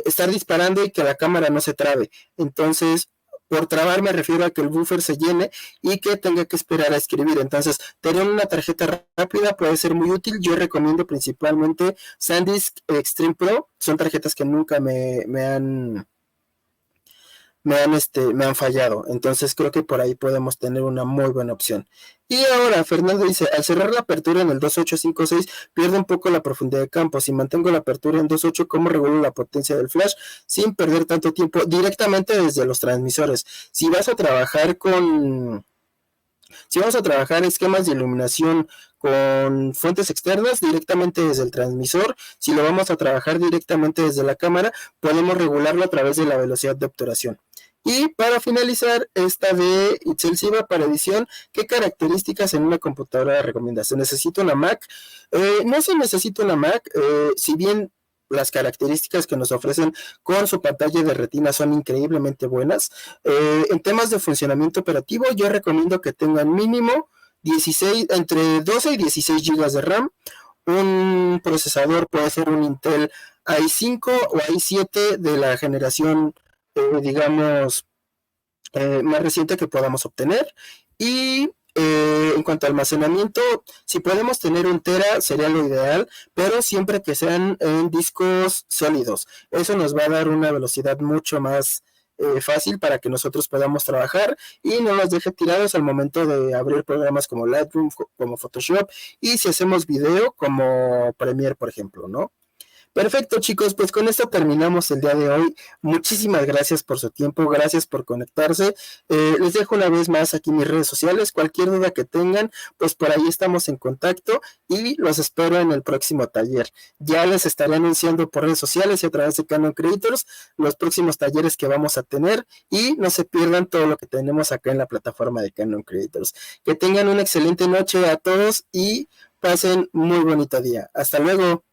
estar disparando y que la cámara no se trabe. Entonces, por trabar me refiero a que el buffer se llene y que tenga que esperar a escribir. Entonces, tener una tarjeta rápida puede ser muy útil. Yo recomiendo principalmente SanDisk Extreme Pro. Son tarjetas que nunca me han fallado. Entonces creo que por ahí podemos tener una muy buena opción. Y ahora Fernando dice, al cerrar la apertura en el 2856 pierde un poco la profundidad de campo. Si mantengo la apertura en 28, ¿cómo regulo la potencia del flash sin perder tanto tiempo? Directamente desde los transmisores. Si vas a trabajar esquemas de iluminación con fuentes externas directamente desde el transmisor, si lo vamos a trabajar directamente desde la cámara, podemos regularlo a través de la velocidad de obturación. Y para finalizar, esta de Itzel Siva para edición, ¿qué características en una computadora recomiendas? ¿Se necesita una Mac? No se necesita una Mac, si bien las características que nos ofrecen con su pantalla de retina son increíblemente buenas. En temas de funcionamiento operativo, yo recomiendo que tengan mínimo entre 12 y 16 GB de RAM. Un procesador puede ser un Intel i5 o i7 de la generación, digamos, más reciente que podamos obtener. Y en cuanto a almacenamiento, si podemos tener 1 tera sería lo ideal, pero siempre que sean en discos sólidos. Eso nos va a dar una velocidad mucho más fácil para que nosotros podamos trabajar y no nos deje tirados al momento de abrir programas como Lightroom, como Photoshop, y si hacemos video como Premiere, por ejemplo, ¿no? Perfecto, chicos, pues con esto terminamos el día de hoy. Muchísimas gracias por su tiempo, gracias por conectarse. Les dejo una vez más aquí mis redes sociales. Cualquier duda que tengan, pues por ahí estamos en contacto y los espero en el próximo taller. Ya les estaré anunciando por redes sociales y a través de Canon Creators los próximos talleres que vamos a tener y no se pierdan todo lo que tenemos acá en la plataforma de Canon Creators. Que tengan una excelente noche a todos y pasen muy bonito día. Hasta luego.